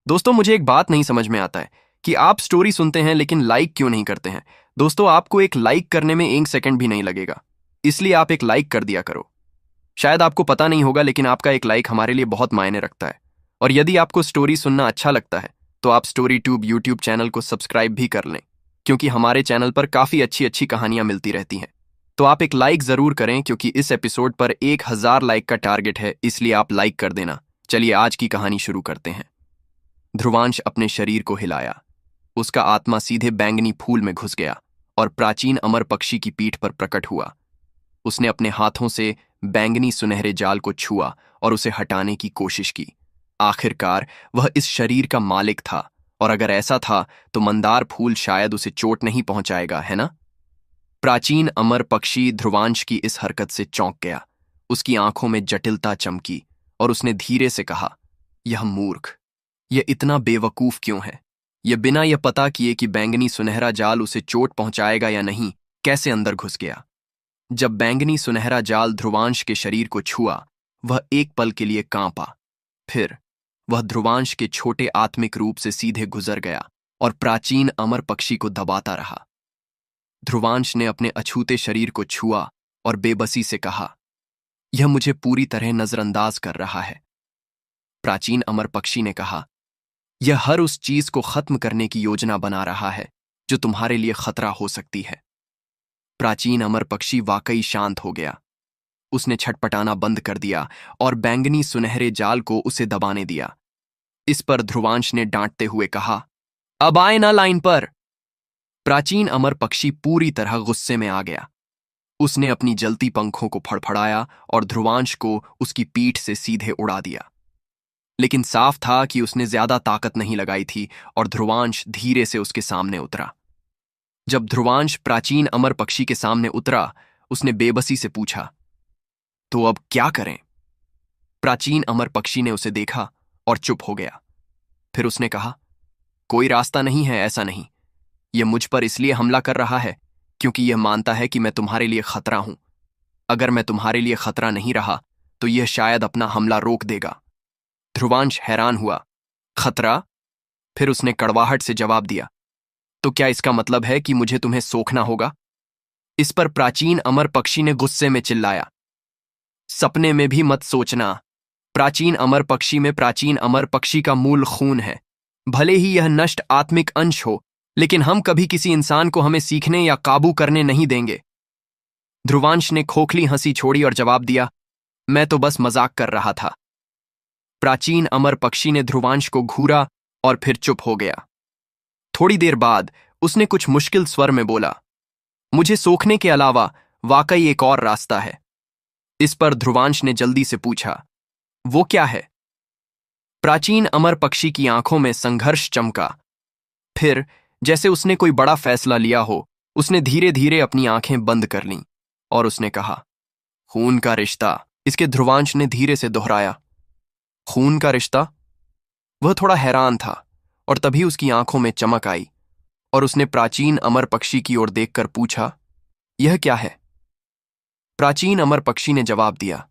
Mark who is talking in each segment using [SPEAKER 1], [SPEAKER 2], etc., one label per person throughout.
[SPEAKER 1] दोस्तों, मुझे एक बात नहीं समझ में आता है कि आप स्टोरी सुनते हैं लेकिन लाइक क्यों नहीं करते हैं। दोस्तों, आपको एक लाइक करने में 1 सेकंड भी नहीं लगेगा, इसलिए आप एक लाइक कर दिया करो। शायद आपको पता नहीं होगा, लेकिन आपका एक लाइक हमारे लिए बहुत मायने रखता है। और यदि आपको स्टोरी सुनना अच्छा लगता है तो आप स्टोरी ट्यूब यूट्यूब चैनल को सब्सक्राइब भी कर लें, क्योंकि हमारे चैनल पर काफ़ी अच्छी अच्छी कहानियां मिलती रहती हैं। तो आप एक लाइक ज़रूर करें, क्योंकि इस एपिसोड पर 1000 लाइक का टारगेट है, इसलिए आप लाइक कर देना। चलिए आज की कहानी शुरू करते हैं। ध्रुवांश अपने शरीर को हिलाया। उसका आत्मा सीधे बैंगनी फूल में घुस गया और प्राचीन अमर पक्षी की पीठ पर प्रकट हुआ। उसने अपने हाथों से बैंगनी सुनहरे जाल को छुआ और उसे हटाने की कोशिश की। आखिरकार वह इस शरीर का मालिक था, और अगर ऐसा था तो मंदार फूल शायद उसे चोट नहीं पहुंचाएगा, है ना? प्राचीन अमर पक्षी ध्रुवांश की इस हरकत से चौंक गया। उसकी आंखों में जटिलता चमकी और उसने धीरे से कहा, यह मूर्ख, यह इतना बेवकूफ क्यों है? यह बिना यह पता किए कि बैंगनी सुनहरा जाल उसे चोट पहुंचाएगा या नहीं, कैसे अंदर घुस गया? जब बैंगनी सुनहरा जाल ध्रुवांश के शरीर को छुआ, वह एक पल के लिए कांपा। फिर वह ध्रुवांश के छोटे आत्मिक रूप से सीधे गुजर गया और प्राचीन अमर पक्षी को दबाता रहा। ध्रुवांश ने अपने अछूते शरीर को छुआ और बेबसी से कहा, यह मुझे पूरी तरह नजरअंदाज कर रहा है। प्राचीन अमर पक्षी ने कहा, यह हर उस चीज को खत्म करने की योजना बना रहा है जो तुम्हारे लिए खतरा हो सकती है। प्राचीन अमर पक्षी वाकई शांत हो गया। उसने छटपटाना बंद कर दिया और बैंगनी सुनहरे जाल को उसे दबाने दिया। इस पर ध्रुवांश ने डांटते हुए कहा, अब आए ना लाइन पर। प्राचीन अमर पक्षी पूरी तरह गुस्से में आ गया। उसने अपनी जलती पंखों को फड़फड़ाया और ध्रुवांश को उसकी पीठ से सीधे उड़ा दिया। लेकिन साफ था कि उसने ज्यादा ताकत नहीं लगाई थी और ध्रुवांश धीरे से उसके सामने उतरा। जब ध्रुवांश प्राचीन अमर पक्षी के सामने उतरा, उसने बेबसी से पूछा, तो अब क्या करें? प्राचीन अमर पक्षी ने उसे देखा और चुप हो गया। फिर उसने कहा, कोई रास्ता नहीं है, ऐसा नहीं। यह मुझ पर इसलिए हमला कर रहा है क्योंकि यह मानता है कि मैं तुम्हारे लिए खतरा हूं। अगर मैं तुम्हारे लिए खतरा नहीं रहा तो यह शायद अपना हमला रोक देगा। ध्रुवांश हैरान हुआ, खतरा? फिर उसने कड़वाहट से जवाब दिया, तो क्या इसका मतलब है कि मुझे तुम्हें सोखना होगा? इस पर प्राचीन अमर पक्षी ने गुस्से में चिल्लाया, सपने में भी मत सोचना। प्राचीन अमर पक्षी में प्राचीन अमर पक्षी का मूल खून है। भले ही यह नष्ट आत्मिक अंश हो, लेकिन हम कभी किसी इंसान को हमें सीखने या काबू करने नहीं देंगे। ध्रुवांश ने खोखली हंसी छोड़ी और जवाब दिया, मैं तो बस मजाक कर रहा था। प्राचीन अमर पक्षी ने ध्रुवांश को घूरा और फिर चुप हो गया। थोड़ी देर बाद उसने कुछ मुश्किल स्वर में बोला, मुझे सोखने के अलावा वाकई एक और रास्ता है। इस पर ध्रुवांश ने जल्दी से पूछा, वो क्या है? प्राचीन अमर पक्षी की आंखों में संघर्ष चमका। फिर जैसे उसने कोई बड़ा फैसला लिया हो, उसने धीरे धीरे अपनी आंखें बंद कर लीं और उसने कहा, खून का रिश्ता। इसके ध्रुवांश ने धीरे से दोहराया, खून का रिश्ता? वह थोड़ा हैरान था और तभी उसकी आंखों में चमक आई और उसने प्राचीन अमर पक्षी की ओर देखकर पूछा, यह क्या है? प्राचीन अमर पक्षी ने जवाब दिया,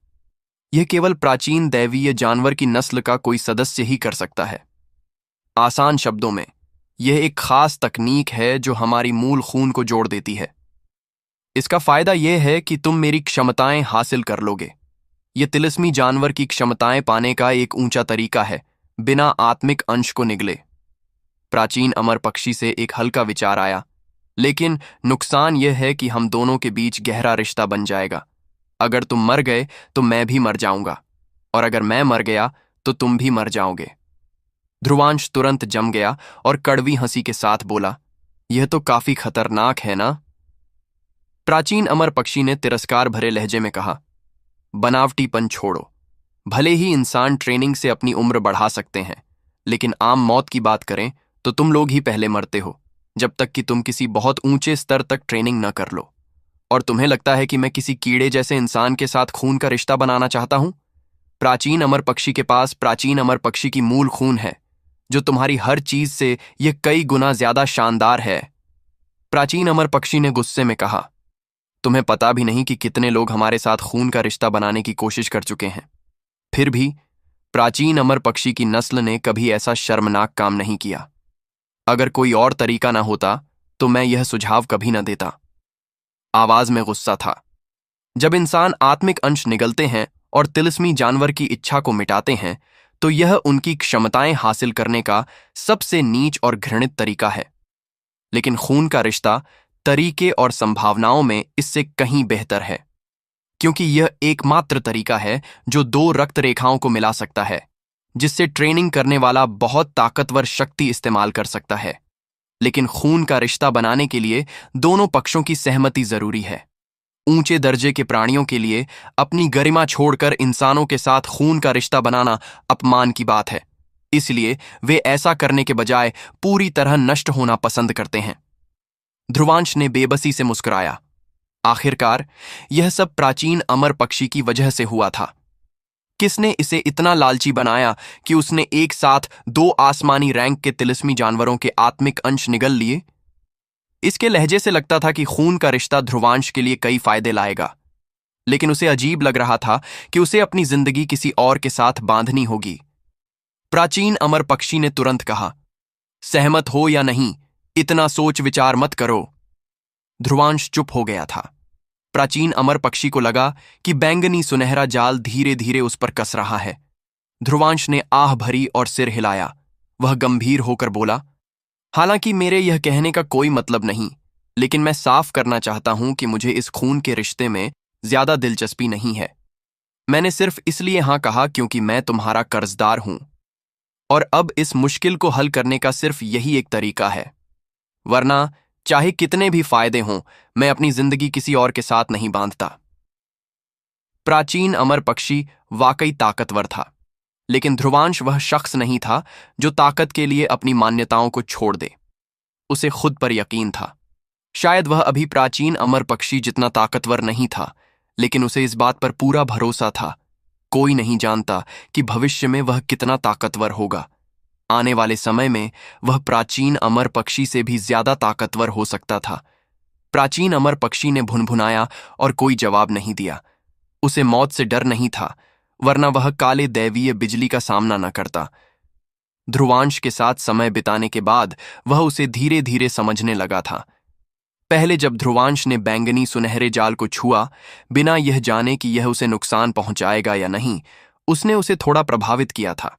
[SPEAKER 1] यह केवल प्राचीन दैवीय जानवर की नस्ल का कोई सदस्य ही कर सकता है। आसान शब्दों में, यह एक खास तकनीक है जो हमारी मूल खून को जोड़ देती है। इसका फायदा यह है कि तुम मेरी क्षमताएं हासिल कर लोगे। यह तिलिस्मी जानवर की क्षमताएं पाने का एक ऊंचा तरीका है, बिना आत्मिक अंश को निगले। प्राचीन अमर पक्षी से एक हल्का विचार आया, लेकिन नुकसान यह है कि हम दोनों के बीच गहरा रिश्ता बन जाएगा। अगर तुम मर गए तो मैं भी मर जाऊंगा, और अगर मैं मर गया तो तुम भी मर जाओगे। ध्रुवांश तुरंत जम गया और कड़वी हंसी के साथ बोला, यह तो काफी खतरनाक है ना? प्राचीन अमर पक्षी ने तिरस्कार भरे लहजे में कहा, बनावटीपन छोड़ो। भले ही इंसान ट्रेनिंग से अपनी उम्र बढ़ा सकते हैं, लेकिन आम मौत की बात करें तो तुम लोग ही पहले मरते हो, जब तक कि तुम किसी बहुत ऊंचे स्तर तक ट्रेनिंग न कर लो। और तुम्हें लगता है कि मैं किसी कीड़े जैसे इंसान के साथ खून का रिश्ता बनाना चाहता हूं? प्राचीन अमर पक्षी के पास प्राचीन अमर पक्षी की मूल खून है, जो तुम्हारी हर चीज से यह कई गुना ज्यादा शानदार है। प्राचीन अमर पक्षी ने गुस्से में कहा, तुम्हें पता भी नहीं कि कितने लोग हमारे साथ खून का रिश्ता बनाने की कोशिश कर चुके हैं। फिर भी प्राचीन अमर पक्षी की नस्ल ने कभी ऐसा शर्मनाक काम नहीं किया। अगर कोई और तरीका ना होता तो मैं यह सुझाव कभी न देता। आवाज में गुस्सा था। जब इंसान आत्मिक अंश निगलते हैं और तिलिस्मी जानवर की इच्छा को मिटाते हैं तो यह उनकी क्षमताएं हासिल करने का सबसे नीच और घृणित तरीका है। लेकिन खून का रिश्ता तरीके और संभावनाओं में इससे कहीं बेहतर है, क्योंकि यह एकमात्र तरीका है जो दो रक्त रेखाओं को मिला सकता है, जिससे ट्रेनिंग करने वाला बहुत ताकतवर शक्ति इस्तेमाल कर सकता है। लेकिन खून का रिश्ता बनाने के लिए दोनों पक्षों की सहमति जरूरी है। ऊंचे दर्जे के प्राणियों के लिए अपनी गरिमा छोड़कर इंसानों के साथ खून का रिश्ता बनाना अपमान की बात है। इसलिए वे ऐसा करने के बजाय पूरी तरह नष्ट होना पसंद करते हैं। ध्रुवांश ने बेबसी से मुस्कुराया। आखिरकार यह सब प्राचीन अमर पक्षी की वजह से हुआ था। किसने इसे इतना लालची बनाया कि उसने एक साथ दो आसमानी रैंक के तिलिस्मी जानवरों के आत्मिक अंश निगल लिए? इसके लहजे से लगता था कि खून का रिश्ता ध्रुवांश के लिए कई फायदे लाएगा, लेकिन उसे अजीब लग रहा था कि उसे अपनी जिंदगी किसी और के साथ बांधनी होगी। प्राचीन अमर पक्षी ने तुरंत कहा, सहमत हो या नहीं, इतना सोच विचार मत करो। ध्रुवांश चुप हो गया था। प्राचीन अमर पक्षी को लगा कि बैंगनी सुनहरा जाल धीरे धीरे उस पर कस रहा है। ध्रुवांश ने आह भरी और सिर हिलाया। वह गंभीर होकर बोला, हालांकि मेरे यह कहने का कोई मतलब नहीं, लेकिन मैं साफ करना चाहता हूं कि मुझे इस खून के रिश्ते में ज्यादा दिलचस्पी नहीं है। मैंने सिर्फ इसलिए हां कहा क्योंकि मैं तुम्हारा कर्जदार हूं, और अब इस मुश्किल को हल करने का सिर्फ यही एक तरीका है। वरना चाहे कितने भी फायदे हों, मैं अपनी जिंदगी किसी और के साथ नहीं बांधता। प्राचीन अमर पक्षी वाकई ताकतवर था, लेकिन ध्रुवांश वह शख्स नहीं था जो ताकत के लिए अपनी मान्यताओं को छोड़ दे। उसे खुद पर यकीन था। शायद वह अभी प्राचीन अमर पक्षी जितना ताकतवर नहीं था, लेकिन उसे इस बात पर पूरा भरोसा था। कोई नहीं जानता कि भविष्य में वह कितना ताकतवर होगा। आने वाले समय में वह प्राचीन अमर पक्षी से भी ज्यादा ताकतवर हो सकता था। प्राचीन अमर पक्षी ने भुनभुनाया और कोई जवाब नहीं दिया। उसे मौत से डर नहीं था, वरना वह काले दैवीय बिजली का सामना न करता। ध्रुवांश के साथ समय बिताने के बाद वह उसे धीरे धीरे समझने लगा था। पहले जब ध्रुवांश ने बैंगनी सुनहरे जाल को छुआ, बिना यह जाने कि यह उसे नुकसान पहुंचाएगा या नहीं, उसने उसे थोड़ा प्रभावित किया था।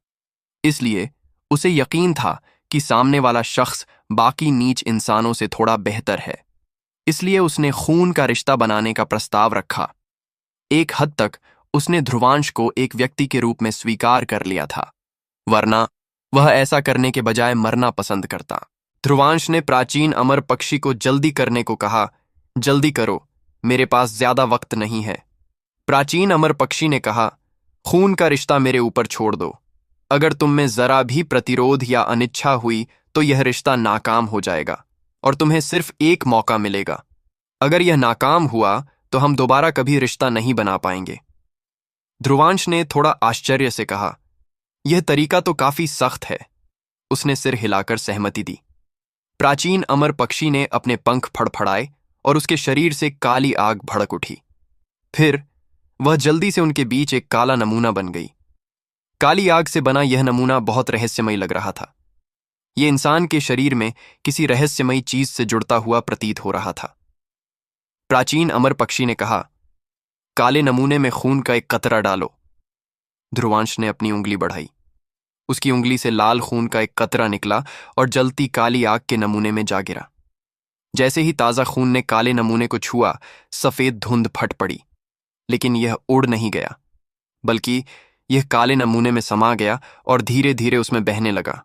[SPEAKER 1] इसलिए उसे यकीन था कि सामने वाला शख्स बाकी नीच इंसानों से थोड़ा बेहतर है। इसलिए उसने खून का रिश्ता बनाने का प्रस्ताव रखा। एक हद तक उसने ध्रुवांश को एक व्यक्ति के रूप में स्वीकार कर लिया था, वरना वह ऐसा करने के बजाय मरना पसंद करता। ध्रुवांश ने प्राचीन अमर पक्षी को जल्दी करने को कहा, जल्दी करो, मेरे पास ज्यादा वक्त नहीं है। प्राचीन अमर पक्षी ने कहा, खून का रिश्ता मेरे ऊपर छोड़ दो। अगर तुम में जरा भी प्रतिरोध या अनिच्छा हुई तो यह रिश्ता नाकाम हो जाएगा और तुम्हें सिर्फ एक मौका मिलेगा। अगर यह नाकाम हुआ तो हम दोबारा कभी रिश्ता नहीं बना पाएंगे। ध्रुवांश ने थोड़ा आश्चर्य से कहा, यह तरीका तो काफी सख्त है। उसने सिर हिलाकर सहमति दी। प्राचीन अमर पक्षी ने अपने पंख फड़फड़ाए और उसके शरीर से काली आग भड़क उठी। फिर वह जल्दी से उनके बीच एक काला नमूना बन गई। काली आग से बना यह नमूना बहुत रहस्यमयी लग रहा था। यह इंसान के शरीर में किसी रहस्यमयी चीज से जुड़ता हुआ प्रतीत हो रहा था। प्राचीन अमर पक्षी ने कहा, काले नमूने में खून का एक कतरा डालो। ध्रुवांश ने अपनी उंगली बढ़ाई। उसकी उंगली से लाल खून का एक कतरा निकला और जलती काली आग के नमूने में जा गिरा। जैसे ही ताजा खून ने काले नमूने को छुआ, सफेद धुंध फट पड़ी, लेकिन यह उड़ नहीं गया, बल्कि यह काले नमूने में समा गया और धीरे धीरे उसमें बहने लगा।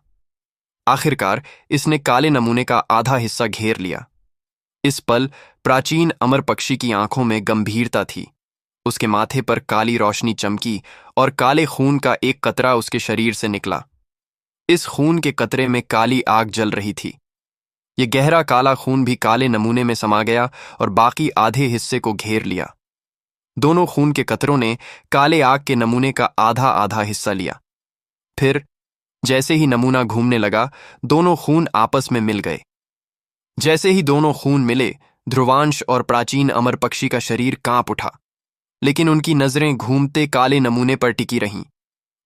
[SPEAKER 1] आखिरकार इसने काले नमूने का आधा हिस्सा घेर लिया। इस पल प्राचीन अमर पक्षी की आंखों में गंभीरता थी। उसके माथे पर काली रोशनी चमकी और काले खून का एक कतरा उसके शरीर से निकला। इस खून के कतरे में काली आग जल रही थी। यह गहरा काला खून भी काले नमूने में समा गया और बाकी आधे हिस्से को घेर लिया। दोनों खून के कतरों ने काले आग के नमूने का आधा आधा हिस्सा लिया। फिर जैसे ही नमूना घूमने लगा, दोनों खून आपस में मिल गए। जैसे ही दोनों खून मिले, ध्रुवांश और प्राचीन अमर पक्षी का शरीर कांप उठा, लेकिन उनकी नजरें घूमते काले नमूने पर टिकी रहीं।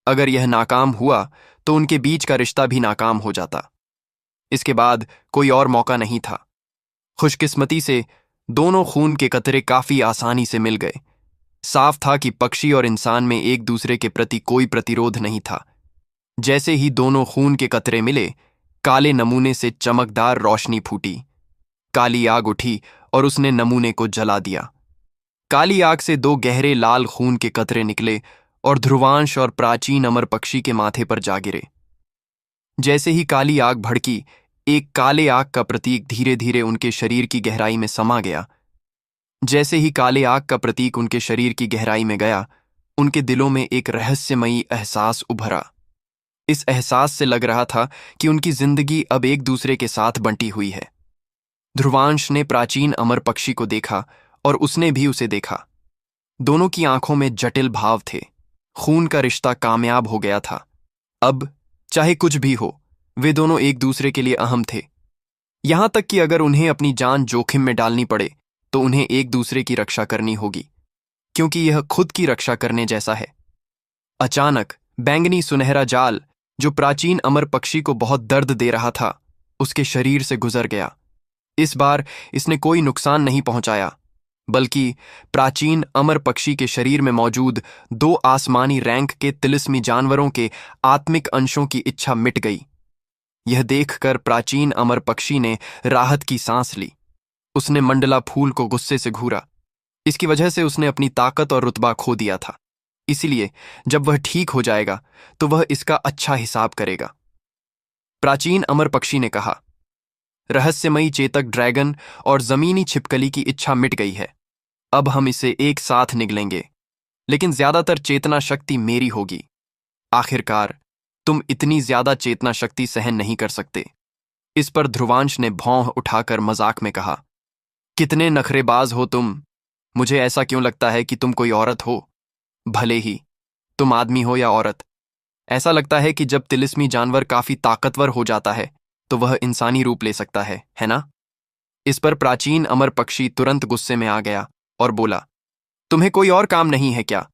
[SPEAKER 1] अगर यह नाकाम हुआ तो उनके बीच का रिश्ता भी नाकाम हो जाता। इसके बाद कोई और मौका नहीं था। खुशकिस्मती से दोनों खून के कतरे काफी आसानी से मिल गए। साफ था कि पक्षी और इंसान में एक दूसरे के प्रति कोई प्रतिरोध नहीं था। जैसे ही दोनों खून के कतरे मिले, काले नमूने से चमकदार रोशनी फूटी। काली आग उठी और उसने नमूने को जला दिया। काली आग से दो गहरे लाल खून के कतरे निकले और ध्रुवांश और प्राचीन अमर पक्षी के माथे पर जा गिरे। जैसे ही काली आग भड़की, एक काले आग का प्रतीक धीरे धीरे उनके शरीर की गहराई में समा गया। जैसे ही काले आग का प्रतीक उनके शरीर की गहराई में गया, उनके दिलों में एक रहस्यमयी एहसास उभरा। इस एहसास से लग रहा था कि उनकी जिंदगी अब एक दूसरे के साथ बंटी हुई है। ध्रुवांश ने प्राचीन अमर पक्षी को देखा और उसने भी उसे देखा। दोनों की आंखों में जटिल भाव थे। खून का रिश्ता कामयाब हो गया था। अब चाहे कुछ भी हो, वे दोनों एक दूसरे के लिए अहम थे। यहां तक कि अगर उन्हें अपनी जान जोखिम में डालनी पड़े तो उन्हें एक दूसरे की रक्षा करनी होगी, क्योंकि यह खुद की रक्षा करने जैसा है। अचानक बैंगनी सुनहरा जाल, जो प्राचीन अमर पक्षी को बहुत दर्द दे रहा था, उसके शरीर से गुजर गया। इस बार इसने कोई नुकसान नहीं पहुंचाया, बल्कि प्राचीन अमर पक्षी के शरीर में मौजूद दो आसमानी रैंक के तिलिस्मी जानवरों के आत्मिक अंशों की इच्छा मिट गई। यह देखकर प्राचीन अमर पक्षी ने राहत की सांस ली। उसने मंडला फूल को गुस्से से घूरा। इसकी वजह से उसने अपनी ताकत और रुतबा खो दिया था। इसलिए जब वह ठीक हो जाएगा तो वह इसका अच्छा हिसाब करेगा। प्राचीन अमर पक्षी ने कहा, रहस्यमयी चेतक ड्रैगन और जमीनी छिपकली की इच्छा मिट गई है। अब हम इसे एक साथ निगलेंगे, लेकिन ज्यादातर चेतना शक्ति मेरी होगी। आखिरकार तुम इतनी ज्यादा चेतना शक्ति सहन नहीं कर सकते। इस पर ध्रुवांश ने भौं उठाकर मजाक में कहा, कितने नखरेबाज हो तुम। मुझे ऐसा क्यों लगता है कि तुम कोई औरत हो। भले ही तुम आदमी हो या औरत, ऐसा लगता है कि जब तिलिस्मी जानवर काफी ताकतवर हो जाता है तो वह इंसानी रूप ले सकता है ना? इस पर प्राचीन अमर पक्षी तुरंत गुस्से में आ गया और बोला, तुम्हें कोई और काम नहीं है क्या?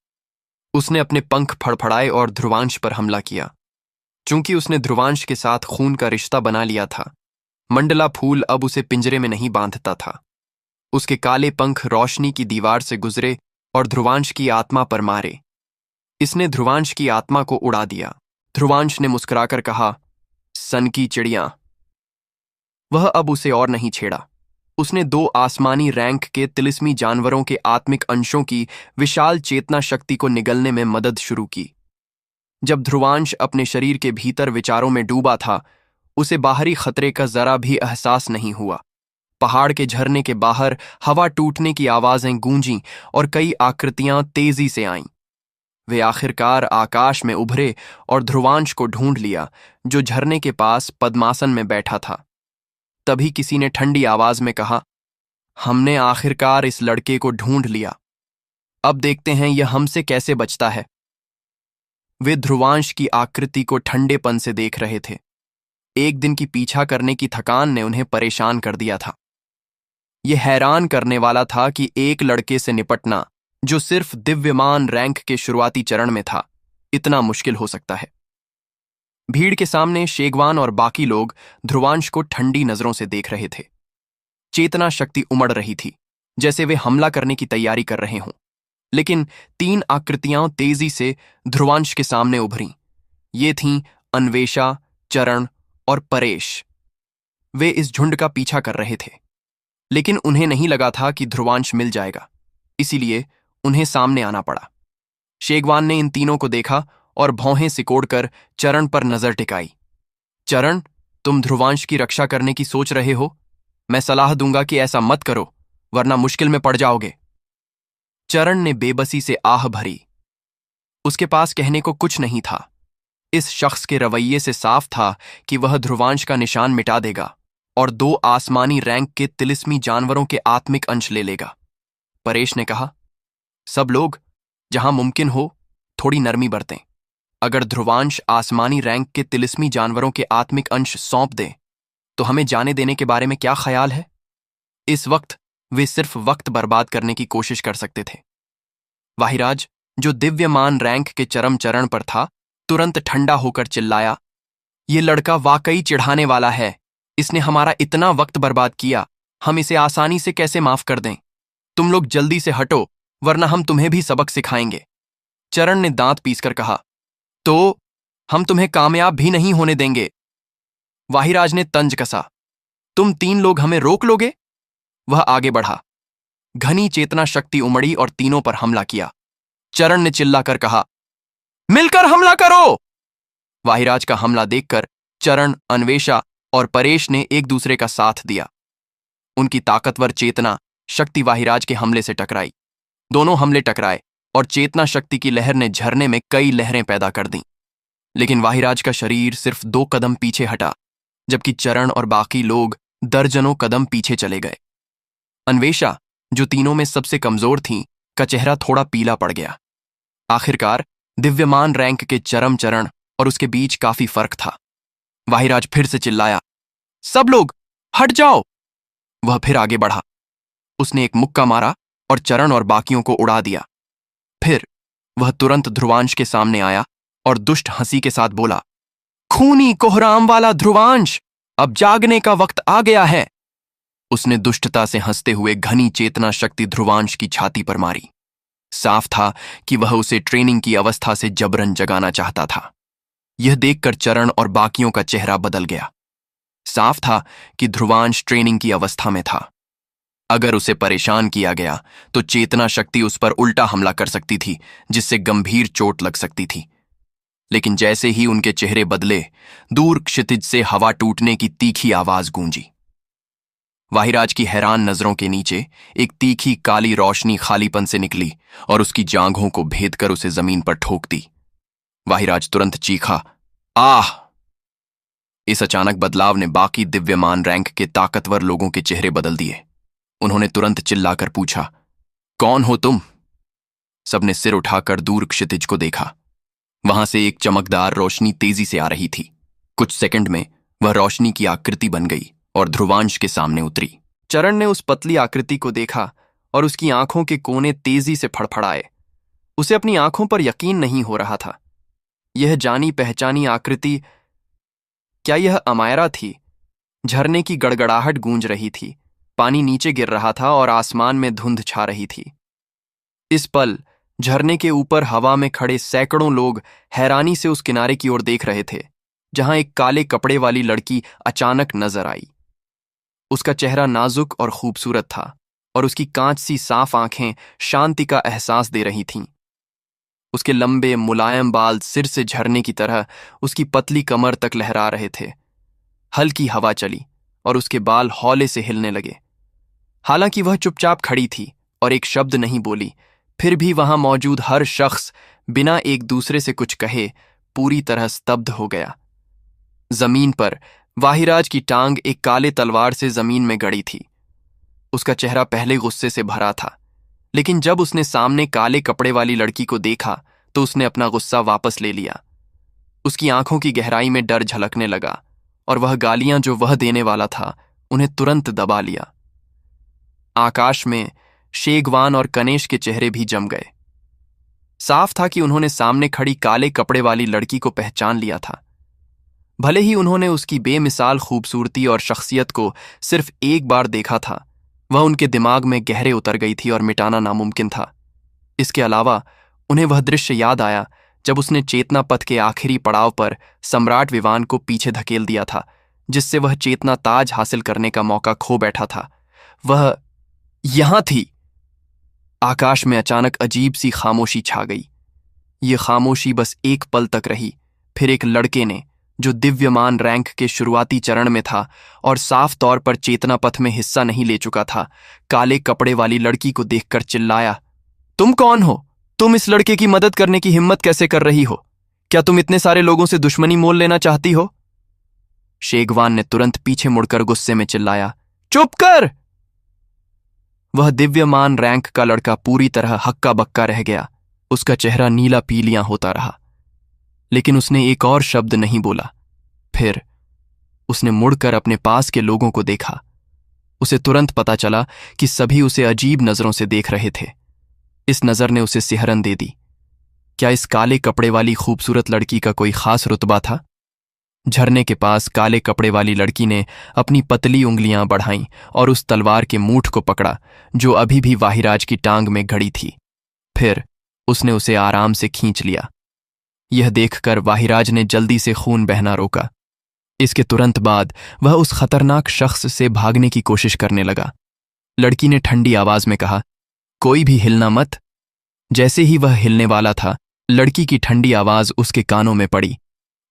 [SPEAKER 1] उसने अपने पंख फड़फड़ाए और ध्रुवांश पर हमला किया। चूंकि उसने ध्रुवांश के साथ खून का रिश्ता बना लिया था, मंडला फूल अब उसे पिंजरे में नहीं बांधता था। उसके काले पंख रोशनी की दीवार से गुजरे और ध्रुवांश की आत्मा पर मारे। इसने ध्रुवांश की आत्मा को उड़ा दिया। ध्रुवांश ने मुस्कुराकर कहा, सन की चिड़िया। वह अब उसे और नहीं छेड़ा। उसने दो आसमानी रैंक के तिलिस्मी जानवरों के आत्मिक अंशों की विशाल चेतना शक्ति को निगलने में मदद शुरू की। जब ध्रुवांश अपने शरीर के भीतर विचारों में डूबा था, उसे बाहरी खतरे का जरा भी एहसास नहीं हुआ। पहाड़ के झरने के बाहर हवा टूटने की आवाजें गूंजीं और कई आकृतियां तेजी से आईं। वे आखिरकार आकाश में उभरे और ध्रुवांश को ढूंढ लिया, जो झरने के पास पद्मासन में बैठा था। तभी किसी ने ठंडी आवाज में कहा, हमने आखिरकार इस लड़के को ढूंढ लिया। अब देखते हैं यह हमसे कैसे बचता है। वे ध्रुवांश की आकृति को ठंडेपन से देख रहे थे। एक दिन की पीछा करने की थकान ने उन्हें परेशान कर दिया था। यह हैरान करने वाला था कि एक लड़के से निपटना, जो सिर्फ दिव्यमान रैंक के शुरुआती चरण में था, इतना मुश्किल हो सकता है। भीड़ के सामने शेगवान और बाकी लोग ध्रुवांश को ठंडी नजरों से देख रहे थे। चेतना शक्ति उमड़ रही थी, जैसे वे हमला करने की तैयारी कर रहे हों। लेकिन तीन आकृतियां तेजी से ध्रुवांश के सामने उभरीं। ये थीं अन्वेषा, चरण और परेश। वे इस झुंड का पीछा कर रहे थे, लेकिन उन्हें नहीं लगा था कि ध्रुवांश मिल जाएगा, इसीलिए उन्हें सामने आना पड़ा। शेगवान ने इन तीनों को देखा और भौहें सिकोड़कर चरण पर नजर टिकाई। चरण, तुम ध्रुवांश की रक्षा करने की सोच रहे हो? मैं सलाह दूंगा कि ऐसा मत करो, वरना मुश्किल में पड़ जाओगे। चरण ने बेबसी से आह भरी। उसके पास कहने को कुछ नहीं था। इस शख्स के रवैये से साफ था कि वह ध्रुवांश का निशान मिटा देगा और दो आसमानी रैंक के तिलिस्मी जानवरों के आत्मिक अंश ले लेगा। परेश ने कहा, सब लोग जहां मुमकिन हो थोड़ी नरमी बरतें। अगर ध्रुवांश आसमानी रैंक के तिलिस्मी जानवरों के आत्मिक अंश सौंप दे तो हमें जाने देने के बारे में क्या ख्याल है? इस वक्त वे सिर्फ वक्त बर्बाद करने की कोशिश कर सकते थे। वाहिराज, जो दिव्यमान रैंक के चरम चरण पर था, तुरंत ठंडा होकर चिल्लाया, ये लड़का वाकई चिढ़ाने वाला है। इसने हमारा इतना वक्त बर्बाद किया, हम इसे आसानी से कैसे माफ कर दें? तुम लोग जल्दी से हटो, वरना हम तुम्हें भी सबक सिखाएंगे। चरण ने दांत पीसकर कहा, तो हम तुम्हें कामयाब भी नहीं होने देंगे। वाहिराज ने तंज कसा, तुम 3 लोग हमें रोक लोगे? वह आगे बढ़ा। घनी चेतना शक्ति उमड़ी और तीनों पर हमला किया। चरण ने चिल्लाकर कहा, मिलकर हमला करो। वाहिराज का हमला देखकर चरण, अन्वेषा और परेश ने एक दूसरे का साथ दिया। उनकी ताकतवर चेतना शक्ति वाहिराज के हमले से टकराई। दोनों हमले टकराए और चेतना शक्ति की लहर ने झरने में कई लहरें पैदा कर दीं। लेकिन वाहिराज का शरीर सिर्फ 2 कदम पीछे हटा, जबकि चरण और बाकी लोग दर्जनों कदम पीछे चले गए। अन्वेषा, जो तीनों में सबसे कमजोर थी, का चेहरा थोड़ा पीला पड़ गया। आखिरकार दिव्यमान रैंक के चरम चरण और उसके बीच काफी फर्क था। वाहिराज फिर से चिल्लाया, सब लोग हट जाओ। वह फिर आगे बढ़ा। उसने एक मुक्का मारा और चरण और बाकियों को उड़ा दिया। फिर वह तुरंत ध्रुवांश के सामने आया और दुष्ट हंसी के साथ बोला, खूनी कोहराम वाला ध्रुवांश, अब जागने का वक्त आ गया है। उसने दुष्टता से हंसते हुए घनी चेतना शक्ति ध्रुवांश की छाती पर मारी। साफ था कि वह उसे ट्रेनिंग की अवस्था से जबरन जगाना चाहता था। यह देखकर चरण और बाकियों का चेहरा बदल गया। साफ था कि ध्रुवांश ट्रेनिंग की अवस्था में था। अगर उसे परेशान किया गया तो चेतना शक्ति उस पर उल्टा हमला कर सकती थी, जिससे गंभीर चोट लग सकती थी। लेकिन जैसे ही उनके चेहरे बदले, दूर क्षितिज से हवा टूटने की तीखी आवाज गूंजी। वाहिराज की हैरान नजरों के नीचे एक तीखी काली रोशनी खालीपन से निकली और उसकी जांघों को भेद कर उसे जमीन पर ठोक दी। वाहिराज तुरंत चीखा, आह! इस अचानक बदलाव ने बाकी दिव्यमान रैंक के ताकतवर लोगों के चेहरे बदल दिए। उन्होंने तुरंत चिल्लाकर पूछा, कौन हो तुम? सबने सिर उठाकर दूर क्षितिज को देखा। वहां से एक चमकदार रोशनी तेजी से आ रही थी। कुछ सेकंड में वह रोशनी की आकृति बन गई और ध्रुवांश के सामने उतरी। चरण ने उस पतली आकृति को देखा और उसकी आंखों के कोने तेजी से फड़फड़ाए। उसे अपनी आंखों पर यकीन नहीं हो रहा था। यह जानी पहचानी आकृति, क्या यह अमायरा थी? झरने की गड़गड़ाहट गूंज रही थी, पानी नीचे गिर रहा था और आसमान में धुंध छा रही थी। इस पल झरने के ऊपर हवा में खड़े सैकड़ों लोग हैरानी से उस किनारे की ओर देख रहे थे, जहां एक काले कपड़े वाली लड़की अचानक नजर आई। उसका चेहरा नाजुक और खूबसूरत था और उसकी कांच सी साफ आंखें शांति का एहसास दे रही थीं। उसके लंबे मुलायम बाल सिर से झरने की तरह उसकी पतली कमर तक लहरा रहे थे। हल्की हवा चली और उसके बाल हौले से हिलने लगे। हालांकि वह चुपचाप खड़ी थी और एक शब्द नहीं बोली, फिर भी वहां मौजूद हर शख्स बिना एक दूसरे से कुछ कहे पूरी तरह स्तब्ध हो गया। जमीन पर वाहिराज की टांग एक काले तलवार से जमीन में गड़ी थी। उसका चेहरा पहले गुस्से से भरा था, लेकिन जब उसने सामने काले कपड़े वाली लड़की को देखा तो उसने अपना गुस्सा वापस ले लिया। उसकी आंखों की गहराई में डर झलकने लगा और वह गालियां जो वह देने वाला था उन्हें तुरंत दबा लिया। आकाश में शेगवान और कनेश के चेहरे भी जम गए। साफ था कि उन्होंने सामने खड़ी काले कपड़े वाली लड़की को पहचान लिया था। भले ही उन्होंने उसकी बेमिसाल खूबसूरती और शख्सियत को सिर्फ एक बार देखा था, वह उनके दिमाग में गहरे उतर गई थी और मिटाना नामुमकिन था। इसके अलावा उन्हें वह दृश्य याद आया जब उसने चेतना पथ के आखिरी पड़ाव पर सम्राट विवान को पीछे धकेल दिया था, जिससे वह चेतना ताज हासिल करने का मौका खो बैठा था। वह यहां थी। आकाश में अचानक अजीब सी खामोशी छा गई। ये खामोशी बस एक पल तक रही। फिर एक लड़के ने, जो दिव्यमान रैंक के शुरुआती चरण में था और साफ तौर पर चेतना पथ में हिस्सा नहीं ले चुका था, काले कपड़े वाली लड़की को देखकर चिल्लाया, तुम कौन हो? तुम इस लड़के की मदद करने की हिम्मत कैसे कर रही हो? क्या तुम इतने सारे लोगों से दुश्मनी मोल लेना चाहती हो? शेगवान ने तुरंत पीछे मुड़कर गुस्से में चिल्लाया, चुप कर! वह दिव्यमान रैंक का लड़का पूरी तरह हक्का बक्का रह गया। उसका चेहरा नीला पीलियां होता रहा, लेकिन उसने एक और शब्द नहीं बोला। फिर उसने मुड़कर अपने पास के लोगों को देखा। उसे तुरंत पता चला कि सभी उसे अजीब नजरों से देख रहे थे। इस नजर ने उसे सिहरन दे दी। क्या इस काले कपड़े वाली खूबसूरत लड़की का कोई खास रुतबा था? झरने के पास काले कपड़े वाली लड़की ने अपनी पतली उंगलियां बढ़ाईं और उस तलवार के मूठ को पकड़ा जो अभी भी वाहिराज की टांग में गड़ी थी। फिर उसने उसे आराम से खींच लिया। यह देखकर वाहिराज ने जल्दी से खून बहना रोका। इसके तुरंत बाद वह उस खतरनाक शख्स से भागने की कोशिश करने लगा। लड़की ने ठंडी आवाज में कहा, कोई भी हिलना मत। जैसे ही वह हिलने वाला था, लड़की की ठंडी आवाज उसके कानों में पड़ी।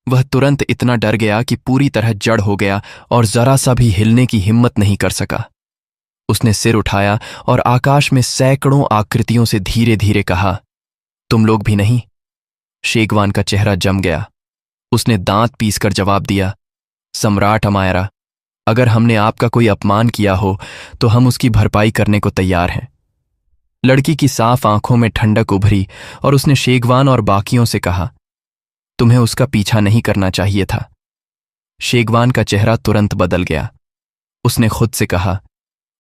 [SPEAKER 1] वह तुरंत इतना डर गया कि पूरी तरह जड़ हो गया और जरा सा भी हिलने की हिम्मत नहीं कर सका। उसने सिर उठाया और आकाश में सैकड़ों आकृतियों से धीरे धीरे कहा, तुम लोग भी नहीं? शेगवान का चेहरा जम गया। उसने दांत पीसकर जवाब दिया, सम्राट अमायरा, अगर हमने आपका कोई अपमान किया हो तो हम उसकी भरपाई करने को तैयार हैं। लड़की की साफ आंखों में ठंडक उभरी और उसने शेगवान और बाकियों से कहा, तुम्हें उसका पीछा नहीं करना चाहिए था। शेगवान का चेहरा तुरंत बदल गया। उसने खुद से कहा,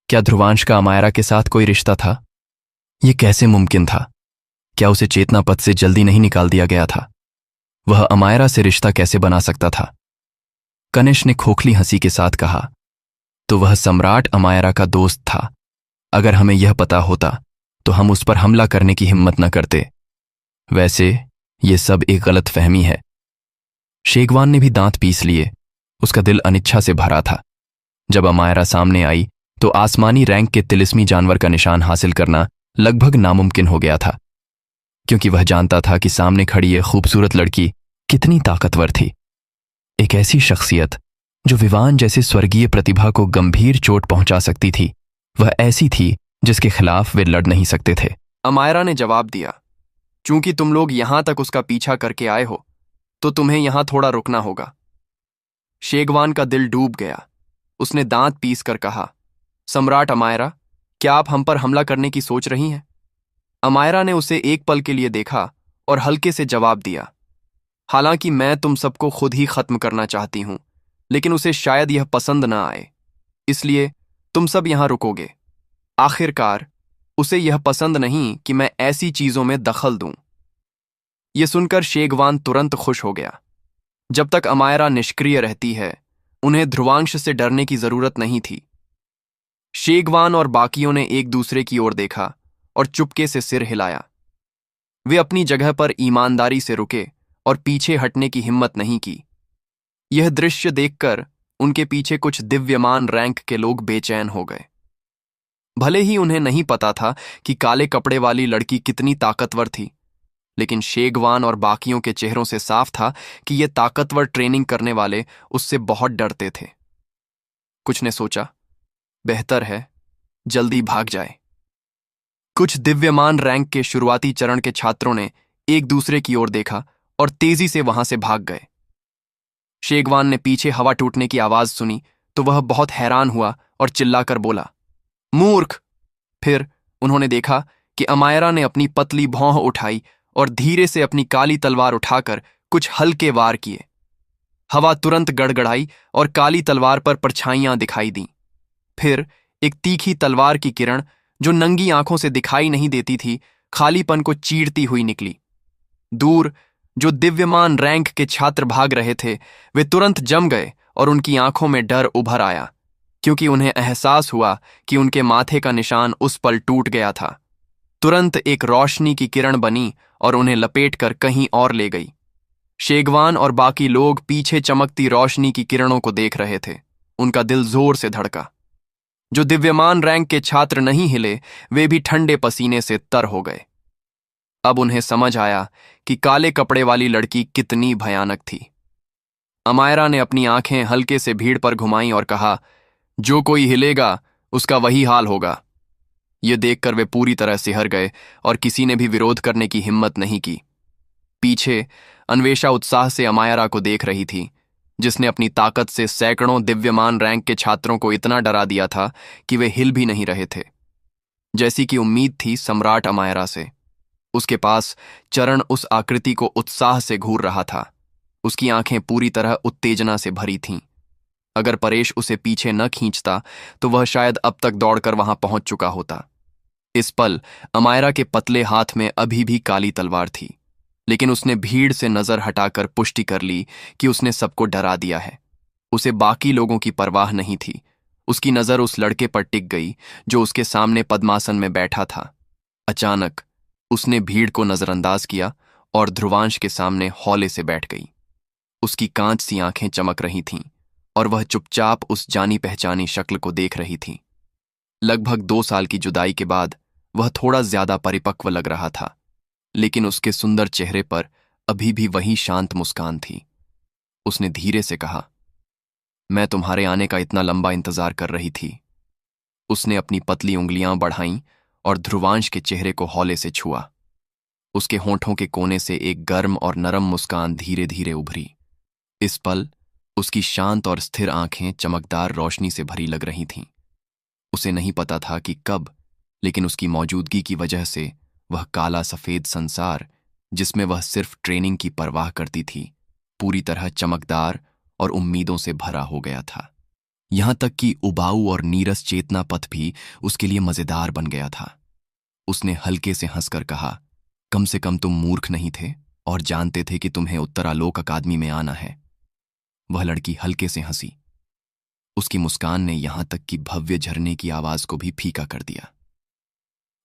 [SPEAKER 1] क्या ध्रुवांश का अमायरा के साथ कोई रिश्ता था? यह कैसे मुमकिन था? क्या उसे चेतना पथ से जल्दी नहीं निकाल दिया गया था? वह अमायरा से रिश्ता कैसे बना सकता था? कनिष्क ने खोखली हंसी के साथ कहा, तो वह सम्राट अमायरा का दोस्त था। अगर हमें यह पता होता तो हम उस पर हमला करने की हिम्मत न करते। वैसे ये सब एक गलत फहमी है। शेगवान ने भी दांत पीस लिए। उसका दिल अनिच्छा से भरा था। जब अमायरा सामने आई तो आसमानी रैंक के तिलिस्मी जानवर का निशान हासिल करना लगभग नामुमकिन हो गया था, क्योंकि वह जानता था कि सामने खड़ी यह खूबसूरत लड़की कितनी ताकतवर थी। एक ऐसी शख्सियत जो विवान जैसे स्वर्गीय प्रतिभा को गंभीर चोट पहुंचा सकती थी, वह ऐसी थी जिसके खिलाफ वे लड़ नहीं सकते थे। अमायरा ने जवाब दिया, चूंकि तुम लोग यहां तक उसका पीछा करके आए हो तो तुम्हें यहां थोड़ा रुकना होगा। शेगवान का दिल डूब गया। उसने दांत पीस कर कहा, सम्राट अमायरा, क्या आप हम पर हमला करने की सोच रही हैं? अमायरा ने उसे एक पल के लिए देखा और हल्के से जवाब दिया, हालांकि मैं तुम सबको खुद ही खत्म करना चाहती हूं, लेकिन उसे शायद यह पसंद ना आए, इसलिए तुम सब यहां रुकोगे। आखिरकार उसे यह पसंद नहीं कि मैं ऐसी चीजों में दखल दूं। यह सुनकर शेगवान तुरंत खुश हो गया। जब तक अमायरा निष्क्रिय रहती है, उन्हें ध्रुवांश से डरने की जरूरत नहीं थी। शेगवान और बाकियों ने एक दूसरे की ओर देखा और चुपके से सिर हिलाया। वे अपनी जगह पर ईमानदारी से रुके और पीछे हटने की हिम्मत नहीं की। यह दृश्य देखकर उनके पीछे कुछ दिव्यमान रैंक के लोग बेचैन हो गए। भले ही उन्हें नहीं पता था कि काले कपड़े वाली लड़की कितनी ताकतवर थी, लेकिन शेगवान और बाकियों के चेहरों से साफ था कि ये ताकतवर ट्रेनिंग करने वाले उससे बहुत डरते थे। कुछ ने सोचा, बेहतर है जल्दी भाग जाए। कुछ दिव्यमान रैंक के शुरुआती चरण के छात्रों ने एक दूसरे की ओर देखा और तेजी से वहां से भाग गए। शेगवान ने पीछे हवा टूटने की आवाज सुनी तो वह बहुत हैरान हुआ और चिल्लाकर बोला, मूर्ख। फिर उन्होंने देखा कि अमायरा ने अपनी पतली भौं उठाई और धीरे से अपनी काली तलवार उठाकर कुछ हल्के वार किए। हवा तुरंत गड़गड़ाई और काली तलवार पर परछाइयां दिखाई दीं। फिर एक तीखी तलवार की किरण जो नंगी आंखों से दिखाई नहीं देती थी, खालीपन को चीरती हुई निकली। दूर जो दिव्यमान रैंक के छात्र भाग रहे थे, वे तुरंत जम गए और उनकी आंखों में डर उभर आया, क्योंकि उन्हें एहसास हुआ कि उनके माथे का निशान उस पल टूट गया था। तुरंत एक रोशनी की किरण बनी और उन्हें लपेटकर कहीं और ले गई। शेगवान और बाकी लोग पीछे चमकती रोशनी की किरणों को देख रहे थे। उनका दिल जोर से धड़का। जो दिव्यमान रैंक के छात्र नहीं हिले, वे भी ठंडे पसीने से तर हो गए। अब उन्हें समझ आया कि काले कपड़े वाली लड़की कितनी भयानक थी। अमायरा ने अपनी आंखें हल्के से भीड़ पर घुमाईं और कहा, जो कोई हिलेगा उसका वही हाल होगा। यह देखकर वे पूरी तरह सिहर गए और किसी ने भी विरोध करने की हिम्मत नहीं की। पीछे अन्वेषा उत्साह से अमायरा को देख रही थी, जिसने अपनी ताकत से सैकड़ों दिव्यमान रैंक के छात्रों को इतना डरा दिया था कि वे हिल भी नहीं रहे थे। जैसी कि उम्मीद थी सम्राट अमायरा से, उसके पास चरण उस आकृति को उत्साह से घूर रहा था। उसकी आंखें पूरी तरह उत्तेजना से भरी थीं। अगर परेश उसे पीछे न खींचता तो वह शायद अब तक दौड़कर वहां पहुंच चुका होता। इस पल अमायरा के पतले हाथ में अभी भी काली तलवार थी, लेकिन उसने भीड़ से नजर हटाकर पुष्टि कर ली कि उसने सबको डरा दिया है। उसे बाकी लोगों की परवाह नहीं थी। उसकी नजर उस लड़के पर टिक गई जो उसके सामने पद्मासन में बैठा था। अचानक उसने भीड़ को नजरअंदाज किया और ध्रुवांश के सामने हौले से बैठ गई। उसकी कांच सी आंखें चमक रही थीं और वह चुपचाप उस जानी पहचानी शक्ल को देख रही थी। लगभग 2 साल की जुदाई के बाद वह थोड़ा ज्यादा परिपक्व लग रहा था, लेकिन उसके सुंदर चेहरे पर अभी भी वही शांत मुस्कान थी। उसने धीरे से कहा, मैं तुम्हारे आने का इतना लंबा इंतजार कर रही थी। उसने अपनी पतली उंगलियां बढ़ाईं और ध्रुवांश के चेहरे को हौले से छुआ। उसके होंठों के कोने से एक गर्म और नरम मुस्कान धीरे धीरे उभरी। इस पल उसकी शांत और स्थिर आंखें चमकदार रोशनी से भरी लग रही थीं। उसे नहीं पता था कि कब, लेकिन उसकी मौजूदगी की वजह से वह काला सफेद संसार, जिसमें वह सिर्फ ट्रेनिंग की परवाह करती थी, पूरी तरह चमकदार और उम्मीदों से भरा हो गया था। यहां तक कि उबाऊ और नीरस चेतना पथ भी उसके लिए मजेदार बन गया था। उसने हल्के से हंसकर कहा, कम से कम तुम मूर्ख नहीं थे और जानते थे कि तुम्हें उत्तरालोक अकादमी में आना है। वह लड़की हल्के से हंसी। उसकी मुस्कान ने यहां तक कि भव्य झरने की आवाज को भी फीका कर दिया।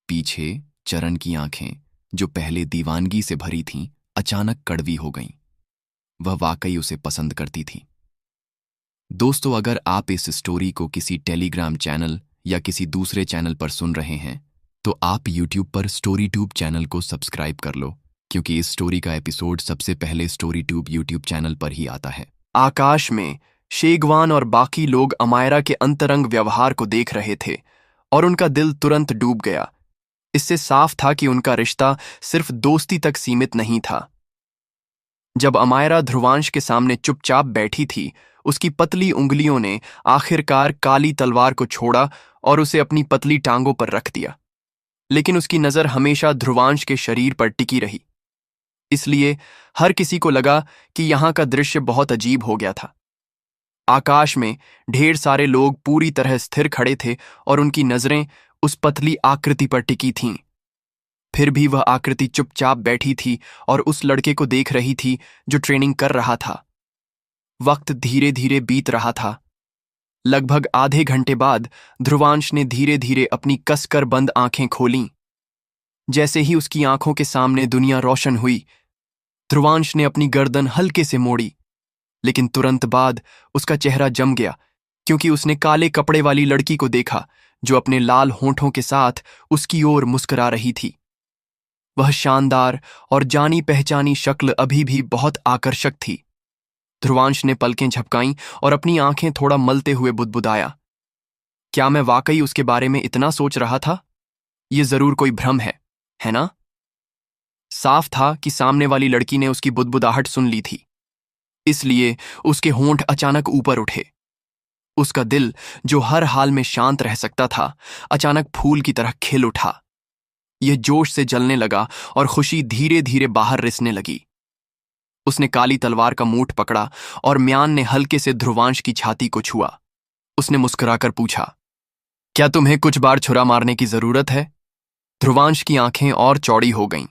[SPEAKER 1] पीछे चरण की आंखें, जो पहले दीवानगी से भरी थीं, अचानक कड़वी हो गईं। वह वाकई उसे पसंद करती थी। दोस्तों, अगर आप इस स्टोरी को किसी टेलीग्राम चैनल या किसी दूसरे चैनल पर सुन रहे हैं, तो आप यूट्यूब पर स्टोरी ट्यूब चैनल को सब्सक्राइब कर लो, क्योंकि इस स्टोरी का एपिसोड सबसे पहले स्टोरी ट्यूब यूट्यूब चैनल पर ही आता है। आकाश में शेगवान और बाकी लोग अमायरा के अंतरंग व्यवहार को देख रहे थे और उनका दिल तुरंत डूब गया। इससे साफ था कि उनका रिश्ता सिर्फ दोस्ती तक सीमित नहीं था। जब अमायरा ध्रुवांश के सामने चुपचाप बैठी थी, उसकी पतली उंगलियों ने आखिरकार काली तलवार को छोड़ा और उसे अपनी पतली टांगों पर रख दिया। लेकिन उसकी नजर हमेशा ध्रुवांश के शरीर पर टिकी रही। इसलिए हर किसी को लगा कि यहां का दृश्य बहुत अजीब हो गया था। आकाश में ढेर सारे लोग पूरी तरह स्थिर खड़े थे और उनकी नजरें उस पतली आकृति पर टिकी थीं। फिर भी वह आकृति चुपचाप बैठी थी और उस लड़के को देख रही थी जो ट्रेनिंग कर रहा था। वक्त धीरे धीरे बीत रहा था। लगभग आधे घंटे बाद ध्रुवांश ने धीरे धीरे अपनी कसकर बंद आंखें खोलीं। जैसे ही उसकी आंखों के सामने दुनिया रोशन हुई, ध्रुवांश ने अपनी गर्दन हल्के से मोड़ी, लेकिन तुरंत बाद उसका चेहरा जम गया, क्योंकि उसने काले कपड़े वाली लड़की को देखा जो अपने लाल होंठों के साथ उसकी ओर मुस्कुरा रही थी। वह शानदार और जानी पहचानी शक्ल अभी भी बहुत आकर्षक थी। ध्रुवांश ने पलकें झपकाईं और अपनी आंखें थोड़ा मलते हुए बुदबुदाया, क्या मैं वाकई उसके बारे में इतना सोच रहा था? ये जरूर कोई भ्रम है ना? साफ था कि सामने वाली लड़की ने उसकी बुदबुदाहट सुन ली थी, इसलिए उसके होंठ अचानक ऊपर उठे। उसका दिल, जो हर हाल में शांत रह सकता था, अचानक फूल की तरह खिल उठा। यह जोश से जलने लगा और खुशी धीरे धीरे बाहर रिसने लगी। उसने काली तलवार का मूठ पकड़ा और म्यान ने हल्के से ध्रुवांश की छाती को छुआ। उसने मुस्कुराकर पूछा, क्या तुम्हें कुछ बार छुरा मारने की जरूरत है? ध्रुवांश की आंखें और चौड़ी हो गईं।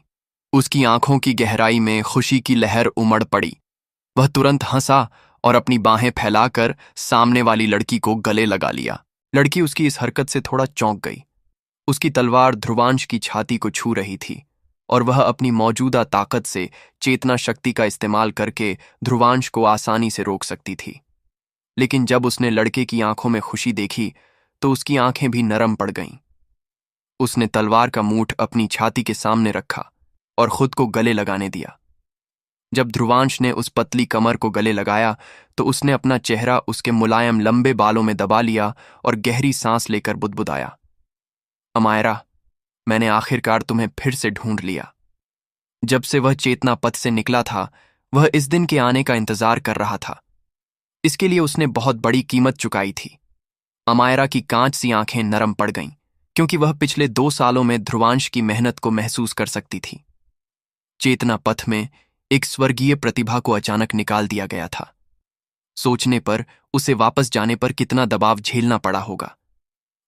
[SPEAKER 1] उसकी आंखों की गहराई में खुशी की लहर उमड़ पड़ी। वह तुरंत हंसा और अपनी बाहें फैलाकर सामने वाली लड़की को गले लगा लिया। लड़की उसकी इस हरकत से थोड़ा चौंक गई। उसकी तलवार ध्रुवांश की छाती को छू रही थी और वह अपनी मौजूदा ताकत से चेतना शक्ति का इस्तेमाल करके ध्रुवांश को आसानी से रोक सकती थी। लेकिन जब उसने लड़के की आंखों में खुशी देखी, तो उसकी आंखें भी नरम पड़ गईं। उसने तलवार का मूठ अपनी छाती के सामने रखा और खुद को गले लगाने दिया। जब ध्रुवांश ने उस पतली कमर को गले लगाया, तो उसने अपना चेहरा उसके मुलायम लंबे बालों में दबा लिया और गहरी सांस लेकर बुदबुदाया, अमायरा, मैंने आखिरकार तुम्हें फिर से ढूंढ लिया। जब से वह चेतना पथ से निकला था, वह इस दिन के आने का इंतजार कर रहा था। इसके लिए उसने बहुत बड़ी कीमत चुकाई थी। अमायरा की कांच सी आंखें नरम पड़ गईं, क्योंकि वह पिछले 2 सालों में ध्रुवांश की मेहनत को महसूस कर सकती थी। चेतना पथ में एक स्वर्गीय प्रतिभा को अचानक निकाल दिया गया था। सोचने पर उसे वापस जाने पर कितना दबाव झेलना पड़ा होगा।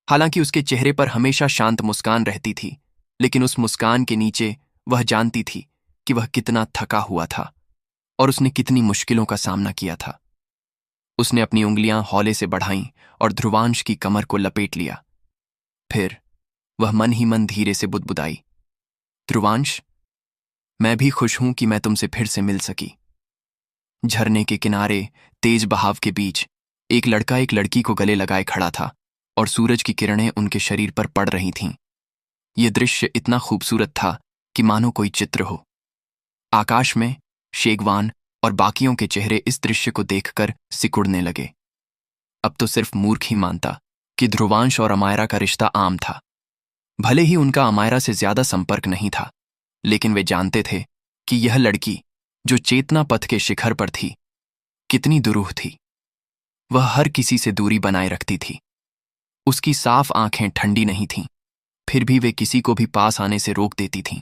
[SPEAKER 1] हालांकि उसके चेहरे पर हमेशा शांत मुस्कान रहती थी, लेकिन उस मुस्कान के नीचे वह जानती थी कि वह कितना थका हुआ था और उसने कितनी मुश्किलों का सामना किया था। उसने अपनी उंगलियां हौले से बढ़ाईं और ध्रुवांश की कमर को लपेट लिया। फिर वह मन ही मन धीरे से बुदबुदाई, ध्रुवांश, मैं भी खुश हूं कि मैं तुमसे फिर से मिल सकी। झरने के किनारे तेज बहाव के बीच एक लड़का एक लड़की को गले लगाए खड़ा था और सूरज की किरणें उनके शरीर पर पड़ रही थीं। यह दृश्य इतना खूबसूरत था कि मानो कोई चित्र हो। आकाश में शेगवान और बाकियों के चेहरे इस दृश्य को देखकर सिकुड़ने लगे। अब तो सिर्फ मूर्ख ही मानता कि ध्रुवांश और अमायरा का रिश्ता आम था। भले ही उनका अमायरा से ज्यादा संपर्क नहीं था, लेकिन वे जानते थे कि यह लड़की जो चेतना पथ के शिखर पर थी कितनी दुरूह थी। वह हर किसी से दूरी बनाए रखती थी। उसकी साफ आंखें ठंडी नहीं थीं, फिर भी वे किसी को भी पास आने से रोक देती थीं।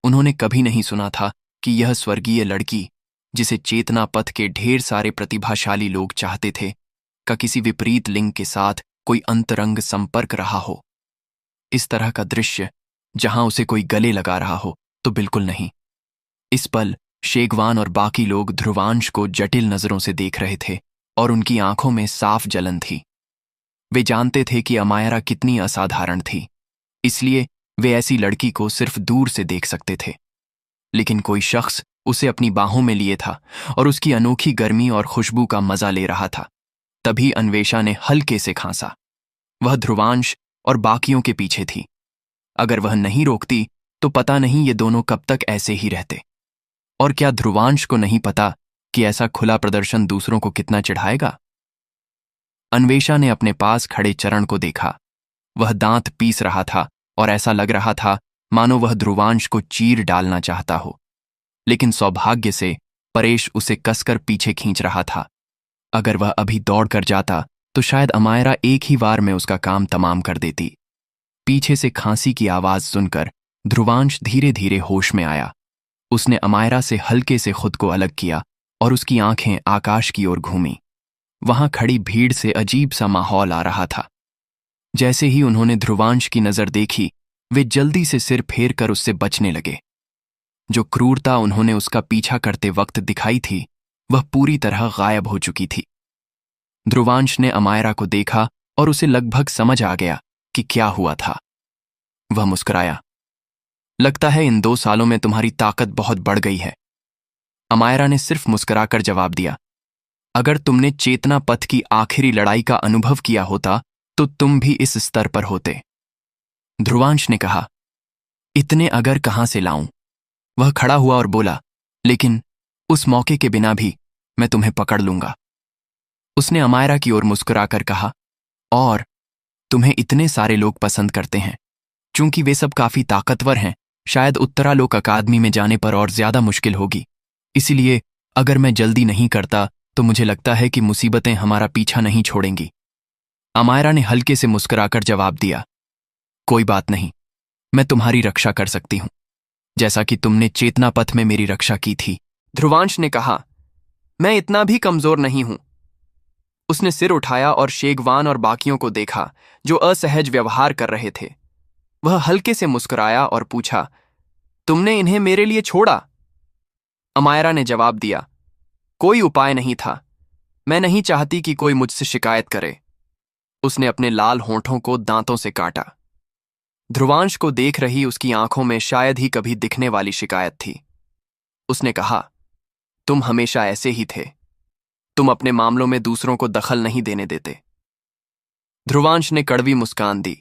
[SPEAKER 1] उन्होंने कभी नहीं सुना था कि यह स्वर्गीय लड़की, जिसे चेतना पथ के ढेर सारे प्रतिभाशाली लोग चाहते थे, का किसी विपरीत लिंग के साथ कोई अंतरंग संपर्क रहा हो। इस तरह का दृश्य जहां उसे कोई गले लगा रहा हो, तो बिल्कुल नहीं। इस पल शेगवान और बाकी लोग ध्रुवांश को जटिल नजरों से देख रहे थे और उनकी आंखों में साफ जलन थी। वे जानते थे कि अमायरा कितनी असाधारण थी, इसलिए वे ऐसी लड़की को सिर्फ दूर से देख सकते थे। लेकिन कोई शख्स उसे अपनी बाहों में लिए था और उसकी अनोखी गर्मी और खुशबू का मजा ले रहा था। तभी अन्वेषा ने हल्के से खांसा। वह ध्रुवांश और बाकियों के पीछे थी। अगर वह नहीं रोकती तो पता नहीं ये दोनों कब तक ऐसे ही रहते। और क्या ध्रुवांश को नहीं पता कि ऐसा खुला प्रदर्शन दूसरों को कितना चिढ़ाएगा? अन्वेषा ने अपने पास खड़े चरण को देखा। वह दांत पीस रहा था और ऐसा लग रहा था मानो वह ध्रुवांश को चीर डालना चाहता हो। लेकिन सौभाग्य से परेश उसे कसकर पीछे खींच रहा था। अगर वह अभी दौड़ कर जाता तो शायद अमायरा एक ही बार में उसका काम तमाम कर देती। पीछे से खांसी की आवाज सुनकर ध्रुवांश धीरे धीरे होश में आया। उसने अमायरा से हल्के से खुद को अलग किया और उसकी आंखें आकाश की ओर घूमी। वहां खड़ी भीड़ से अजीब सा माहौल आ रहा था। जैसे ही उन्होंने ध्रुवांश की नजर देखी, वे जल्दी से सिर फेर कर उससे बचने लगे। जो क्रूरता उन्होंने उसका पीछा करते वक्त दिखाई थी, वह पूरी तरह गायब हो चुकी थी। ध्रुवांश ने अमायरा को देखा और उसे लगभग समझ आ गया कि क्या हुआ था। वह मुस्कुराया। लगता है इन 2 सालों में तुम्हारी ताकत बहुत बढ़ गई है। अमायरा ने सिर्फ मुस्कुराकर जवाब दिया, अगर तुमने चेतना पथ की आखिरी लड़ाई का अनुभव किया होता तो तुम भी इस स्तर पर होते। ध्रुवांश ने कहा, इतने अगर कहां से लाऊं? वह खड़ा हुआ और बोला, लेकिन उस मौके के बिना भी मैं तुम्हें पकड़ लूंगा। उसने अमायरा की ओर मुस्कुराकर कहा, और तुम्हें इतने सारे लोग पसंद करते हैं। चूंकि वे सब काफी ताकतवर हैं, शायद उत्तरालोक अकादमी में जाने पर और ज्यादा मुश्किल होगी। इसीलिए अगर मैं जल्दी नहीं करता तो मुझे लगता है कि मुसीबतें हमारा पीछा नहीं छोड़ेंगी। अमायरा ने हल्के से मुस्कुराकर जवाब दिया, कोई बात नहीं, मैं तुम्हारी रक्षा कर सकती हूं, जैसा कि तुमने चेतना पथ में मेरी रक्षा की थी। ध्रुवांश ने कहा, मैं इतना भी कमजोर नहीं हूं। उसने सिर उठाया और शेगवान और बाकियों को देखा जो असहज व्यवहार कर रहे थे। वह हल्के से मुस्कुराया और पूछा, तुमने इन्हें मेरे लिए छोड़ा? अमायरा ने जवाब दिया, कोई उपाय नहीं था। मैं नहीं चाहती कि कोई मुझसे शिकायत करे। उसने अपने लाल होंठों को दांतों से काटा। ध्रुवांश को देख रही उसकी आंखों में शायद ही कभी दिखने वाली शिकायत थी। उसने कहा, तुम हमेशा ऐसे ही थे। तुम अपने मामलों में दूसरों को दखल नहीं देने देते। ध्रुवांश ने कड़वी मुस्कान दी।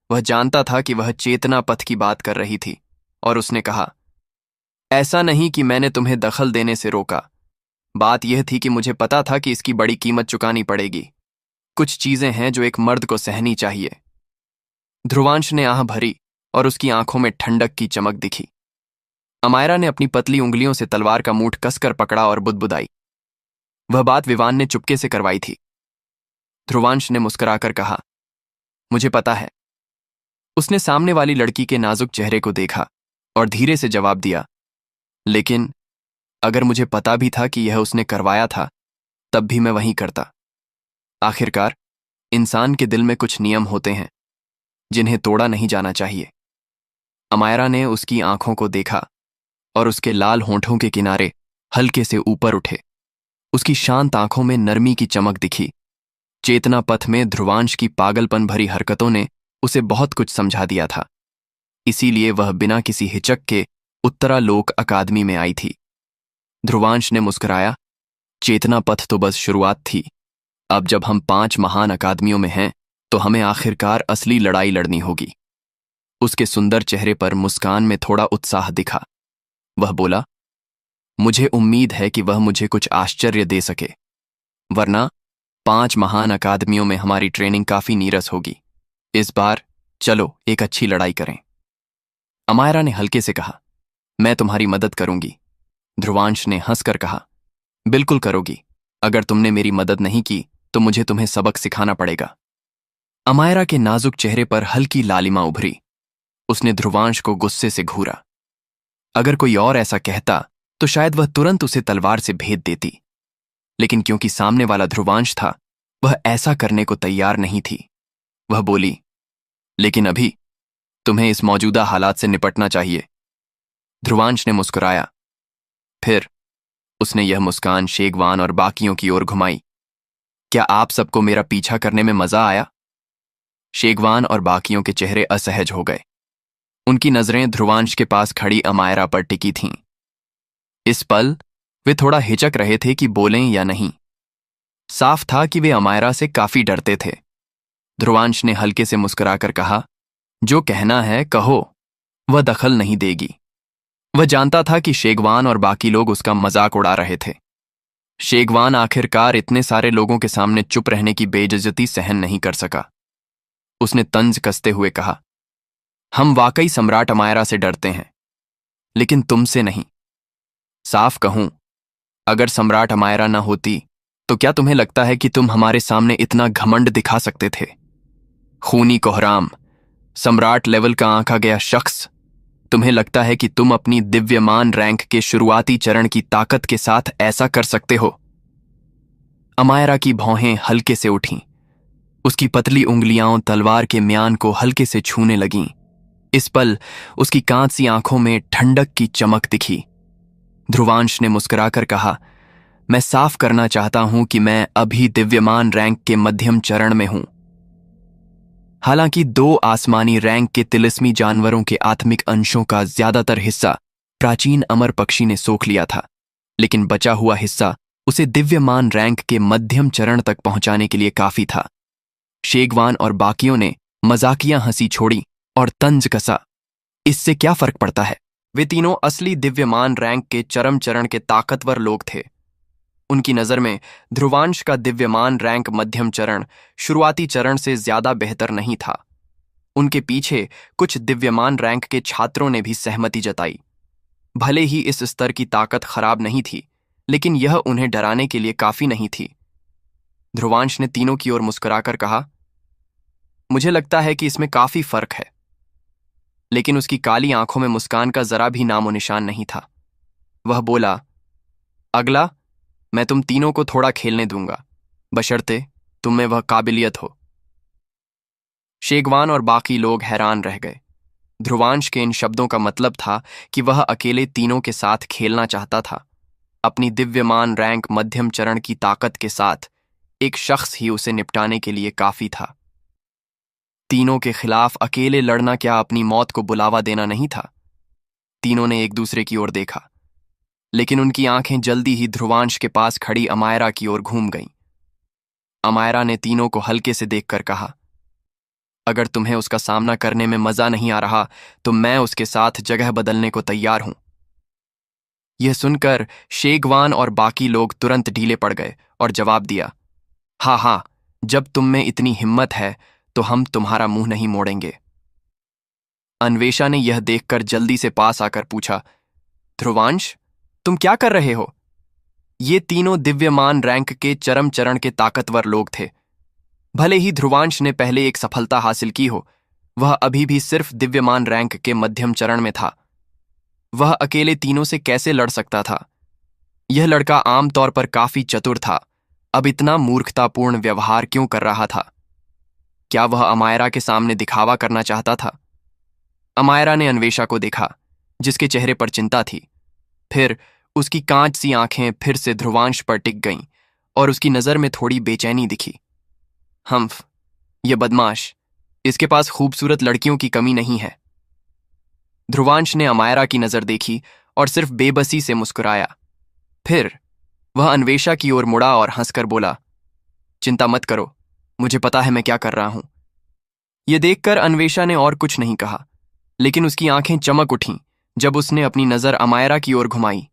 [SPEAKER 1] वह जानता था कि वह चेतना पथ की बात कर रही थी और उसने कहा, ऐसा नहीं कि मैंने तुम्हें दखल देने से रोका। बात यह थी कि मुझे पता था कि इसकी बड़ी कीमत चुकानी पड़ेगी। कुछ चीजें हैं जो एक मर्द को सहनी चाहिए। ध्रुवांश ने आह भरी और उसकी आंखों में ठंडक की चमक दिखी। अमायरा ने अपनी पतली उंगलियों से तलवार का मूठ कसकर पकड़ा और बुदबुदाई। वह बात विवान ने चुपके से करवाई थी। ध्रुवांश ने मुस्कुराकर कहा, मुझे पता है। उसने सामने वाली लड़की के नाजुक चेहरे को देखा और धीरे से जवाब दिया, लेकिन अगर मुझे पता भी था कि यह उसने करवाया था, तब भी मैं वहीं करता। आखिरकार इंसान के दिल में कुछ नियम होते हैं जिन्हें तोड़ा नहीं जाना चाहिए। अमायरा ने उसकी आंखों को देखा और उसके लाल होंठों के किनारे हल्के से ऊपर उठे। उसकी शांत आंखों में नरमी की चमक दिखी। चेतना पथ में ध्रुवांश की पागलपन भरी हरकतों ने उसे बहुत कुछ समझा दिया था। इसीलिए वह बिना किसी हिचक के उत्तरा लोक अकादमी में आई थी। ध्रुवांश ने मुस्कुराया। चेतना पथ तो बस शुरुआत थी। अब जब हम 5 महान अकादमियों में हैं तो हमें आखिरकार असली लड़ाई लड़नी होगी। उसके सुंदर चेहरे पर मुस्कान में थोड़ा उत्साह दिखा। वह बोला, मुझे उम्मीद है कि वह मुझे कुछ आश्चर्य दे सके, वरना 5 महान अकादमियों में हमारी ट्रेनिंग काफी नीरस होगी। इस बार चलो एक अच्छी लड़ाई करें। अमायरा ने हल्के से कहा, मैं तुम्हारी मदद करूंगी। ध्रुवांश ने हंसकर कहा, बिल्कुल करोगी। अगर तुमने मेरी मदद नहीं की तो मुझे तुम्हें सबक सिखाना पड़ेगा। अमायरा के नाजुक चेहरे पर हल्की लालिमा उभरी। उसने ध्रुवांश को गुस्से से घूरा। अगर कोई और ऐसा कहता तो शायद वह तुरंत उसे तलवार से भेद देती, लेकिन क्योंकि सामने वाला ध्रुवांश था, वह ऐसा करने को तैयार नहीं थी। वह बोली, लेकिन अभी तुम्हें इस मौजूदा हालात से निपटना चाहिए। ध्रुवांश ने मुस्कुराया। फिर उसने यह मुस्कान शेगवान और बाकियों की ओर घुमाई। क्या आप सबको मेरा पीछा करने में मजा आया? शेगवान और बाकियों के चेहरे असहज हो गए। उनकी नजरें ध्रुवांश के पास खड़ी अमायरा पर टिकी थीं। इस पल वे थोड़ा हिचक रहे थे कि बोलें या नहीं। साफ था कि वे अमायरा से काफी डरते थे। ध्रुवांश ने हल्के से मुस्कुराकर कहा, जो कहना है कहो। वह दखल नहीं देगी। वह जानता था कि शेगवान और बाकी लोग उसका मजाक उड़ा रहे थे। शेगवान आखिरकार इतने सारे लोगों के सामने चुप रहने की बेइज्जती सहन नहीं कर सका। उसने तंज कसते हुए कहा, हम वाकई सम्राट अमायरा से डरते हैं, लेकिन तुमसे नहीं। साफ कहूं, अगर सम्राट अमायरा न होती तो क्या तुम्हें लगता है कि तुम हमारे सामने इतना घमंड दिखा सकते थे? खूनी कोहराम, सम्राट लेवल का आंका गया शख्स, तुम्हें लगता है कि तुम अपनी दिव्यमान रैंक के शुरुआती चरण की ताकत के साथ ऐसा कर सकते हो? अमायरा की भौहें हल्के से उठीं। उसकी पतली उंगलियां तलवार के म्यान को हल्के से छूने लगीं। इस पल उसकी कांच सी आंखों में ठंडक की चमक दिखी। ध्रुवांश ने मुस्कुराकर कहा, मैं साफ करना चाहता हूं कि मैं अभी दिव्यमान रैंक के मध्यम चरण में हूं। हालांकि 2 आसमानी रैंक के तिलिस्मी जानवरों के आत्मिक अंशों का ज्यादातर हिस्सा प्राचीन अमर पक्षी ने सोख लिया था, लेकिन बचा हुआ हिस्सा उसे दिव्यमान रैंक के मध्यम चरण तक पहुंचाने के लिए काफी था। शेगवान और बाकियों ने मजाकिया हंसी छोड़ी और तंज कसा, इससे क्या फर्क पड़ता है? वे तीनों असली दिव्यमान रैंक के चरम चरण के ताकतवर लोग थे। उनकी नजर में ध्रुवांश का दिव्यमान रैंक मध्यम चरण शुरुआती चरण से ज्यादा बेहतर नहीं था। उनके पीछे कुछ दिव्यमान रैंक के छात्रों ने भी सहमति जताई। भले ही इस स्तर की ताकत खराब नहीं थी, लेकिन यह उन्हें डराने के लिए काफी नहीं थी। ध्रुवांश ने तीनों की ओर मुस्कुराकर कहा, मुझे लगता है कि इसमें काफी फर्क है। लेकिन उसकी काली आंखों में मुस्कान का जरा भी नामो निशान नहीं था। वह बोला, अगला, मैं तुम तीनों को थोड़ा खेलने दूंगा, बशर्ते तुम में वह काबिलियत हो। शेगवान और बाकी लोग हैरान रह गए। ध्रुवांश के इन शब्दों का मतलब था कि वह अकेले तीनों के साथ खेलना चाहता था। अपनी दिव्यमान रैंक मध्यम चरण की ताकत के साथ एक शख्स ही उसे निपटाने के लिए काफी था। तीनों के खिलाफ अकेले लड़ना क्या अपनी मौत को बुलावा देना नहीं था? तीनों ने एक दूसरे की ओर देखा, लेकिन उनकी आंखें जल्दी ही ध्रुवांश के पास खड़ी अमायरा की ओर घूम गईं। अमायरा ने तीनों को हल्के से देखकर कहा, अगर तुम्हें उसका सामना करने में मजा नहीं आ रहा तो मैं उसके साथ जगह बदलने को तैयार हूं। यह सुनकर शेगवान और बाकी लोग तुरंत ढीले पड़ गए और जवाब दिया, हाँ हाँ, जब तुम में इतनी हिम्मत है तो हम तुम्हारा मुंह नहीं मोड़ेंगे। अन्वेषा ने यह देखकर जल्दी से पास आकर पूछा, ध्रुवांश, तुम क्या कर रहे हो? ये तीनों दिव्यमान रैंक के चरम चरण के ताकतवर लोग थे। भले ही ध्रुवांश ने पहले एक सफलता हासिल की हो, वह अभी भी सिर्फ दिव्यमान रैंक के मध्यम चरण में था। वह अकेले तीनों से कैसे लड़ सकता था? यह लड़का आमतौर पर काफी चतुर था, अब इतना मूर्खतापूर्ण व्यवहार क्यों कर रहा था? क्या वह अमायरा के सामने दिखावा करना चाहता था? अमायरा ने अन्वेषा को देखा, जिसके चेहरे पर चिंता थी। फिर उसकी कांच सी आंखें फिर से ध्रुवांश पर टिक गईं और उसकी नजर में थोड़ी बेचैनी दिखी। हम्फ, ये बदमाश, इसके पास खूबसूरत लड़कियों की कमी नहीं है। ध्रुवांश ने अमायरा की नजर देखी और सिर्फ बेबसी से मुस्कुराया। फिर वह अन्वेषा की ओर मुड़ा और हंसकर बोला, चिंता मत करो, मुझे पता है मैं क्या कर रहा हूं। यह देखकर अन्वेषा ने और कुछ नहीं कहा, लेकिन उसकी आंखें चमक उठीं जब उसने अपनी नजर अमायरा की ओर घुमाई।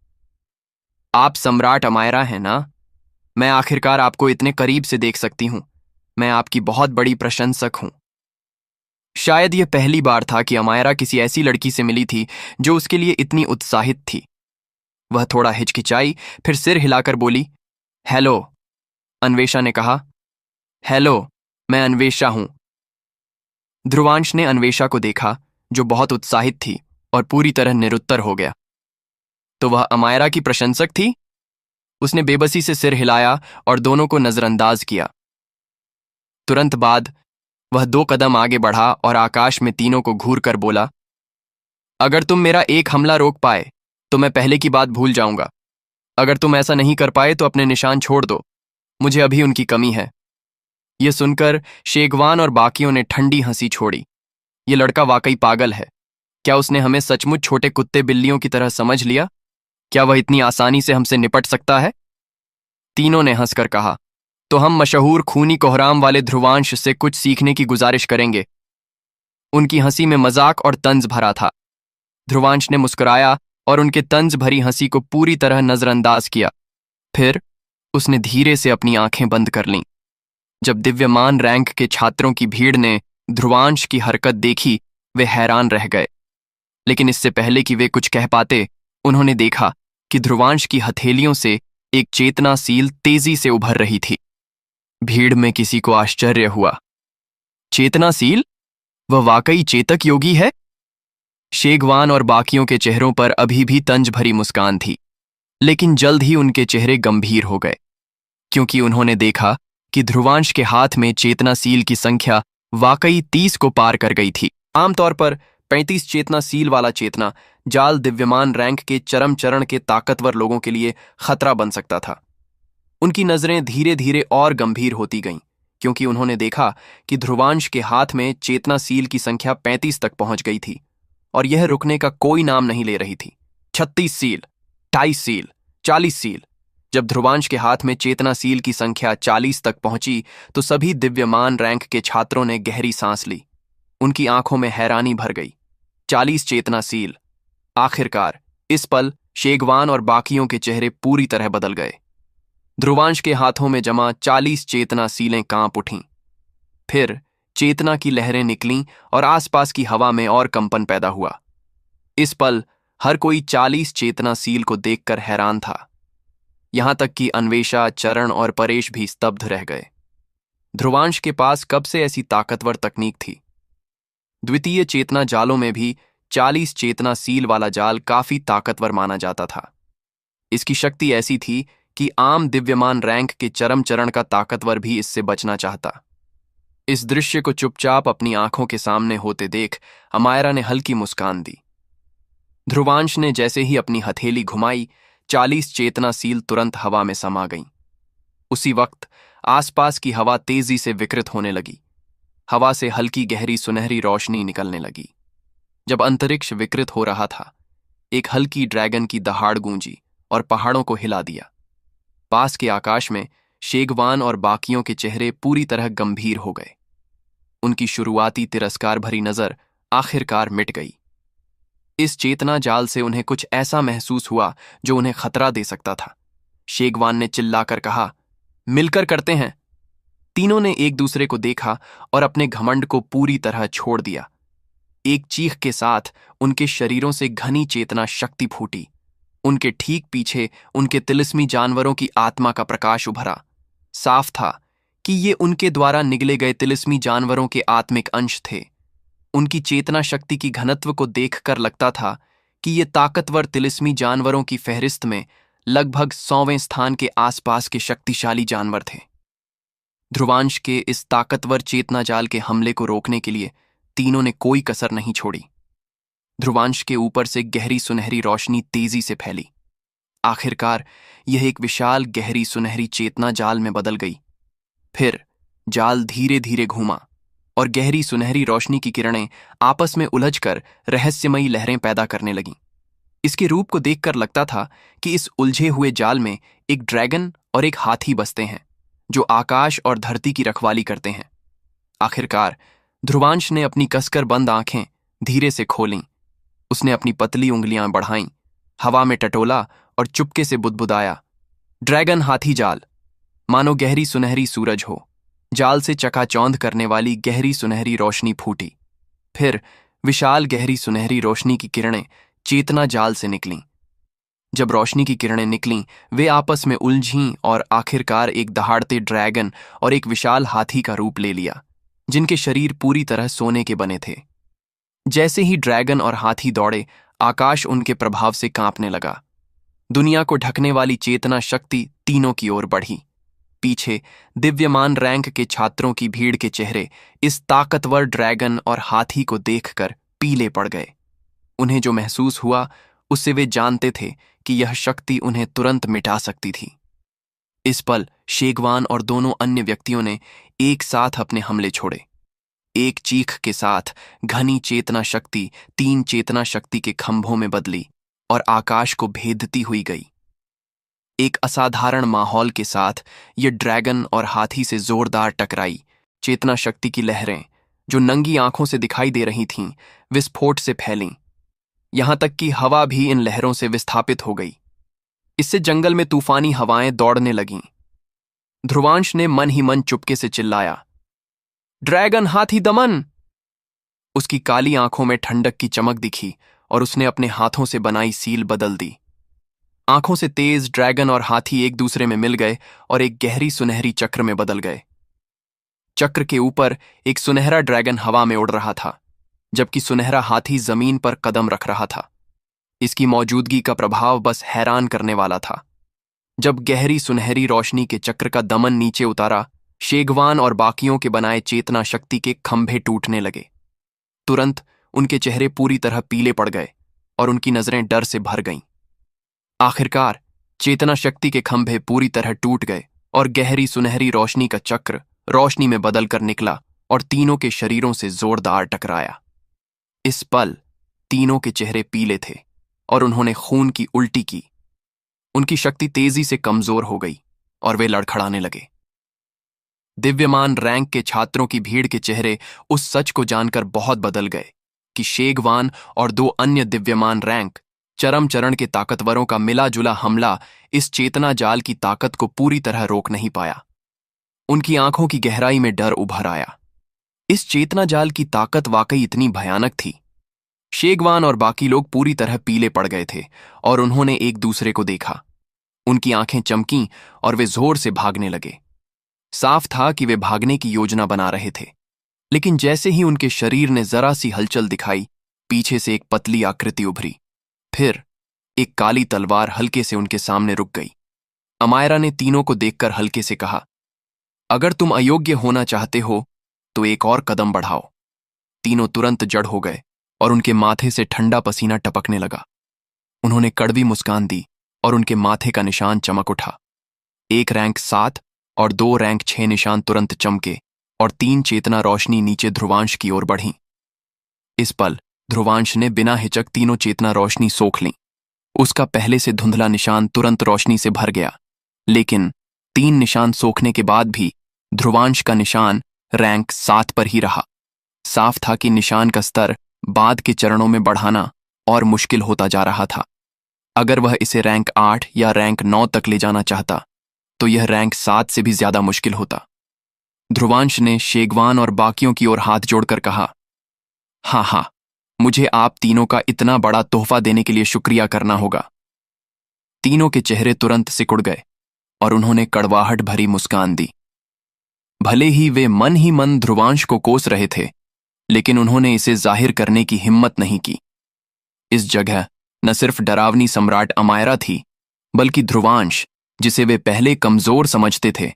[SPEAKER 1] आप सम्राट अमायरा हैं ना? मैं आखिरकार आपको इतने करीब से देख सकती हूं। मैं आपकी बहुत बड़ी प्रशंसक हूं। शायद यह पहली बार था कि अमायरा किसी ऐसी लड़की से मिली थी जो उसके लिए इतनी उत्साहित थी। वह थोड़ा हिचकिचाई, फिर सिर हिलाकर बोली, हेलो। अन्वेषा ने कहा, हेलो, मैं अन्वेषा हूं। ध्रुवांश ने अन्वेषा को देखा, जो बहुत उत्साहित थी, और पूरी तरह निरुत्तर हो गया। तो वह अमायरा की प्रशंसक थी? उसने बेबसी से सिर हिलाया और दोनों को नजरअंदाज किया। तुरंत बाद वह 2 कदम आगे बढ़ा और आकाश में तीनों को घूर कर बोला, अगर तुम मेरा एक हमला रोक पाए तो मैं पहले की बात भूल जाऊंगा। अगर तुम ऐसा नहीं कर पाए तो अपने निशान छोड़ दो, मुझे अभी उनकी कमी है। यह सुनकर शेगवान और बाकियों ने ठंडी हंसी छोड़ी। यह लड़का वाकई पागल है। क्या उसने हमें सचमुच छोटे कुत्ते बिल्लियों की तरह समझ लिया? क्या वह इतनी आसानी से हमसे निपट सकता है? तीनों ने हंसकर कहा, तो हम मशहूर खूनी कोहराम वाले ध्रुवांश से कुछ सीखने की गुजारिश करेंगे। उनकी हंसी में मजाक और तंज भरा था। ध्रुवांश ने मुस्कुराया और उनके तंज भरी हंसी को पूरी तरह नजरअंदाज किया। फिर उसने धीरे से अपनी आंखें बंद कर लीं। जब दिव्यमान रैंक के छात्रों की भीड़ ने ध्रुवांश की हरकत देखी, वे हैरान रह गए। लेकिन इससे पहले कि वे कुछ कह पाते, उन्होंने देखा कि ध्रुवांश की हथेलियों से एक चेतनाशील तेजी से उभर रही थी। भीड़ में किसी को आश्चर्य हुआ। चेतनाशील? वह वाकई चेतक योगी है? शेगवान और बाकियों के चेहरों पर अभी भी तंज भरी मुस्कान थी, लेकिन जल्द ही उनके चेहरे गंभीर हो गए, क्योंकि उन्होंने देखा कि ध्रुवांश के हाथ में चेतनाशील की संख्या वाकई 30 को पार कर गई थी। आमतौर पर 35 चेतनाशील वाला चेतना जाल दिव्यमान रैंक के चरम चरण के ताकतवर लोगों के लिए खतरा बन सकता था। उनकी नजरें धीरे धीरे और गंभीर होती गईं, क्योंकि उन्होंने देखा कि ध्रुवांश के हाथ में चेतनाशील की संख्या 35 तक पहुंच गई थी, और यह रुकने का कोई नाम नहीं ले रही थी। 36 सील, 28 सील, 40 सील। जब ध्रुवांश के हाथ में चेतनाशील की संख्या 40 तक पहुंची तो सभी दिव्यमान रैंक के छात्रों ने गहरी सांस ली। उनकी आंखों में हैरानी भर गई। 40 चेतनाशील। आखिरकार इस पल शेगवान और बाकियों के चेहरे पूरी तरह बदल गए। ध्रुवांश के हाथों में जमा 40 चेतनाशीलें कांप उठीं। फिर चेतना की लहरें निकलीं और आसपास की हवा में और कंपन पैदा हुआ। इस पल हर कोई 40 चेतनाशील को देखकर हैरान था। यहां तक कि अन्वेषा, चरण और परेश भी स्तब्ध रह गए। ध्रुवांश के पास कब से ऐसी ताकतवर तकनीक थी? द्वितीय चेतना जालों में भी 40 चेतनाशील वाला जाल काफी ताकतवर माना जाता था। इसकी शक्ति ऐसी थी कि आम दिव्यमान रैंक के चरम चरण का ताकतवर भी इससे बचना चाहता। इस दृश्य को चुपचाप अपनी आंखों के सामने होते देख अमायरा ने हल्की मुस्कान दी। ध्रुवांश ने जैसे ही अपनी हथेली घुमाई, 40 चेतनाशील तुरंत हवा में समा गईं। उसी वक्त आसपास की हवा तेजी से विकृत होने लगी। हवा से हल्की गहरी सुनहरी रोशनी निकलने लगी। जब अंतरिक्ष विकृत हो रहा था, एक हल्की ड्रैगन की दहाड़ गूंजी और पहाड़ों को हिला दिया। पास के आकाश में शेगवान और बाकियों के चेहरे पूरी तरह गंभीर हो गए। उनकी शुरुआती तिरस्कार भरी नजर आखिरकार मिट गई। इस चेतना जाल से उन्हें कुछ ऐसा महसूस हुआ जो उन्हें खतरा दे सकता था। शेगवान ने चिल्लाकर कहा, मिलकर करते हैं। तीनों ने एक दूसरे को देखा और अपने घमंड को पूरी तरह छोड़ दिया। एक चीख के साथ उनके शरीरों से घनी चेतना शक्ति फूटी। उनके ठीक पीछे उनके तिलिस्मी जानवरों की आत्मा का प्रकाश उभरा। साफ था कि ये उनके द्वारा निगले गए तिलिस्मी जानवरों के आत्मिक अंश थे। उनकी चेतना शक्ति की घनत्व को देखकर लगता था कि ये ताकतवर तिलिस्मी जानवरों की फहरिस्त में लगभग 100वें स्थान के आसपास के शक्तिशाली जानवर थे। ध्रुवांश के इस ताकतवर चेतना जाल के हमले को रोकने के लिए तीनों ने कोई कसर नहीं छोड़ी। ध्रुवांश के ऊपर से गहरी सुनहरी रोशनी तेजी से फैली। आखिरकार यह एक विशाल गहरी सुनहरी चेतना जाल में बदल गई। फिर जाल धीरे धीरे घूमा और गहरी सुनहरी रोशनी की किरणें आपस में उलझकर रहस्यमयी लहरें पैदा करने लगीं। इसके रूप को देखकर लगता था कि इस उलझे हुए जाल में एक ड्रैगन और एक हाथी बसते हैं जो आकाश और धरती की रखवाली करते हैं। आखिरकार ध्रुवांश ने अपनी कसकर बंद आंखें धीरे से खोलीं। उसने अपनी पतली उंगलियां बढ़ाईं, हवा में टटोला और चुपके से बुदबुदाया, ड्रैगन हाथी जाल, मानो गहरी सुनहरी सूरज हो। जाल से चकाचौंध करने वाली गहरी सुनहरी रोशनी फूटी। फिर विशाल गहरी सुनहरी रोशनी की किरणें चेतना जाल से निकलीं। जब रोशनी की किरणें निकलीं, वे आपस में उलझीं और आखिरकार एक दहाड़ते ड्रैगन और एक विशाल हाथी का रूप ले लिया, जिनके शरीर पूरी तरह सोने के बने थे। जैसे ही ड्रैगन और हाथी दौड़े, आकाश उनके प्रभाव से कांपने लगा। दुनिया को ढकने वाली चेतना शक्ति तीनों की ओर बढ़ी। पीछे दिव्यमान रैंक के छात्रों की भीड़ के चेहरे इस ताकतवर ड्रैगन और हाथी को देखकर पीले पड़ गए। उन्हें जो महसूस हुआ उससे वे जानते थे कि यह शक्ति उन्हें तुरंत मिटा सकती थी। इस पल शेगवान और दोनों अन्य व्यक्तियों ने एक साथ अपने हमले छोड़े। एक चीख के साथ घनी चेतना शक्ति 3 चेतना शक्ति के खंभों में बदली और आकाश को भेदती हुई गई। एक असाधारण माहौल के साथ ये ड्रैगन और हाथी से जोरदार टकराई। चेतना शक्ति की लहरें जो नंगी आंखों से दिखाई दे रही थीं, विस्फोट से फैलीं। यहां तक कि हवा भी इन लहरों से विस्थापित हो गई। इससे जंगल में तूफानी हवाएं दौड़ने लगीं। ध्रुवांश ने मन ही मन चुपके से चिल्लाया, ड्रैगन हाथी दमन। उसकी काली आंखों में ठंडक की चमक दिखी और उसने अपने हाथों से बनाई सील बदल दी। आंखों से तेज ड्रैगन और हाथी एक दूसरे में मिल गए और एक गहरी सुनहरी चक्र में बदल गए। चक्र के ऊपर एक सुनहरा ड्रैगन हवा में उड़ रहा था, जबकि सुनहरा हाथी जमीन पर कदम रख रहा था। इसकी मौजूदगी का प्रभाव बस हैरान करने वाला था। जब गहरी सुनहरी रोशनी के चक्र का दमन नीचे उतारा, शेगवान और बाकियों के बनाए चेतना शक्ति के खंभे टूटने लगे। तुरंत उनके चेहरे पूरी तरह पीले पड़ गए और उनकी नजरें डर से भर गईं। आखिरकार चेतना शक्ति के खंभे पूरी तरह टूट गए और गहरी सुनहरी रोशनी का चक्र रोशनी में बदलकर निकला और तीनों के शरीरों से जोरदार टकराया। इस पल तीनों के चेहरे पीले थे और उन्होंने खून की उल्टी की। उनकी शक्ति तेजी से कमजोर हो गई और वे लड़खड़ाने लगे। दिव्यमान रैंक के छात्रों की भीड़ के चेहरे उस सच को जानकर बहुत बदल गए कि शेगवान और 2 अन्य दिव्यमान रैंक चरम चरण के ताकतवरों का मिला जुला हमला इस चेतना जाल की ताकत को पूरी तरह रोक नहीं पाया। उनकी आंखों की गहराई में डर उभर आया। इस चेतना जाल की ताकत वाकई इतनी भयानक थी। शेगवान और बाकी लोग पूरी तरह पीले पड़ गए थे और उन्होंने एक दूसरे को देखा। उनकी आंखें चमकीं और वे जोर से भागने लगे। साफ था कि वे भागने की योजना बना रहे थे, लेकिन जैसे ही उनके शरीर ने जरा सी हलचल दिखाई, पीछे से एक पतली आकृति उभरी। फिर एक काली तलवार हल्के से उनके सामने रुक गई। अमायरा ने तीनों को देखकर हल्के से कहा, अगर तुम अयोग्य होना चाहते हो तो एक और कदम बढ़ाओ। तीनों तुरंत जड़ हो गए और उनके माथे से ठंडा पसीना टपकने लगा। उन्होंने कड़वी मुस्कान दी और उनके माथे का निशान चमक उठा। 1 रैंक 7 और 2 रैंक 6 निशान तुरंत चमके और 3 चेतना रोशनी नीचे ध्रुवांश की ओर बढ़ी। इस पल ध्रुवांश ने बिना हिचक तीनों चेतना रोशनी सोख ली। उसका पहले से धुंधला निशान तुरंत रोशनी से भर गया, लेकिन 3 निशान सोखने के बाद भी ध्रुवांश का निशान रैंक 7 पर ही रहा। साफ था कि निशान का स्तर बाद के चरणों में बढ़ाना और मुश्किल होता जा रहा था। अगर वह इसे रैंक 8 या रैंक 9 तक ले जाना चाहता तो यह रैंक 7 से भी ज्यादा मुश्किल होता। ध्रुवांश ने शेगवान और बाकियों की ओर हाथ जोड़कर कहा, हाँ, मुझे आप तीनों का इतना बड़ा तोहफा देने के लिए शुक्रिया करना होगा। तीनों के चेहरे तुरंत सिकुड़ गए और उन्होंने कड़वाहट भरी मुस्कान दी। भले ही वे मन ही मन ध्रुवांश को कोस रहे थे, लेकिन उन्होंने इसे जाहिर करने की हिम्मत नहीं की। इस जगह न सिर्फ डरावनी सम्राट अमायरा थी, बल्कि ध्रुवांश, जिसे वे पहले कमजोर समझते थे,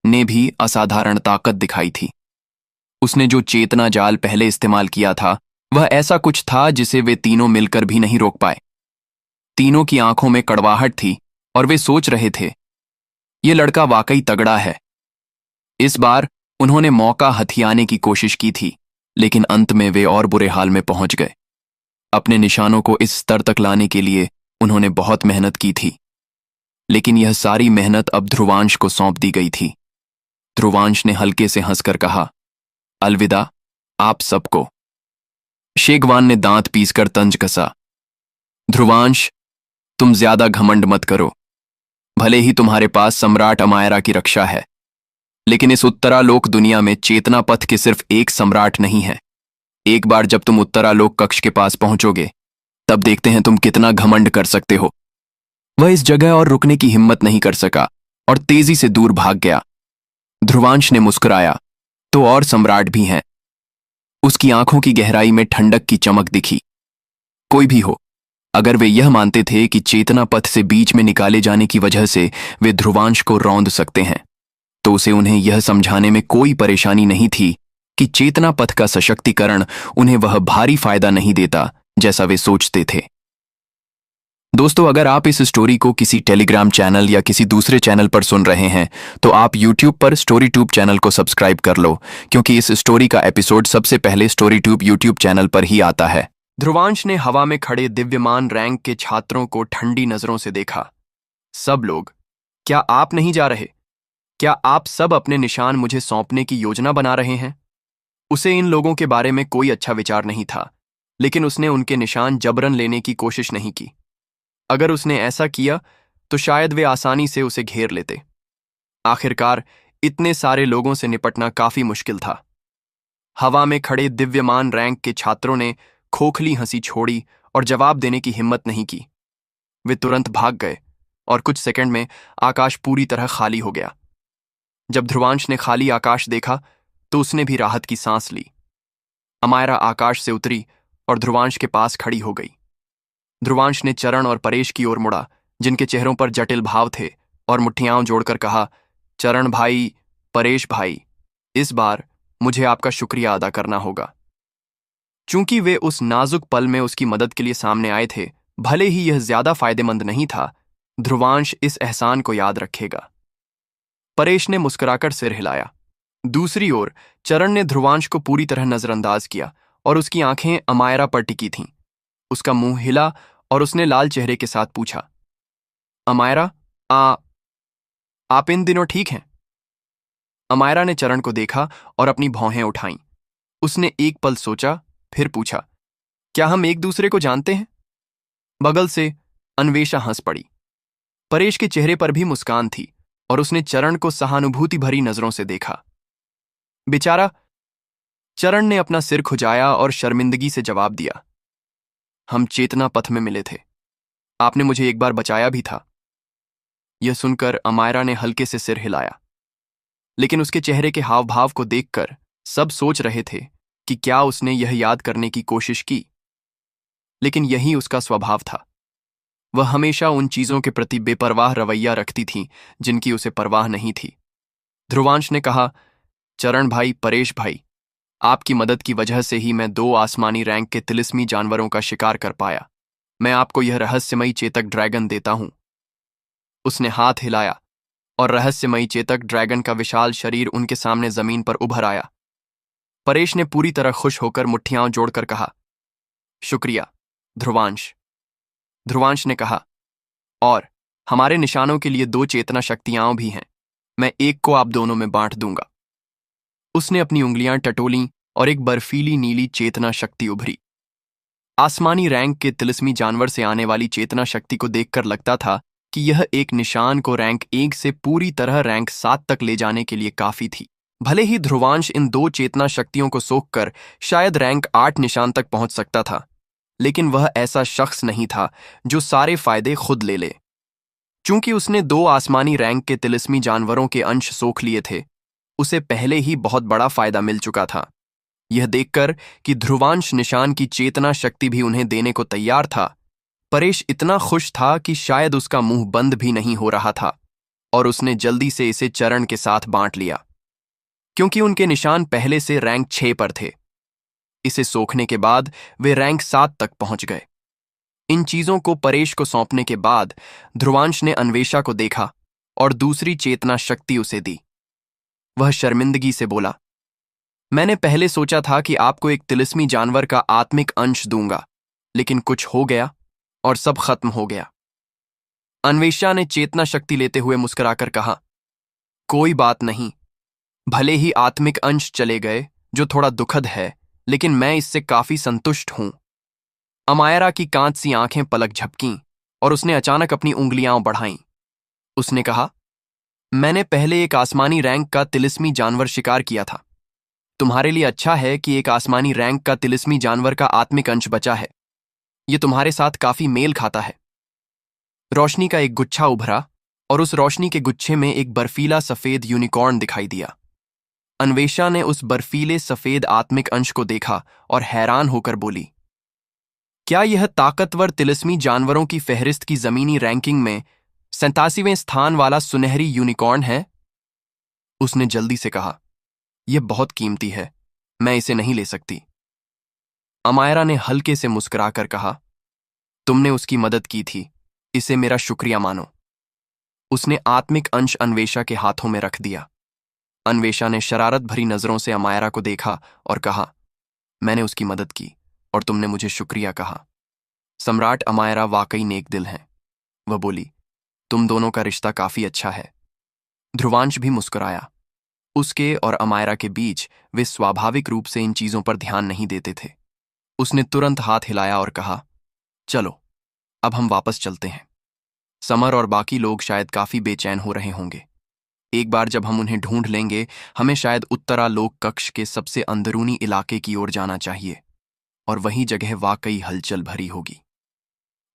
[SPEAKER 1] ने भी असाधारण ताकत दिखाई थी। उसने जो चेतना जाल पहले इस्तेमाल किया था, वह ऐसा कुछ था जिसे वे तीनों मिलकर भी नहीं रोक पाए। तीनों की आंखों में कड़वाहट थी और वे सोच रहे थे, ये लड़का वाकई तगड़ा है। इस बार उन्होंने मौका हथियाने की कोशिश की थी, लेकिन अंत में वे और बुरे हाल में पहुंच गए। अपने निशानों को इस स्तर तक लाने के लिए उन्होंने बहुत मेहनत की थी, लेकिन यह सारी मेहनत अब ध्रुवांश को सौंप दी गई थी। ध्रुवांश ने हल्के से हंसकर कहा, अलविदा आप सबको। शेगवान ने दांत पीसकर तंज कसा, ध्रुवांश, तुम ज्यादा घमंड मत करो। भले ही तुम्हारे पास सम्राट अमायरा की रक्षा है, लेकिन इस उत्तरालोक दुनिया में चेतना पथ के सिर्फ एक सम्राट नहीं है। एक बार जब तुम उत्तरालोक कक्ष के पास पहुंचोगे, तब देखते हैं तुम कितना घमंड कर सकते हो। वह इस जगह और रुकने की हिम्मत नहीं कर सका और तेजी से दूर भाग गया। ध्रुवांश ने मुस्कुराया, तो और सम्राट भी हैं। उसकी आंखों की गहराई में ठंडक की चमक दिखी। कोई भी हो, अगर वे यह मानते थे कि चेतना पथ से बीच में निकाले जाने की वजह से वे ध्रुवांश को रौंद सकते हैं, तो उसे उन्हें यह समझाने में कोई परेशानी नहीं थी कि चेतना पथ का सशक्तिकरण उन्हें वह भारी फायदा नहीं देता जैसा वे सोचते थे। दोस्तों, अगर आप इस स्टोरी को किसी टेलीग्राम चैनल या किसी दूसरे चैनल पर सुन रहे हैं, तो आप यूट्यूब पर स्टोरी ट्यूब चैनल को सब्सक्राइब कर लो, क्योंकि इस स्टोरी का एपिसोड सबसे पहले स्टोरी ट्यूब यूट्यूब चैनल पर ही आता है। ध्रुवांश ने हवा में खड़े दिव्यमान रैंक के छात्रों को ठंडी नजरों से देखा। सब लोग, क्या आप नहीं जा रहे? क्या आप सब अपने निशान मुझे सौंपने की योजना बना रहे हैं? उसे इन लोगों के बारे में कोई अच्छा विचार नहीं था, लेकिन उसने उनके निशान जबरन लेने की कोशिश नहीं की। अगर उसने ऐसा किया तो शायद वे आसानी से उसे घेर लेते। आखिरकार इतने सारे लोगों से निपटना काफी मुश्किल था। हवा में खड़े दिव्यमान रैंक के छात्रों ने खोखली हंसी छोड़ी और जवाब देने की हिम्मत नहीं की। वे तुरंत भाग गए और कुछ सेकंड में आकाश पूरी तरह खाली हो गया। जब ध्रुवांश ने खाली आकाश देखा तो उसने भी राहत की सांस ली। अमायरा आकाश से उतरी और ध्रुवांश के पास खड़ी हो गई। ध्रुवांश ने चरण और परेश की ओर मुड़ा, जिनके चेहरों पर जटिल भाव थे, और मुट्ठियां जोड़कर कहा, चरण भाई, परेश भाई, इस बार मुझे आपका शुक्रिया अदा करना होगा। चूंकि वे उस नाजुक पल में उसकी मदद के लिए सामने आए थे, भले ही यह ज्यादा फायदेमंद नहीं था, ध्रुवांश इस एहसान को याद रखेगा। परेश ने मुस्कुराकर सिर हिलाया। दूसरी ओर चरण ने ध्रुवांश को पूरी तरह नजरअंदाज किया और उसकी आंखें अमायरा पर टिकी थीं। उसका मुंह हिला और उसने लाल चेहरे के साथ पूछा, अमायरा, आप इन दिनों ठीक हैं? अमायरा ने चरण को देखा और अपनी भौहें उठाईं। उसने एक पल सोचा, फिर पूछा, क्या हम एक दूसरे को जानते हैं? बगल से अन्वेषा हंस पड़ी। परेश के चेहरे पर भी मुस्कान थी और उसने चरण को सहानुभूति भरी नजरों से देखा। बेचारा, चरण ने अपना सिर खुजाया और शर्मिंदगी से जवाब दिया, हम चेतना पथ में मिले थे। आपने मुझे एक बार बचाया भी था। यह सुनकर अमायरा ने हल्के से सिर हिलाया, लेकिन उसके चेहरे के हाव भाव को देखकर सब सोच रहे थे कि क्या उसने यह याद करने की कोशिश की। लेकिन यही उसका स्वभाव था। वह हमेशा उन चीजों के प्रति बेपरवाह रवैया रखती थी जिनकी उसे परवाह नहीं थी। ध्रुवांश ने कहा, चरण भाई, परेश भाई, आपकी मदद की वजह से ही मैं 2 आसमानी रैंक के तिलिस्मी जानवरों का शिकार कर पाया। मैं आपको यह रहस्यमयी चेतक ड्रैगन देता हूं। उसने हाथ हिलाया और रहस्यमयी चेतक ड्रैगन का विशाल शरीर उनके सामने जमीन पर उभर आया। परेश ने पूरी तरह खुश होकर मुट्ठियां जोड़कर कहा, शुक्रिया ध्रुवांश। ध्रुवांश ने कहा, और हमारे निशानों के लिए 2 चेतना शक्तियां भी हैं। मैं एक को आप दोनों में बांट दूंगा। उसने अपनी उंगलियां टटोलीं और एक बर्फीली नीली चेतना शक्ति उभरी। आसमानी रैंक के तिलिस्मी जानवर से आने वाली चेतना शक्ति को देखकर लगता था कि यह एक निशान को रैंक 1 से पूरी तरह रैंक 7 तक ले जाने के लिए काफी थी। भले ही ध्रुवांश इन 2 चेतना शक्तियों को सोखकर शायद रैंक 8 निशान तक पहुंच सकता था, लेकिन वह ऐसा शख्स नहीं था जो सारे फायदे खुद ले ले। चूंकि उसने 2 आसमानी रैंक के तिलिस्मी जानवरों के अंश सोख लिए थे, उसे पहले ही बहुत बड़ा फायदा मिल चुका था। यह देखकर कि ध्रुवांश निशान की चेतना शक्ति भी उन्हें देने को तैयार था, परेश इतना खुश था कि शायद उसका मुंह बंद भी नहीं हो रहा था, और उसने जल्दी से इसे चरण के साथ बांट लिया, क्योंकि उनके निशान पहले से रैंक 6 पर थे। इसे सोखने के बाद वे रैंक 7 तक पहुंच गए। इन चीजों को परेश को सौंपने के बाद ध्रुवांश ने अन्वेषा को देखा और दूसरी चेतना शक्ति उसे दी। वह शर्मिंदगी से बोला, मैंने पहले सोचा था कि आपको एक तिलिस्मी जानवर का आत्मिक अंश दूंगा, लेकिन कुछ हो गया और सब खत्म हो गया। अन्वेषा ने चेतना शक्ति लेते हुए मुस्कुराकर कहा, कोई बात नहीं, भले ही आत्मिक अंश चले गए, जो थोड़ा दुखद है, लेकिन मैं इससे काफी संतुष्ट हूं। अमायरा की कांच सी आंखें पलक झपकीं और उसने अचानक अपनी उंगलियां बढ़ाईं। उसने कहा, मैंने पहले एक आसमानी रैंक का तिलिस्मी जानवर शिकार किया था। तुम्हारे लिए अच्छा है कि एक आसमानी रैंक का तिलिस्मी जानवर का आत्मिक अंश बचा है। यह तुम्हारे साथ काफी मेल खाता है। रोशनी का एक गुच्छा उभरा और उस रोशनी के गुच्छे में एक बर्फीला सफेद यूनिकॉर्न दिखाई दिया। अन्वेषा ने उस बर्फीले सफेद आत्मिक अंश को देखा और हैरान होकर बोली, क्या यह ताकतवर तिलिस्मी जानवरों की फहरिस्त की जमीनी रैंकिंग में 87वें स्थान वाला सुनहरी यूनिकॉर्न है? उसने जल्दी से कहा, यह बहुत कीमती है, मैं इसे नहीं ले सकती। अमायरा ने हल्के से मुस्कुराकर कहा, तुमने उसकी मदद की थी, इसे मेरा शुक्रिया मानो। उसने आत्मिक अंश अन्वेषा के हाथों में रख दिया। अन्वेषा ने शरारत भरी नजरों से अमायरा को देखा और कहा, मैंने उसकी मदद की और तुमने मुझे शुक्रिया कहा। सम्राट अमायरा वाकई नेक दिल हैं। वह बोली, तुम दोनों का रिश्ता काफी अच्छा है। ध्रुवांश भी मुस्कुराया। उसके और अमायरा के बीच वे स्वाभाविक रूप से इन चीजों पर ध्यान नहीं देते थे। उसने तुरंत हाथ हिलाया और कहा, चलो अब हम वापस चलते हैं। समर और बाकी लोग शायद काफी बेचैन हो रहे होंगे। एक बार जब हम उन्हें ढूंढ लेंगे, हमें शायद उत्तरालोक कक्ष के सबसे अंदरूनी इलाके की ओर जाना चाहिए और वही जगह वाकई हलचल भरी होगी।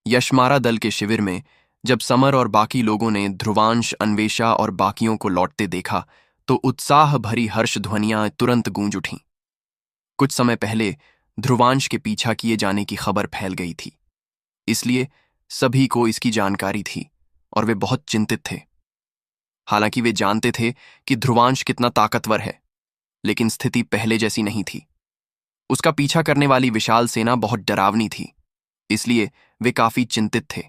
[SPEAKER 1] यशमारा दल के शिविर में जब समर और बाकी लोगों ने ध्रुवांश, अन्वेषा और बाकियों को लौटते देखा तो उत्साह भरी हर्ष ध्वनियां तुरंत गूंज उठीं। कुछ समय पहले ध्रुवांश के पीछा किए जाने की खबर फैल गई थी, इसलिए सभी को इसकी जानकारी थी और वे बहुत चिंतित थे। हालांकि वे जानते थे कि ध्रुवांश कितना ताकतवर है, लेकिन स्थिति पहले जैसी नहीं थी। उसका पीछा करने वाली विशाल सेना बहुत डरावनी थी, इसलिए वे काफी चिंतित थे।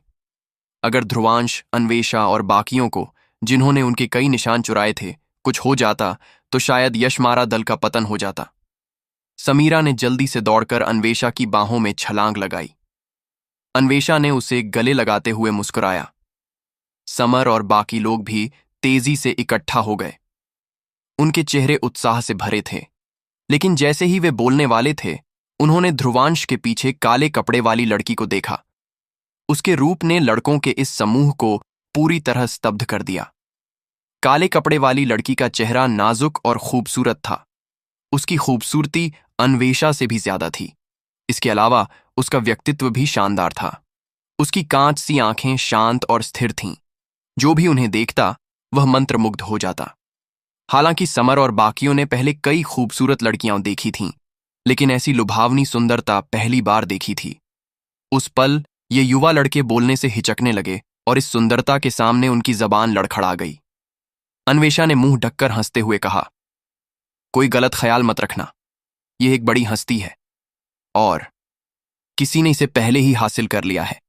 [SPEAKER 1] अगर ध्रुवांश, अन्वेषा और बाकियों को, जिन्होंने उनके कई निशान चुराए थे, कुछ हो जाता तो शायद यशमारा दल का पतन हो जाता। समीरा ने जल्दी से दौड़कर अन्वेषा की बाहों में छलांग लगाई। अन्वेषा ने उसे गले लगाते हुए मुस्कुराया। समर और बाकी लोग भी तेजी से इकट्ठा हो गए। उनके चेहरे उत्साह से भरे थे, लेकिन जैसे ही वे बोलने वाले थे, उन्होंने ध्रुवांश के पीछे काले कपड़े वाली लड़की को देखा। उसके रूप ने लड़कों के इस समूह को पूरी तरह स्तब्ध कर दिया। काले कपड़े वाली लड़की का चेहरा नाजुक और खूबसूरत था। उसकी खूबसूरती अन्वेषा से भी ज्यादा थी। इसके अलावा उसका व्यक्तित्व भी शानदार था। उसकी कांच सी आंखें शांत और स्थिर थीं। जो भी उन्हें देखता वह मंत्रमुग्ध हो जाता। हालांकि समर और बाकियों ने पहले कई खूबसूरत लड़कियां देखी थीं, लेकिन ऐसी लुभावनी सुंदरता पहली बार देखी थी। उस पल ये युवा लड़के बोलने से हिचकने लगे और इस सुंदरता के सामने उनकी जबान लड़खड़ा गई। अन्वेषा ने मुंह ढककर हंसते हुए कहा, कोई गलत ख्याल मत रखना, यह एक बड़ी हस्ती है और किसी ने इसे पहले ही हासिल कर लिया है।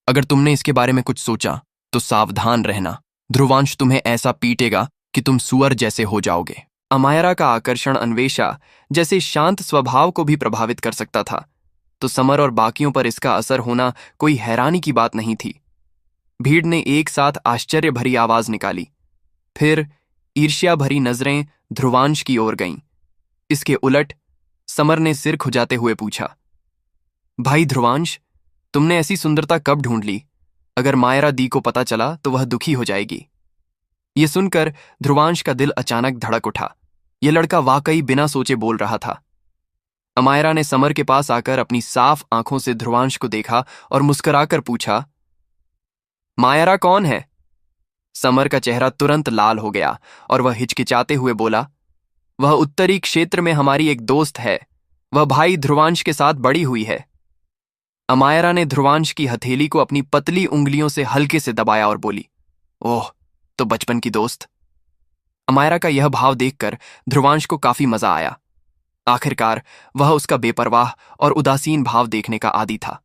[SPEAKER 1] अगर तुमने इसके बारे में कुछ सोचा तो सावधान रहना, ध्रुवांश तुम्हें ऐसा पीटेगा कि तुम सुअर जैसे हो जाओगे। अमायरा का आकर्षण अन्वेषा जैसे शांत स्वभाव को भी प्रभावित कर सकता था, तो समर और बाकियों पर इसका असर होना कोई हैरानी की बात नहीं थी। भीड़ ने एक साथ आश्चर्य भरी आवाज निकाली। फिर ईर्ष्या भरी नजरें ध्रुवांश की ओर गईं। इसके उलट समर ने सिर खुजाते हुए पूछा, भाई ध्रुवांश, तुमने ऐसी सुंदरता कब ढूंढ ली? अगर मायरा दी को पता चला तो वह दुखी हो जाएगी। यह सुनकर ध्रुवांश का दिल अचानक धड़क उठा। यह लड़का वाकई बिना सोचे बोल रहा था। अमायरा ने समर के पास आकर अपनी साफ आंखों से ध्रुवांश को देखा और मुस्कुराकर पूछा, मायरा कौन है? समर का चेहरा तुरंत लाल हो गया और वह हिचकिचाते हुए बोला, वह उत्तरी क्षेत्र में हमारी एक दोस्त है। वह भाई ध्रुवांश के साथ बड़ी हुई है। अमायरा ने ध्रुवांश की हथेली को अपनी पतली उंगलियों से हल्के से दबाया और बोली, ओह, तो बचपन की दोस्त। अमायरा का यह भाव देखकर ध्रुवांश को काफी मजा आया। आखिरकार वह उसका बेपरवाह और उदासीन भाव देखने का आदी था।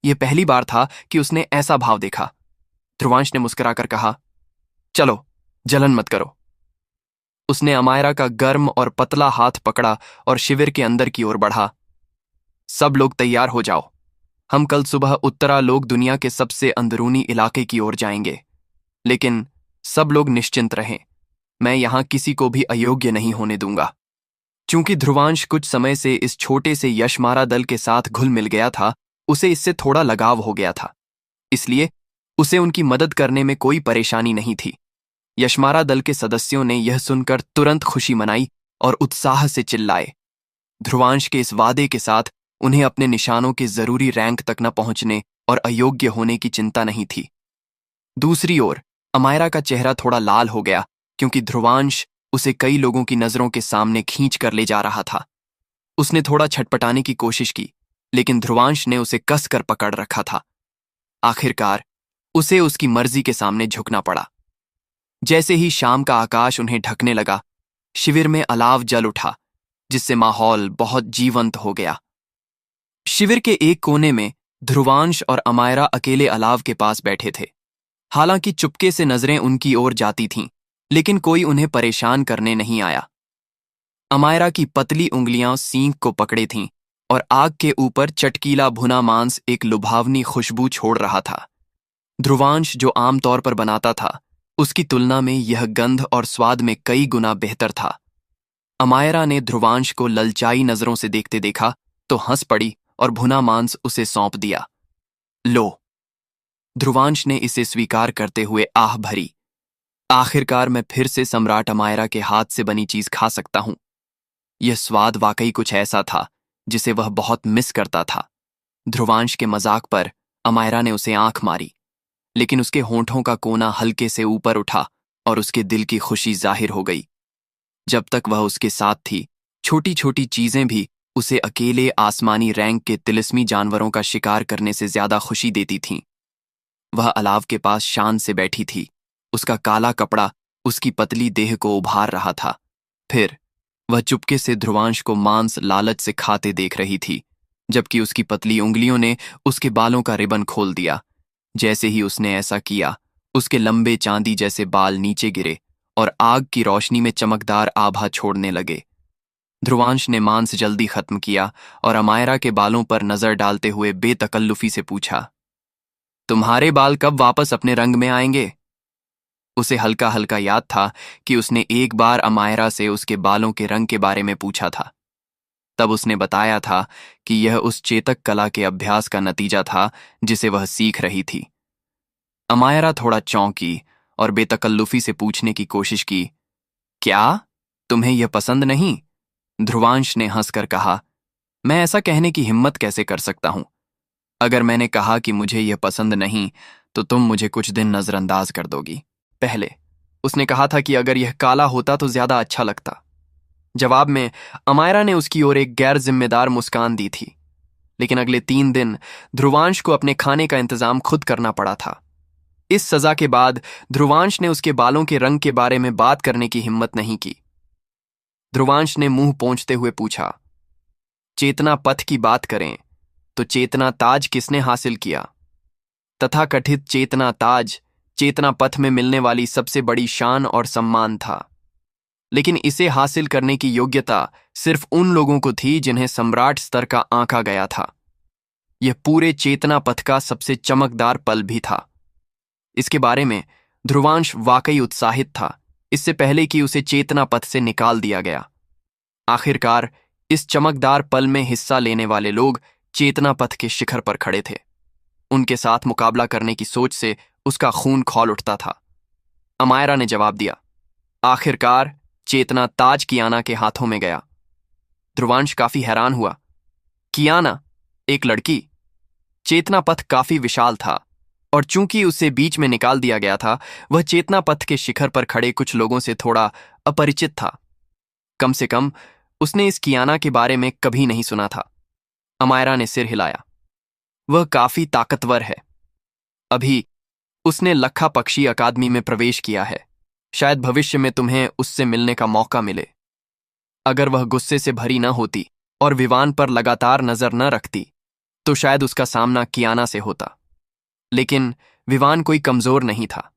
[SPEAKER 1] यह पहली बार था कि उसने ऐसा भाव देखा। ध्रुवांश ने मुस्कुराकर कहा, चलो, जलन मत करो। उसने अमायरा का गर्म और पतला हाथ पकड़ा और शिविर के अंदर की ओर बढ़ा। सब लोग तैयार हो जाओ, हम कल सुबह उत्तरा लोक दुनिया के सबसे अंदरूनी इलाके की ओर जाएंगे। लेकिन सब लोग निश्चिंत रहें, मैं यहां किसी को भी अयोग्य नहीं होने दूंगा। चूंकि ध्रुवांश कुछ समय से इस छोटे से यशमारा दल के साथ घुल मिल गया था, उसे इससे थोड़ा लगाव हो गया था, इसलिए उसे उनकी मदद करने में कोई परेशानी नहीं थी। यशमारा दल के सदस्यों ने यह सुनकर तुरंत खुशी मनाई और उत्साह से चिल्लाए। ध्रुवांश के इस वादे के साथ उन्हें अपने निशानों के जरूरी रैंक तक न पहुंचने और अयोग्य होने की चिंता नहीं थी। दूसरी ओर अमायरा का चेहरा थोड़ा लाल हो गया, क्योंकि ध्रुवांश उसे कई लोगों की नजरों के सामने खींच कर ले जा रहा था। उसने थोड़ा छटपटाने की कोशिश की, लेकिन ध्रुवांश ने उसे कसकर पकड़ रखा था। आखिरकार उसे उसकी मर्जी के सामने झुकना पड़ा। जैसे ही शाम का आकाश उन्हें ढकने लगा, शिविर में अलाव जल उठा, जिससे माहौल बहुत जीवंत हो गया। शिविर के एक कोने में ध्रुवांश और अमायरा अकेले अलाव के पास बैठे थे। हालांकि चुपके से नजरें उनकी ओर जाती थीं, लेकिन कोई उन्हें परेशान करने नहीं आया। अमायरा की पतली उंगलियां सींग को पकड़े थीं और आग के ऊपर चटकीला भुना मांस एक लुभावनी खुशबू छोड़ रहा था। ध्रुवांश जो आमतौर पर बनाता था, उसकी तुलना में यह गंध और स्वाद में कई गुना बेहतर था। अमायरा ने ध्रुवांश को ललचाई नजरों से देखते देखा तो हंस पड़ी और भुना मांस उसे सौंप दिया। लो। ध्रुवांश ने इसे स्वीकार करते हुए आह भरी। आखिरकार मैं फिर से सम्राट अमायरा के हाथ से बनी चीज खा सकता हूं। यह स्वाद वाकई कुछ ऐसा था जिसे वह बहुत मिस करता था। ध्रुवांश के मजाक पर अमायरा ने उसे आंख मारी, लेकिन उसके होंठों का कोना हल्के से ऊपर उठा और उसके दिल की खुशी जाहिर हो गई। जब तक वह उसके साथ थी, छोटी छोटी चीजें भी उसे अकेले आसमानी रैंक के तिलिस्मी जानवरों का शिकार करने से ज्यादा खुशी देती थीं। वह अलाव के पास शान से बैठी थी, उसका काला कपड़ा उसकी पतली देह को उभार रहा था। फिर वह चुपके से ध्रुवांश को मांस लालच से खाते देख रही थी, जबकि उसकी पतली उंगलियों ने उसके बालों का रिबन खोल दिया। जैसे ही उसने ऐसा किया, उसके लंबे चांदी जैसे बाल नीचे गिरे और आग की रोशनी में चमकदार आभा छोड़ने लगे। ध्रुवांश ने मांस जल्दी खत्म किया और अमायरा के बालों पर नजर डालते हुए बेतकल्लुफी से पूछा, तुम्हारे बाल कब वापस अपने रंग में आएंगे? उसे हल्का हल्का याद था कि उसने एक बार अमायरा से उसके बालों के रंग के बारे में पूछा था। तब उसने बताया था कि यह उस चेतक कला के अभ्यास का नतीजा था जिसे वह सीख रही थी। अमायरा थोड़ा चौंकी और बेतकल्लुफी से पूछने की कोशिश की, क्या तुम्हें यह पसंद नहीं? ध्रुवांश ने हंसकर कहा, मैं ऐसा कहने की हिम्मत कैसे कर सकता हूं? अगर मैंने कहा कि मुझे यह पसंद नहीं, तो तुम मुझे कुछ दिन नजरअंदाज कर दोगी। पहले उसने कहा था कि अगर यह काला होता तो ज्यादा अच्छा लगता। जवाब में अमायरा ने उसकी ओर एक गैर जिम्मेदार मुस्कान दी थी। लेकिन अगले 3 दिन ध्रुवांश को अपने खाने का इंतजाम खुद करना पड़ा था। इस सजा के बाद ध्रुवांश ने उसके बालों के रंग के बारे में बात करने की हिम्मत नहीं की। ध्रुवांश ने मुंह पोंछते हुए पूछा, चेतना पथ की बात करें तो चेतना ताज किसने हासिल किया? तथाकथित चेतना ताज चेतना पथ में मिलने वाली सबसे बड़ी शान और सम्मान था, लेकिन इसे हासिल करने की योग्यता सिर्फ उन लोगों को थी जिन्हें सम्राट स्तर का आंका गया था। यह पूरे चेतना पथ का सबसे चमकदार पल भी था। इसके बारे में ध्रुवांश वाकई उत्साहित था, इससे पहले कि उसे चेतना पथ से निकाल दिया गया। आखिरकार इस चमकदार पल में हिस्सा लेने वाले लोग चेतना पथ के शिखर पर खड़े थे। उनके साथ मुकाबला करने की सोच से उसका खून खौल उठता था। अमायरा ने जवाब दिया, आखिरकार चेतना ताज कियाना के हाथों में गया। ध्रुवांश काफी हैरान हुआ। कियाना, एक लड़की? चेतना पथ काफी विशाल था और चूंकि उसे बीच में निकाल दिया गया था, वह चेतना पथ के शिखर पर खड़े कुछ लोगों से थोड़ा अपरिचित था। कम से कम उसने इस कियाना के बारे में कभी नहीं सुना था। अमायरा ने सिर हिलाया। वह काफी ताकतवर है। अभी उसने लखा पक्षी अकादमी में प्रवेश किया है। शायद भविष्य में तुम्हें उससे मिलने का मौका मिले। अगर वह गुस्से से भरी न होती और विवान पर लगातार नजर न रखती, तो शायद उसका सामना कियाना से होता। लेकिन विवान कोई कमजोर नहीं था।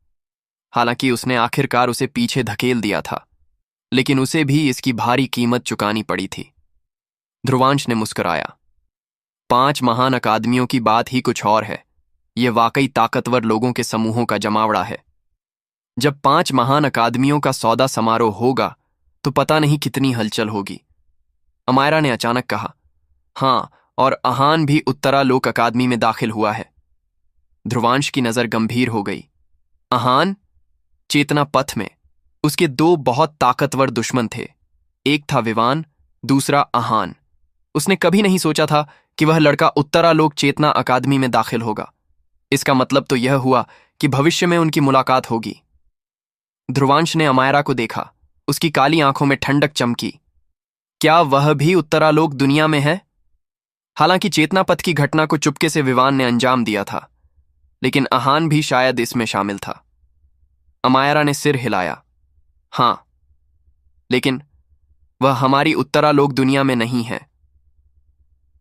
[SPEAKER 1] हालांकि उसने आखिरकार उसे पीछे धकेल दिया था, लेकिन उसे भी इसकी भारी कीमत चुकानी पड़ी थी। ध्रुवांश ने मुस्कुराया। 5 महान अकादमियों की बात ही कुछ और है। ये वाकई ताकतवर लोगों के समूहों का जमावड़ा है। जब 5 महान अकादमियों का सौदा समारोह होगा तो पता नहीं कितनी हलचल होगी। अमायरा ने अचानक कहा, हाँ, और अहान भी उत्तरालोक अकादमी में दाखिल हुआ है। ध्रुवांश की नजर गंभीर हो गई। अहान? चेतना पथ में उसके 2 बहुत ताकतवर दुश्मन थे। एक था विवान, दूसरा अहान। उसने कभी नहीं सोचा था कि वह लड़का उत्तरालोक चेतना अकादमी में दाखिल होगा। इसका मतलब तो यह हुआ कि भविष्य में उनकी मुलाकात होगी। ध्रुवांश ने अमायरा को देखा। उसकी काली आंखों में ठंडक चमकी। क्या वह भी उत्तरालोक दुनिया में है? हालांकि चेतना पथ की घटना को चुपके से विवान ने अंजाम दिया था, लेकिन अहान भी शायद इसमें शामिल था। अमायरा ने सिर हिलाया। हां, लेकिन वह हमारी उत्तरालोक दुनिया में नहीं है।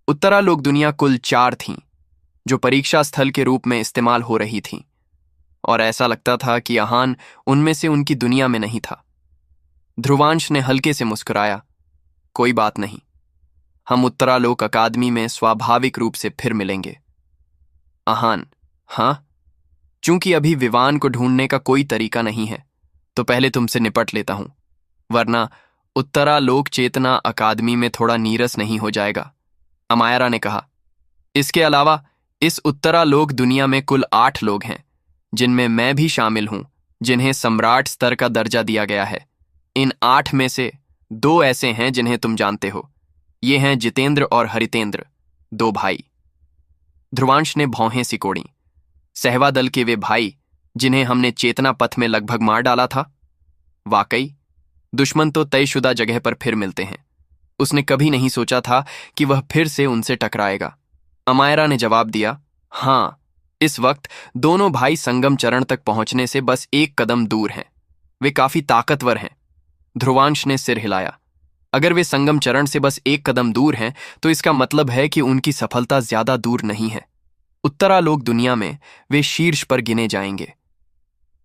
[SPEAKER 1] उत्तरालोक दुनिया कुल 4 थीं, जो परीक्षा स्थल के रूप में इस्तेमाल हो रही थीं, और ऐसा लगता था कि अहान उनमें से उनकी दुनिया में नहीं था। ध्रुवांश ने हल्के से मुस्कुराया। कोई बात नहीं, हम उत्तरालोक अकादमी में स्वाभाविक रूप से फिर मिलेंगे। अहान, हां, चूंकि अभी विवान को ढूंढने का कोई तरीका नहीं है, तो पहले तुमसे निपट लेता हूं, वरना उत्तरालोक चेतना अकादमी में थोड़ा नीरस नहीं हो जाएगा। अमायरा ने कहा। इसके अलावा इस उत्तरालोक दुनिया में कुल 8 लोग हैं, जिनमें मैं भी शामिल हूं, जिन्हें सम्राट स्तर का दर्जा दिया गया है। इन 8 में से 2 ऐसे हैं जिन्हें तुम जानते हो। ये हैं जितेंद्र और हरितेंद्र, 2 भाई। ध्रुवांश ने भौहें सिकोड़ी। सहवा दल के वे भाई जिन्हें हमने चेतना पथ में लगभग मार डाला था? वाकई, दुश्मन तो तयशुदा जगह पर फिर मिलते हैं। उसने कभी नहीं सोचा था कि वह फिर से उनसे टकराएगा। अमायरा ने जवाब दिया, हां, इस वक्त दोनों भाई संगम चरण तक पहुंचने से बस 1 कदम दूर हैं। वे काफी ताकतवर हैं। ध्रुवांश ने सिर हिलाया। अगर वे संगम चरण से बस 1 कदम दूर हैं, तो इसका मतलब है कि उनकी सफलता ज्यादा दूर नहीं है। उत्तरालोक दुनिया में वे शीर्ष पर गिने जाएंगे।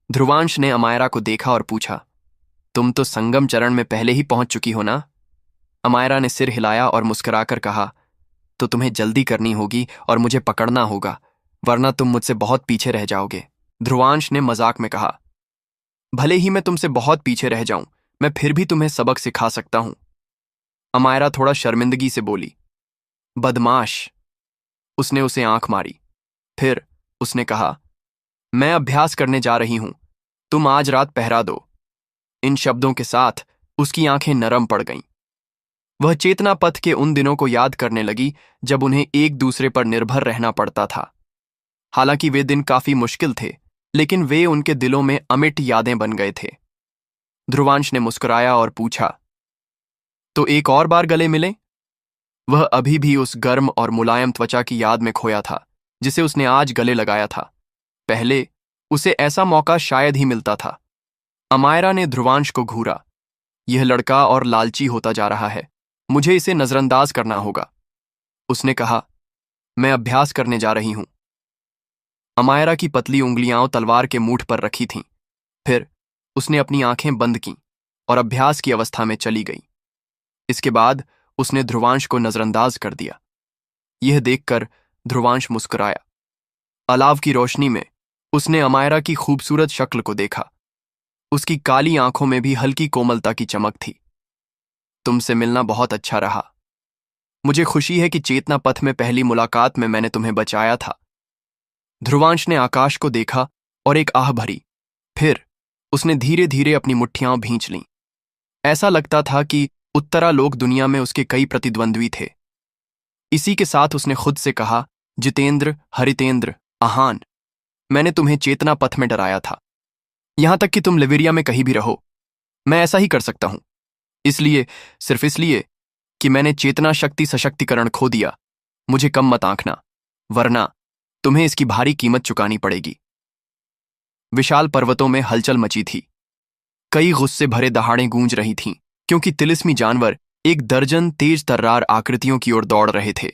[SPEAKER 1] ध्रुवांश ने अमायरा को देखा और पूछा, तुम तो संगम चरण में पहले ही पहुंच चुकी हो ना? अमायरा ने सिर हिलाया और मुस्कुराकर कहा, तो तुम्हें जल्दी करनी होगी और मुझे पकड़ना होगा, वरना तुम मुझसे बहुत पीछे रह जाओगे। ध्रुवांश ने मजाक में कहा, भले ही मैं तुमसे बहुत पीछे रह जाऊं, मैं फिर भी तुम्हें सबक सिखा सकता हूं। अमायरा थोड़ा शर्मिंदगी से बोली, बदमाश। उसने उसे आंख मारी। फिर उसने कहा, मैं अभ्यास करने जा रही हूं, तुम आज रात पहरा दो। इन शब्दों के साथ उसकी आंखें नरम पड़ गईं। वह चेतना पथ के उन दिनों को याद करने लगी जब उन्हें एक दूसरे पर निर्भर रहना पड़ता था। हालांकि वे दिन काफी मुश्किल थे, लेकिन वे उनके दिलों में अमिट यादें बन गए थे। ध्रुवांश ने मुस्कुराया और पूछा, तो एक और बार गले मिले? वह अभी भी उस गर्म और मुलायम त्वचा की याद में खोया था जिसे उसने आज गले लगाया था। पहले उसे ऐसा मौका शायद ही मिलता था। अमायरा ने ध्रुवांश को घूरा। यह लड़का और लालची होता जा रहा है, मुझे इसे नजरअंदाज करना होगा। उसने कहा, मैं अभ्यास करने जा रही हूं। अमायरा की पतली उंगलियां तलवार के मूठ पर रखी थीं। फिर उसने अपनी आंखें बंद कीं और अभ्यास की अवस्था में चली गई। इसके बाद उसने ध्रुवांश को नजरअंदाज कर दिया। यह देखकर ध्रुवांश मुस्कुराया। अलाव की रोशनी में उसने अमायरा की खूबसूरत शक्ल को देखा। उसकी काली आंखों में भी हल्की कोमलता की चमक थी। तुमसे मिलना बहुत अच्छा रहा। मुझे खुशी है कि चेतना पथ में पहली मुलाकात में मैंने तुम्हें बचाया था। ध्रुवांश ने आकाश को देखा और एक आह भरी। फिर उसने धीरे धीरे अपनी मुट्ठियां भींच लीं। ऐसा लगता था कि उत्तरालोक दुनिया में उसके कई प्रतिद्वंद्वी थे। इसी के साथ उसने खुद से कहा, जितेंद्र, हरितेंद्र, अहान, मैंने तुम्हें चेतना पथ में डराया था। यहां तक कि तुम लिविरिया में कहीं भी रहो, मैं ऐसा ही कर सकता हूं। इसलिए, सिर्फ इसलिए कि मैंने चेतना शक्ति सशक्तिकरण खो दिया, मुझे कम मत आंकना, वरना तुम्हें इसकी भारी कीमत चुकानी पड़ेगी। विशाल पर्वतों में हलचल मची थी। कई गुस्से भरे दहाड़ें गूंज रही थीं, क्योंकि तिलिस्मी जानवर 1 दर्जन तेज तर्रार आकृतियों की ओर दौड़ रहे थे।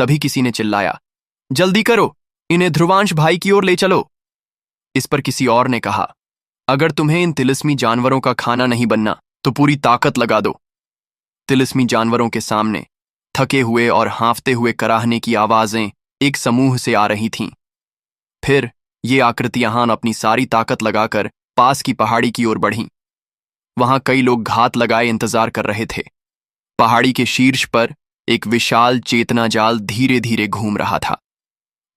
[SPEAKER 1] तभी किसी ने चिल्लाया, जल्दी करो, इन्हें ध्रुवांश भाई की ओर ले चलो। इस पर किसी और ने कहा, अगर तुम्हें इन तिलिस्मी जानवरों का खाना नहीं बनना तो पूरी ताकत लगा दो। तिलिस्मी जानवरों के सामने थके हुए और हांफते हुए कराहने की आवाजें एक समूह से आ रही थीं। फिर ये आकृतियां अपनी सारी ताकत लगाकर पास की पहाड़ी की ओर बढ़ीं। वहां कई लोग घात लगाए इंतजार कर रहे थे। पहाड़ी के शीर्ष पर एक विशाल चेतना जाल धीरे धीरे घूम रहा था।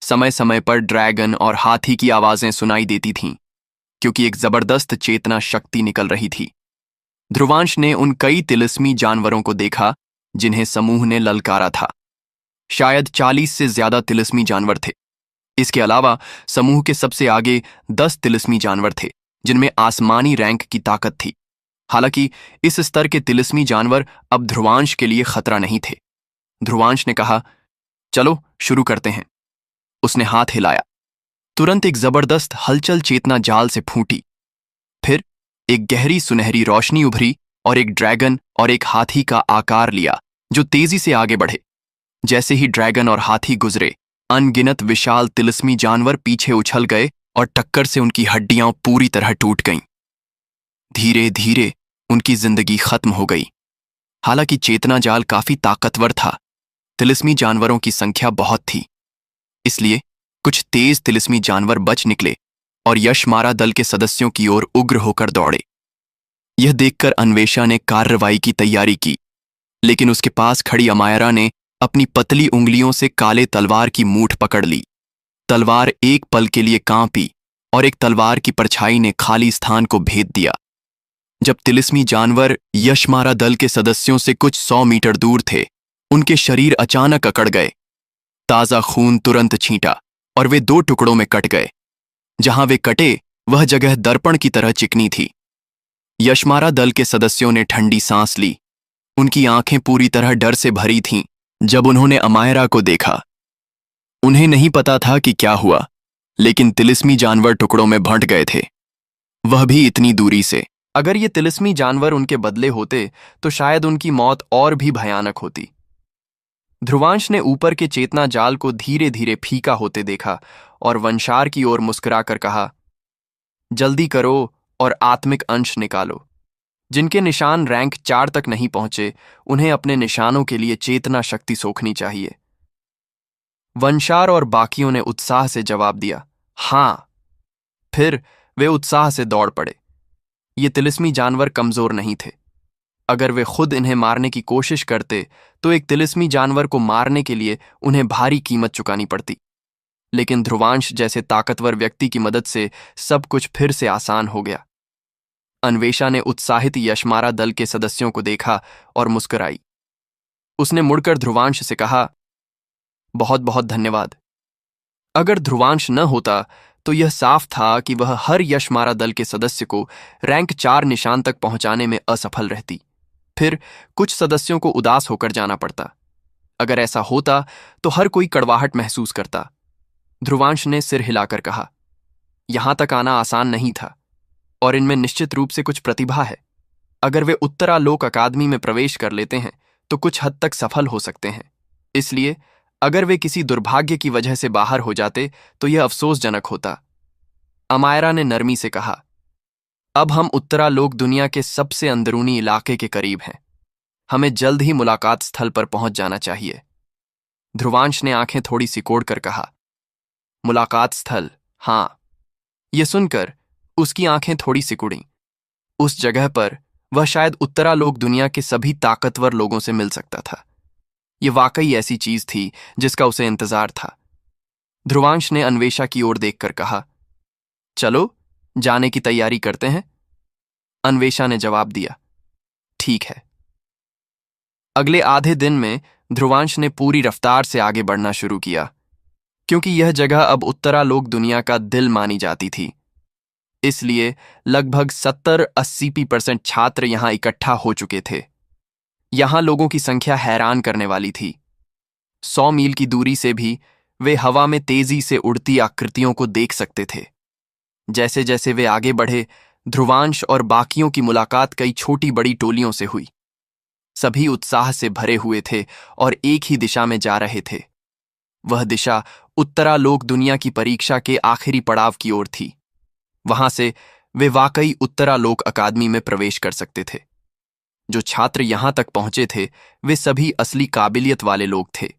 [SPEAKER 1] समय समय पर ड्रैगन और हाथी की आवाजें सुनाई देती थीं, क्योंकि एक जबरदस्त चेतना शक्ति निकल रही थी। ध्रुवांश ने उन कई तिलिस्मी जानवरों को देखा जिन्हें समूह ने ललकारा था। शायद 40 से ज्यादा तिलिस्मी जानवर थे। इसके अलावा समूह के सबसे आगे 10 तिलिस्मी जानवर थे जिनमें आसमानी रैंक की ताकत थी। हालांकि इस स्तर के तिलिस्मी जानवर अब ध्रुवांश के लिए खतरा नहीं थे। ध्रुवांश ने कहा, चलो शुरू करते हैं। उसने हाथ हिलाया। तुरंत एक जबरदस्त हलचल चेतना जाल से फूटी। फिर एक गहरी सुनहरी रोशनी उभरी और एक ड्रैगन और एक हाथी का आकार लिया जो तेजी से आगे बढ़े। जैसे ही ड्रैगन और हाथी गुजरे, अनगिनत विशाल तिलिस्मी जानवर पीछे उछल गए और टक्कर से उनकी हड्डियां पूरी तरह टूट गईं। धीरे धीरे उनकी जिंदगी खत्म हो गई। हालांकि चेतना जाल काफी ताकतवर था, तिलिस्मी जानवरों की संख्या बहुत थी, इसलिए कुछ तेज तिलिस्मी जानवर बच निकले और यशमारा दल के सदस्यों की ओर उग्र होकर दौड़े। यह देखकर अन्वेषा ने कार्रवाई की तैयारी की, लेकिन उसके पास खड़ी अमायरा ने अपनी पतली उंगलियों से काले तलवार की मूठ पकड़ ली। तलवार एक पल के लिए कांपी और एक तलवार की परछाई ने खाली स्थान को भेद दिया। जब तिलिस्मी जानवर यशमारा दल के सदस्यों से कुछ 100 मीटर दूर थे, उनके शरीर अचानक अकड़ गए। ताजा खून तुरंत छींटा और वे 2 टुकड़ों में कट गए। जहां वे कटे वह जगह दर्पण की तरह चिकनी थी। यशमारा दल के सदस्यों ने ठंडी सांस ली। उनकी आंखें पूरी तरह डर से भरी थीं जब उन्होंने अमायरा को देखा। उन्हें नहीं पता था कि क्या हुआ, लेकिन तिलिस्मी जानवर टुकड़ों में बंट गए थे, वह भी इतनी दूरी से। अगर ये तिलिस्मी जानवर उनके बदले होते तो शायद उनकी मौत और भी भयानक होती। ध्रुवांश ने ऊपर के चेतना जाल को धीरे धीरे फीका होते देखा और वंशार की ओर मुस्कुराकर कहा, जल्दी करो और आत्मिक अंश निकालो। जिनके निशान रैंक 4 तक नहीं पहुंचे, उन्हें अपने निशानों के लिए चेतना शक्ति सोखनी चाहिए। वंशार और बाकियों ने उत्साह से जवाब दिया, हां। फिर वे उत्साह से दौड़ पड़े। ये तिलिस्मी जानवर कमजोर नहीं थे। अगर वे खुद इन्हें मारने की कोशिश करते तो एक तिलिस्मी जानवर को मारने के लिए उन्हें भारी कीमत चुकानी पड़ती। लेकिन ध्रुवांश जैसे ताकतवर व्यक्ति की मदद से सब कुछ फिर से आसान हो गया। अन्वेषा ने उत्साहित यशमारा दल के सदस्यों को देखा और मुस्कुराई। उसने मुड़कर ध्रुवांश से कहा, बहुत बहुत धन्यवाद। अगर ध्रुवांश न होता तो यह साफ था कि वह हर यशमारा दल के सदस्य को रैंक 4 निशान तक पहुंचाने में असफल रहती। फिर कुछ सदस्यों को उदास होकर जाना पड़ता। अगर ऐसा होता तो हर कोई कड़वाहट महसूस करता। ध्रुवांश ने सिर हिलाकर कहा, यहां तक आना आसान नहीं था और इनमें निश्चित रूप से कुछ प्रतिभा है। अगर वे उत्तरालोक अकादमी में प्रवेश कर लेते हैं तो कुछ हद तक सफल हो सकते हैं। इसलिए अगर वे किसी दुर्भाग्य की वजह से बाहर हो जाते तो यह अफसोसजनक होता। अमायरा ने नरमी से कहा, अब हम उत्तरालोक दुनिया के सबसे अंदरूनी इलाके के करीब हैं। हमें जल्द ही मुलाकात स्थल पर पहुंच जाना चाहिए। ध्रुवांश ने आंखें थोड़ी सिकोड़कर कहा, मुलाकात स्थल? हां। यह सुनकर उसकी आंखें थोड़ी सिकुड़ीं। उस जगह पर वह शायद उत्तरालोक दुनिया के सभी ताकतवर लोगों से मिल सकता था। यह वाकई ऐसी चीज थी जिसका उसे इंतजार था। ध्रुवांश ने अन्वेषा की ओर देखकर कहा, चलो जाने की तैयारी करते हैं। अन्वेषा ने जवाब दिया, ठीक है। अगले आधे दिन में ध्रुवांश ने पूरी रफ्तार से आगे बढ़ना शुरू किया, क्योंकि यह जगह अब उत्तरालोक दुनिया का दिल मानी जाती थी। इसलिए लगभग 70-80% छात्र यहां इकट्ठा हो चुके थे। यहां लोगों की संख्या हैरान करने वाली थी। 100 मील की दूरी से भी वे हवा में तेजी से उड़ती आकृतियों को देख सकते थे। जैसे जैसे वे आगे बढ़े, ध्रुवांश और बाकियों की मुलाकात कई छोटी बड़ी टोलियों से हुई। सभी उत्साह से भरे हुए थे और एक ही दिशा में जा रहे थे। वह दिशा उत्तरालोक दुनिया की परीक्षा के आखिरी पड़ाव की ओर थी। वहां से वे वाकई उत्तरालोक अकादमी में प्रवेश कर सकते थे। जो छात्र यहां तक पहुंचे थे वे सभी असली काबिलियत वाले लोग थे।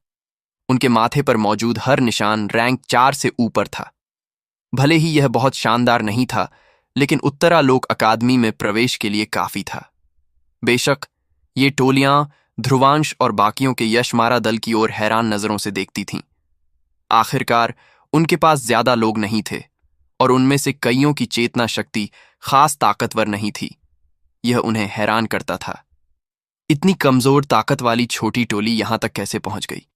[SPEAKER 1] उनके माथे पर मौजूद हर निशान रैंक 4 से ऊपर था। भले ही यह बहुत शानदार नहीं था, लेकिन उत्तरालोक अकादमी में प्रवेश के लिए काफी था। बेशक ये टोलियां ध्रुवांश और बाकियों के यशमारा दल की ओर हैरान नजरों से देखती थीं। आखिरकार उनके पास ज्यादा लोग नहीं थे और उनमें से कईयों की चेतना शक्ति खास ताकतवर नहीं थी। यह उन्हें हैरान करता था। इतनी कमजोर ताकत वाली छोटी टोली यहां तक कैसे पहुंच गई,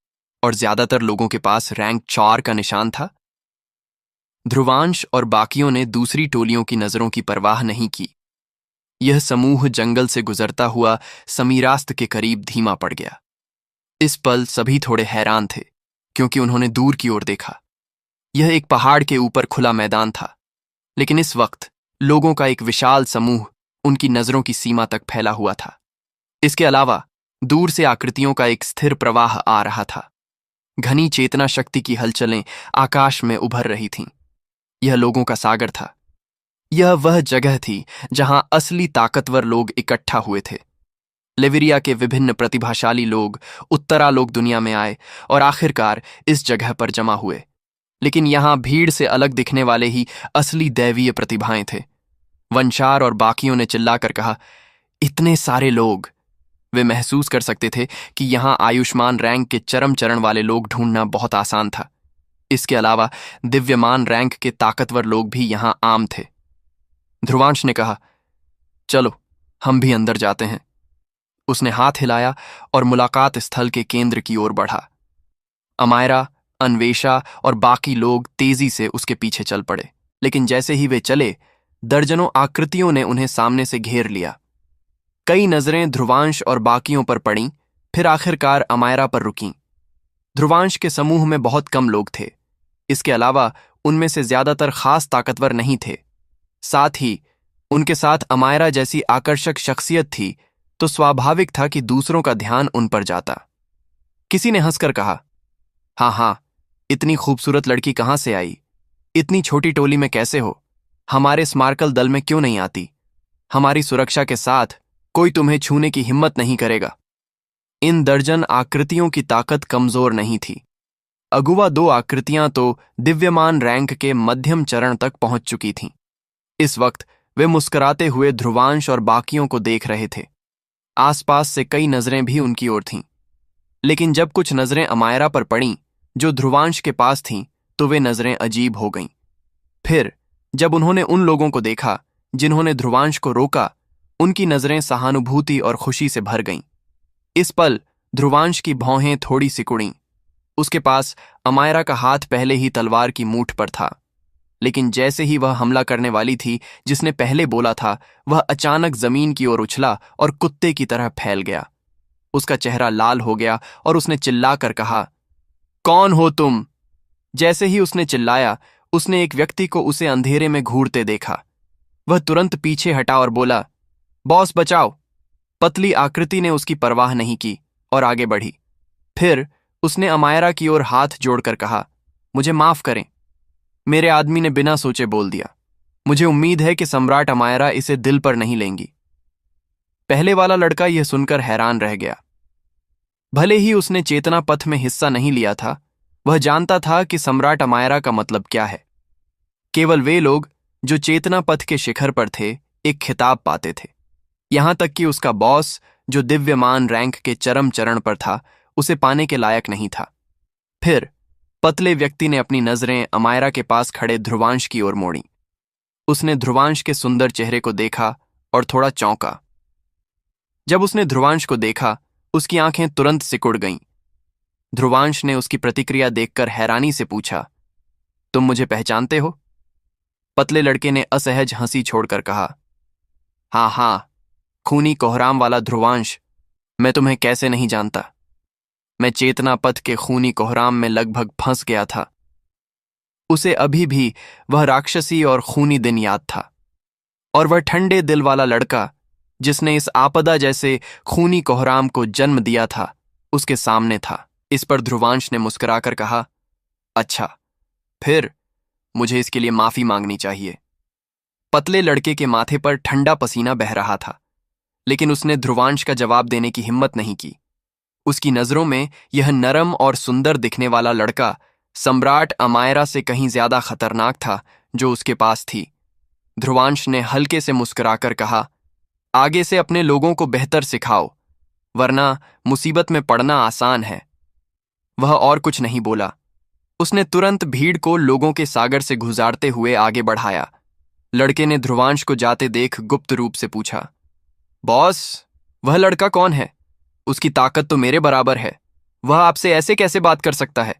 [SPEAKER 1] और ज्यादातर लोगों के पास रैंक 4 का निशान था। ध्रुवांश और बाकियों ने दूसरी टोलियों की नजरों की परवाह नहीं की। यह समूह जंगल से गुजरता हुआ समीरास्त के करीब धीमा पड़ गया। इस पल सभी थोड़े हैरान थे, क्योंकि उन्होंने दूर की ओर देखा। यह एक पहाड़ के ऊपर खुला मैदान था, लेकिन इस वक्त लोगों का एक विशाल समूह उनकी नजरों की सीमा तक फैला हुआ था। इसके अलावा दूर से आकृतियों का एक स्थिर प्रवाह आ रहा था। घनी चेतना शक्ति की हलचलें आकाश में उभर रही थीं। यह लोगों का सागर था। यह वह जगह थी जहां असली ताकतवर लोग इकट्ठा हुए थे। लेविरिया के विभिन्न प्रतिभाशाली लोग उत्तरालोक दुनिया में आए और आखिरकार इस जगह पर जमा हुए। लेकिन यहां भीड़ से अलग दिखने वाले ही असली दैवीय प्रतिभाएं थे। वंशार और बाकियों ने चिल्लाकर कहा, इतने सारे लोग! वे महसूस कर सकते थे कि यहां आयुष्मान रैंक के चरम चरण वाले लोग ढूंढना बहुत आसान था। इसके अलावा दिव्यमान रैंक के ताकतवर लोग भी यहां आम थे। ध्रुवांश ने कहा, चलो हम भी अंदर जाते हैं। उसने हाथ हिलाया और मुलाकात स्थल के केंद्र की ओर बढ़ा। अमायरा, अन्वेषा और बाकी लोग तेजी से उसके पीछे चल पड़े, लेकिन जैसे ही वे चले, दर्जनों आकृतियों ने उन्हें सामने से घेर लिया। कई नजरें ध्रुवांश और बाकियों पर पड़ीं, फिर आखिरकार अमायरा पर रुकीं। ध्रुवांश के समूह में बहुत कम लोग थे। इसके अलावा उनमें से ज्यादातर खास ताकतवर नहीं थे। साथ ही उनके साथ अमायरा जैसी आकर्षक शख्सियत थी, तो स्वाभाविक था कि दूसरों का ध्यान उन पर जाता। किसी ने हंसकर कहा, हाँ, इतनी खूबसूरत लड़की कहां से आई? इतनी छोटी टोली में कैसे हो? हमारे स्मार्कल दल में क्यों नहीं आती? हमारी सुरक्षा के साथ कोई तुम्हें छूने की हिम्मत नहीं करेगा। इन दर्जन आकृतियों की ताकत कमजोर नहीं थी। अगुवा 2 आकृतियां तो दिव्यमान रैंक के मध्यम चरण तक पहुंच चुकी थीं। इस वक्त वे मुस्कुराते हुए ध्रुवांश और बाकियों को देख रहे थे। आसपास से कई नजरें भी उनकी ओर थीं। लेकिन जब कुछ नजरें अमायरा पर पड़ीं, जो ध्रुवांश के पास थीं, तो वे नजरें अजीब हो गईं। फिर जब उन्होंने उन लोगों को देखा जिन्होंने ध्रुवांश को रोका, उनकी नजरें सहानुभूति और खुशी से भर गईं। इस पल ध्रुवांश की भौहें थोड़ी सिकुड़ीं। उसके पास अमायरा का हाथ पहले ही तलवार की मूठ पर था, लेकिन जैसे ही वह हमला करने वाली थी, जिसने पहले बोला था, वह अचानक जमीन की ओर उछला और कुत्ते की तरह फैल गया। उसका चेहरा लाल हो गया और उसने चिल्लाकर कहा, कौन हो तुम? जैसे ही उसने चिल्लाया, उसने एक व्यक्ति को उसे अंधेरे में घूरते देखा। वह तुरंत पीछे हटा और बोला, बॉस बचाओ। पतली आकृति ने उसकी परवाह नहीं की और आगे बढ़ी। फिर उसने अमायरा की ओर हाथ जोड़कर कहा, मुझे माफ करें। मेरे आदमी ने बिना सोचे बोल दिया। मुझे उम्मीद है कि सम्राट अमायरा इसे दिल पर नहीं लेंगी। पहले वाला लड़का यह सुनकर हैरान रह गया। भले ही उसने चेतना पथ में हिस्सा नहीं लिया था, वह जानता था कि सम्राट अमायरा का मतलब क्या है। केवल वे लोग जो चेतना पथ के शिखर पर थे एक खिताब पाते थे। यहां तक कि उसका बॉस, जो दिव्यमान रैंक के चरम चरण पर था, उसे पाने के लायक नहीं था। फिर पतले व्यक्ति ने अपनी नजरें अमायरा के पास खड़े ध्रुवांश की ओर मोड़ी। उसने ध्रुवांश के सुंदर चेहरे को देखा और थोड़ा चौंका। जब उसने ध्रुवांश को देखा, उसकी आंखें तुरंत सिकुड़ गईं। ध्रुवांश ने उसकी प्रतिक्रिया देखकर हैरानी से पूछा, तुम मुझे पहचानते हो? पतले लड़के ने असहज हंसी छोड़कर कहा, हाँ, खूनी कोहराम वाला ध्रुवांश। मैं तुम्हें कैसे नहीं जानता। मैं चेतना पथ के खूनी कोहराम में लगभग फंस गया था। उसे अभी भी वह राक्षसी और खूनी दिन याद था, और वह ठंडे दिल वाला लड़का जिसने इस आपदा जैसे खूनी कोहराम को जन्म दिया था, उसके सामने था। इस पर ध्रुवांश ने मुस्कुराकर कहा, अच्छा, फिर मुझे इसके लिए माफी मांगनी चाहिए। पतले लड़के के माथे पर ठंडा पसीना बह रहा था, लेकिन उसने ध्रुवांश का जवाब देने की हिम्मत नहीं की। उसकी नजरों में यह नरम और सुंदर दिखने वाला लड़का सम्राट अमायरा से कहीं ज्यादा खतरनाक था जो उसके पास थी। ध्रुवांश ने हल्के से मुस्कुराकर कहा, आगे से अपने लोगों को बेहतर सिखाओ, वरना मुसीबत में पड़ना आसान है। वह और कुछ नहीं बोला। उसने तुरंत भीड़ को लोगों के सागर से गुजारते हुए आगे बढ़ाया। लड़के ने ध्रुवांश को जाते देख गुप्त रूप से पूछा, बॉस, वह लड़का कौन है? उसकी ताकत तो मेरे बराबर है, वह आपसे ऐसे कैसे बात कर सकता है?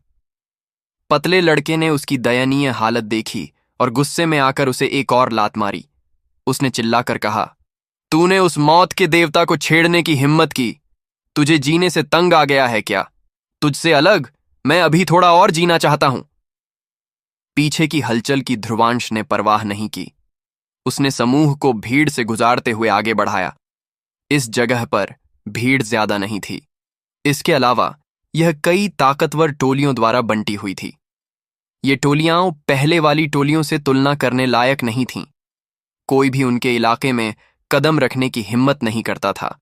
[SPEAKER 1] पतले लड़के ने उसकी दयनीय हालत देखी और गुस्से में आकर उसे एक और लात मारी। उसने चिल्लाकर कहा, तूने उस मौत के देवता को छेड़ने की हिम्मत की? तुझे जीने से तंग आ गया है क्या? तुझसे अलग मैं अभी थोड़ा और जीना चाहता हूं। पीछे की हलचल की ध्रुवांश ने परवाह नहीं की। उसने समूह को भीड़ से गुजारते हुए आगे बढ़ाया। इस जगह पर भीड़ ज्यादा नहीं थी। इसके अलावा यह कई ताकतवर टोलियों द्वारा बंटी हुई थी। ये टोलियां पहले वाली टोलियों से तुलना करने लायक नहीं थीं। कोई भी उनके इलाके में कदम रखने की हिम्मत नहीं करता था।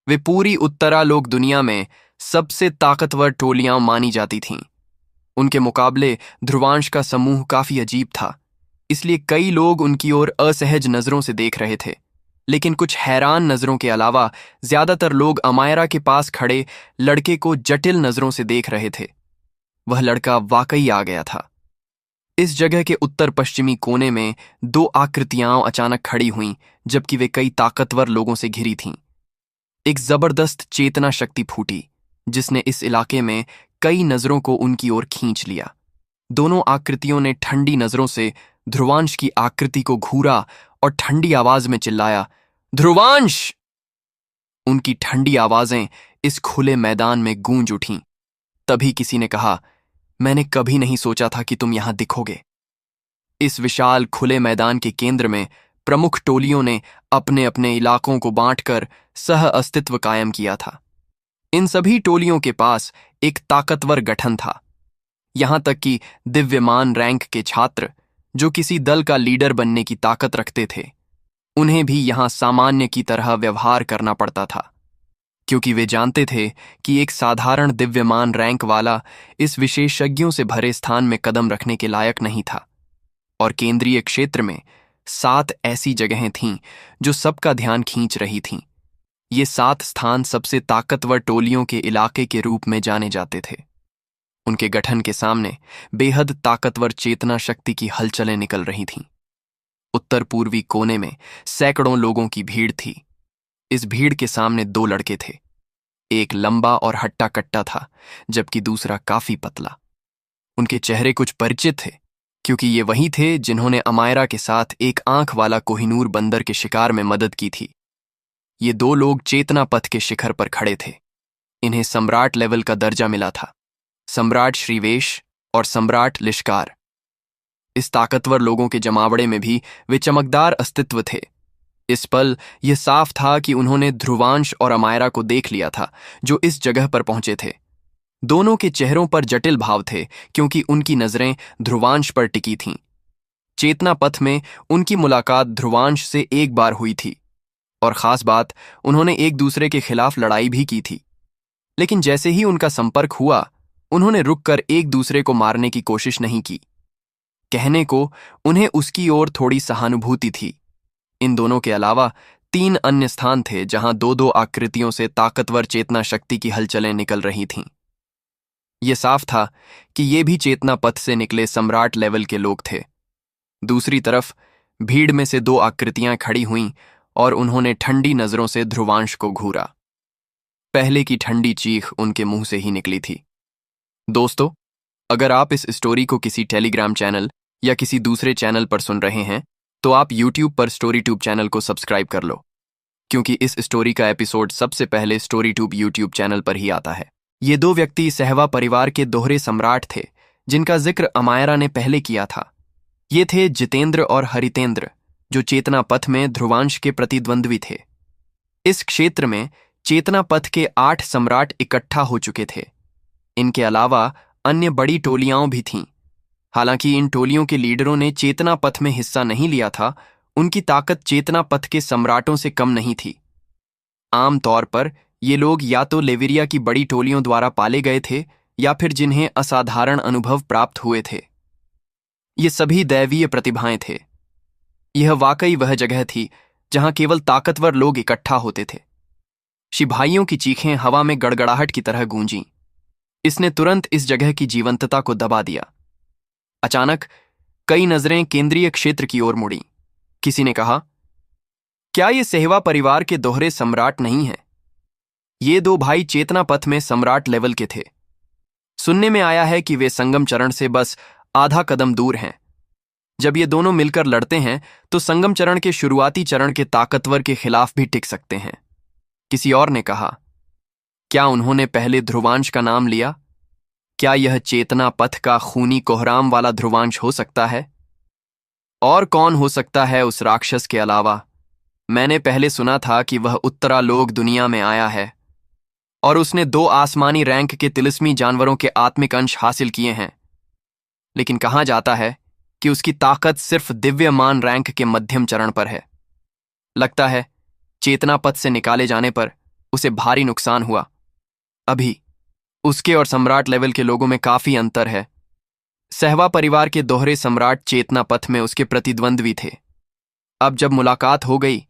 [SPEAKER 1] वे पूरी उत्तरालोक दुनिया में सबसे ताकतवर टोलियां मानी जाती थीं। उनके मुकाबले ध्रुवांश का समूह काफी अजीब था, इसलिए कई लोग उनकी ओर असहज नजरों से देख रहे थे। लेकिन कुछ हैरान नजरों के अलावा ज्यादातर लोग अमायरा के पास खड़े लड़के को जटिल नजरों से देख रहे थे। वह लड़का वाकई आ गया था। इस जगह के उत्तर पश्चिमी कोने में दो आकृतियां अचानक खड़ी हुईं, जबकि वे कई ताकतवर लोगों से घिरी थीं। एक जबरदस्त चेतना शक्ति फूटी, जिसने इस इलाके में कई नजरों को उनकी ओर खींच लिया। दोनों आकृतियों ने ठंडी नजरों से ध्रुवांश की आकृति को घूरा और ठंडी आवाज में चिल्लाया, ध्रुवांश! उनकी ठंडी आवाजें इस खुले मैदान में गूंज उठीं। तभी किसी ने कहा, मैंने कभी नहीं सोचा था कि तुम यहां दिखोगे। इस विशाल खुले मैदान के केंद्र में प्रमुख टोलियों ने अपने अपने इलाकों को बांटकर सह अस्तित्व कायम किया था। इन सभी टोलियों के पास एक ताकतवर गठन था। यहां तक कि दिव्यमान रैंक के छात्र, जो किसी दल का लीडर बनने की ताकत रखते थे, उन्हें भी यहां सामान्य की तरह व्यवहार करना पड़ता था, क्योंकि वे जानते थे कि एक साधारण दिव्यमान रैंक वाला इस विशेषज्ञों से भरे स्थान में कदम रखने के लायक नहीं था। और केंद्रीय क्षेत्र में 7 ऐसी जगहें थीं जो सबका ध्यान खींच रही थीं। ये 7 स्थान सबसे ताकतवर टोलियों के इलाके के रूप में जाने जाते थे। उनके गठन के सामने बेहद ताकतवर चेतना शक्ति की हलचलें निकल रही थीं। उत्तर पूर्वी कोने में सैकड़ों लोगों की भीड़ थी। इस भीड़ के सामने 2 लड़के थे। एक लंबा और हट्टा कट्टा था, जबकि दूसरा काफी पतला। उनके चेहरे कुछ परिचित थे, क्योंकि ये वही थे जिन्होंने अमायरा के साथ एक आंख वाला कोहिनूर बंदर के शिकार में मदद की थी। ये 2 लोग चेतना पथ के शिखर पर खड़े थे। इन्हें सम्राट लेवल का दर्जा मिला था, सम्राट श्रीवेश और सम्राट लिश्कार। इस ताकतवर लोगों के जमावड़े में भी वे चमकदार अस्तित्व थे। इस पल यह साफ था कि उन्होंने ध्रुवांश और अमायरा को देख लिया था, जो इस जगह पर पहुंचे थे। दोनों के चेहरों पर जटिल भाव थे, क्योंकि उनकी नजरें ध्रुवांश पर टिकी थीं। चेतना पथ में उनकी मुलाकात ध्रुवांश से एक बार हुई थी, और खास बात, उन्होंने एक दूसरे के खिलाफ लड़ाई भी की थी। लेकिन जैसे ही उनका संपर्क हुआ, उन्होंने रुककर एक दूसरे को मारने की कोशिश नहीं की। कहने को उन्हें उसकी ओर थोड़ी सहानुभूति थी। इन दोनों के अलावा 3 अन्य स्थान थे जहां 2-2 आकृतियों से ताकतवर चेतना शक्ति की हलचलें निकल रही थीं। यह साफ था कि ये भी चेतना पथ से निकले सम्राट लेवल के लोग थे। दूसरी तरफ भीड़ में से 2 आकृतियां खड़ी हुईं और उन्होंने ठंडी नजरों से ध्रुवांश को घूरा। पहले की ठंडी चीख उनके मुंह से ही निकली थी। दोस्तों, अगर आप इस स्टोरी को किसी टेलीग्राम चैनल या किसी दूसरे चैनल पर सुन रहे हैं, तो आप YouTube पर स्टोरीट्यूब चैनल को सब्सक्राइब कर लो, क्योंकि इस स्टोरी का एपिसोड सबसे पहले स्टोरीट्यूब YouTube चैनल पर ही आता है। ये 2 व्यक्ति सहवा परिवार के दोहरे सम्राट थे, जिनका जिक्र अमायरा ने पहले किया था। ये थे जितेंद्र और हरितेंद्र, जो चेतना पथ में ध्रुवांश के प्रतिद्वंद्वी थे। इस क्षेत्र में चेतना पथ के 8 सम्राट इकट्ठा हो चुके थे। इनके अलावा अन्य बड़ी टोलियां भी थीं। हालांकि इन टोलियों के लीडरों ने चेतना पथ में हिस्सा नहीं लिया था, उनकी ताकत चेतना पथ के सम्राटों से कम नहीं थी। आमतौर पर ये लोग या तो लेविरिया की बड़ी टोलियों द्वारा पाले गए थे या फिर जिन्हें असाधारण अनुभव प्राप्त हुए थे। ये सभी दैवीय प्रतिभाएं थे। यह वाकई वह जगह थी जहां केवल ताकतवर लोग इकट्ठा होते थे। सिपाहियों की चीखें हवा में गड़गड़ाहट की तरह गूंजीं। इसने तुरंत इस जगह की जीवंतता को दबा दिया। अचानक कई नजरें केंद्रीय क्षेत्र की ओर मुड़ी। किसी ने कहा, क्या ये सेहवा परिवार के दोहरे सम्राट नहीं हैं? ये दो भाई चेतना पथ में सम्राट लेवल के थे। सुनने में आया है कि वे संगम चरण से बस आधा कदम दूर हैं। जब ये दोनों मिलकर लड़ते हैं तो संगम चरण के शुरुआती चरण के ताकतवर के खिलाफ भी टिक सकते हैं। किसी और ने कहा, क्या उन्होंने पहले ध्रुवांश का नाम लिया? क्या यह चेतना पथ का खूनी कोहराम वाला ध्रुवांश हो सकता है? और कौन हो सकता है उस राक्षस के अलावा? मैंने पहले सुना था कि वह उत्तरालोक दुनिया में आया है और उसने 2 आसमानी रैंक के तिलिस्मी जानवरों के आत्मिक अंश हासिल किए हैं। लेकिन कहा जाता है कि उसकी ताकत सिर्फ दिव्यमान रैंक के मध्यम चरण पर है। लगता है चेतना पथ से निकाले जाने पर उसे भारी नुकसान हुआ। अभी उसके और सम्राट लेवल के लोगों में काफी अंतर है। सहवा परिवार के दोहरे सम्राट चेतना पथ में उसके प्रतिद्वंद्वी थे। अब जब मुलाकात हो गई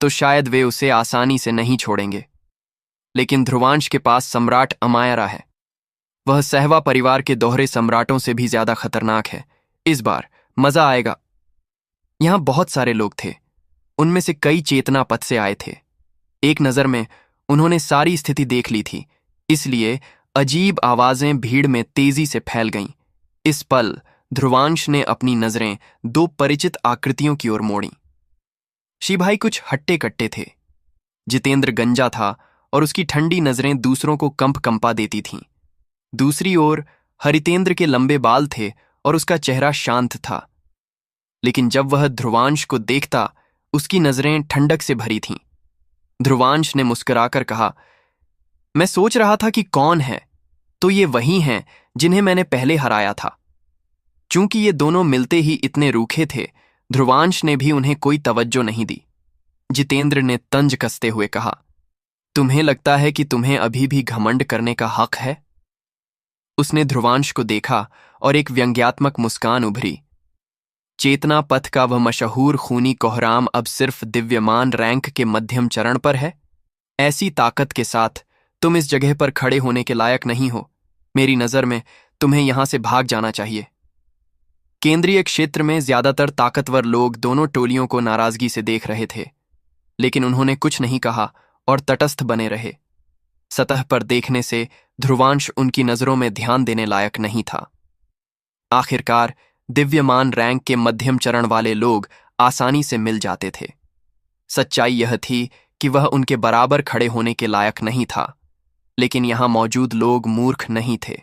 [SPEAKER 1] तो शायद वे उसे आसानी से नहीं छोड़ेंगे। लेकिन ध्रुवांश के पास सम्राट अमायरा है। वह सहवा परिवार के दोहरे सम्राटों से भी ज्यादा खतरनाक है। इस बार मजा आएगा। यहां बहुत सारे लोग थे। उनमें से कई चेतना पथ से आए थे। एक नजर में उन्होंने सारी स्थिति देख ली थी, इसलिए अजीब आवाजें भीड़ में तेजी से फैल गईं। इस पल ध्रुवांश ने अपनी नजरें 2 परिचित आकृतियों की ओर मोड़ी। शिभाई कुछ हट्टे कट्टे थे। जितेंद्र गंजा था और उसकी ठंडी नजरें दूसरों को कंपा देती थीं। दूसरी ओर हरितेंद्र के लंबे बाल थे और उसका चेहरा शांत था। लेकिन जब वह ध्रुवांश को देखता, उसकी नजरें ठंडक से भरी थीं। ध्रुवांश ने मुस्कुराकर कहा, मैं सोच रहा था कि कौन है, तो ये वही हैं जिन्हें मैंने पहले हराया था। चूंकि ये दोनों मिलते ही इतने रूखे थे, ध्रुवांश ने भी उन्हें कोई तवज्जो नहीं दी। जितेंद्र ने तंज कसते हुए कहा, तुम्हें लगता है कि तुम्हें अभी भी घमंड करने का हक है? उसने ध्रुवांश को देखा और एक व्यंग्यात्मक मुस्कान उभरी। चेतना पथ का वह मशहूर खूनी कोहराम अब सिर्फ दिव्यमान रैंक के मध्यम चरण पर है। ऐसी ताकत के साथ तुम इस जगह पर खड़े होने के लायक नहीं हो। मेरी नजर में तुम्हें यहां से भाग जाना चाहिए। केंद्रीय क्षेत्र में ज्यादातर ताकतवर लोग दोनों टोलियों को नाराजगी से देख रहे थे, लेकिन उन्होंने कुछ नहीं कहा और तटस्थ बने रहे। सतह पर देखने से ध्रुवांश उनकी नजरों में ध्यान देने लायक नहीं था। आखिरकार दिव्यमान रैंक के मध्यम चरण वाले लोग आसानी से मिल जाते थे। सच्चाई यह थी कि वह उनके बराबर खड़े होने के लायक नहीं था, लेकिन यहां मौजूद लोग मूर्ख नहीं थे।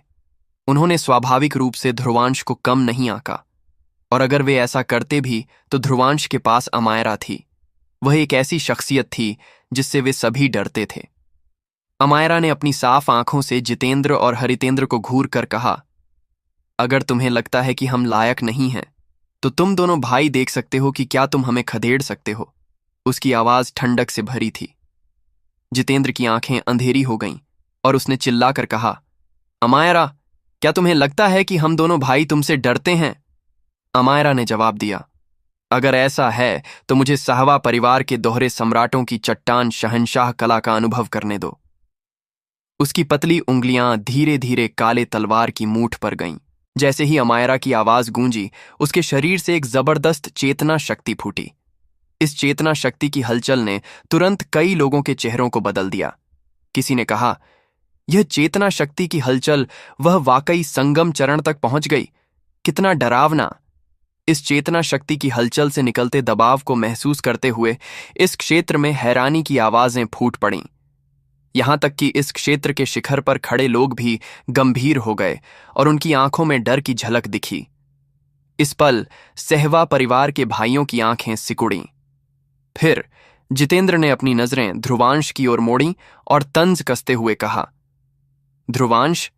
[SPEAKER 1] उन्होंने स्वाभाविक रूप से ध्रुवांश को कम नहीं आंका, और अगर वे ऐसा करते भी तो ध्रुवांश के पास अमायरा थी। वह एक ऐसी शख्सियत थी जिससे वे सभी डरते थे। अमायरा ने अपनी साफ आंखों से जितेंद्र और हरितेंद्र को घूर कर कहा, अगर तुम्हें लगता है कि हम लायक नहीं हैं, तो तुम दोनों भाई देख सकते हो कि क्या तुम हमें खदेड़ सकते हो। उसकी आवाज ठंडक से भरी थी। जितेंद्र की आंखें अंधेरी हो गईं और उसने चिल्लाकर कहा, अमायरा, क्या तुम्हें लगता है कि हम दोनों भाई तुमसे डरते हैं? अमायरा ने जवाब दिया, अगर ऐसा है तो मुझे सहवा परिवार के दोहरे सम्राटों की चट्टान शहंशाह कला का अनुभव करने दो। उसकी पतली उंगलियां धीरे धीरे काले तलवार की मूठ पर गईं। जैसे ही अमायरा की आवाज गूंजी, उसके शरीर से एक जबरदस्त चेतना शक्ति फूटी। इस चेतना शक्ति की हलचल ने तुरंत कई लोगों के चेहरों को बदल दिया। किसी ने कहा, यह चेतना शक्ति की हलचल वह वाकई संगम चरण तक पहुंच गई। कितना डरावना! इस चेतना शक्ति की हलचल से निकलते दबाव को महसूस करते हुए इस क्षेत्र में हैरानी की आवाजें फूट पड़ीं। यहां तक कि इस क्षेत्र के शिखर पर खड़े लोग भी गंभीर हो गए और उनकी आंखों में डर की झलक दिखी। इस पल सहवा परिवार के भाइयों की आंखें सिकुड़ीं। फिर जितेंद्र ने अपनी नजरें ध्रुवांश की ओर मोड़ी और तंज कसते हुए कहा, ध्रुवांश,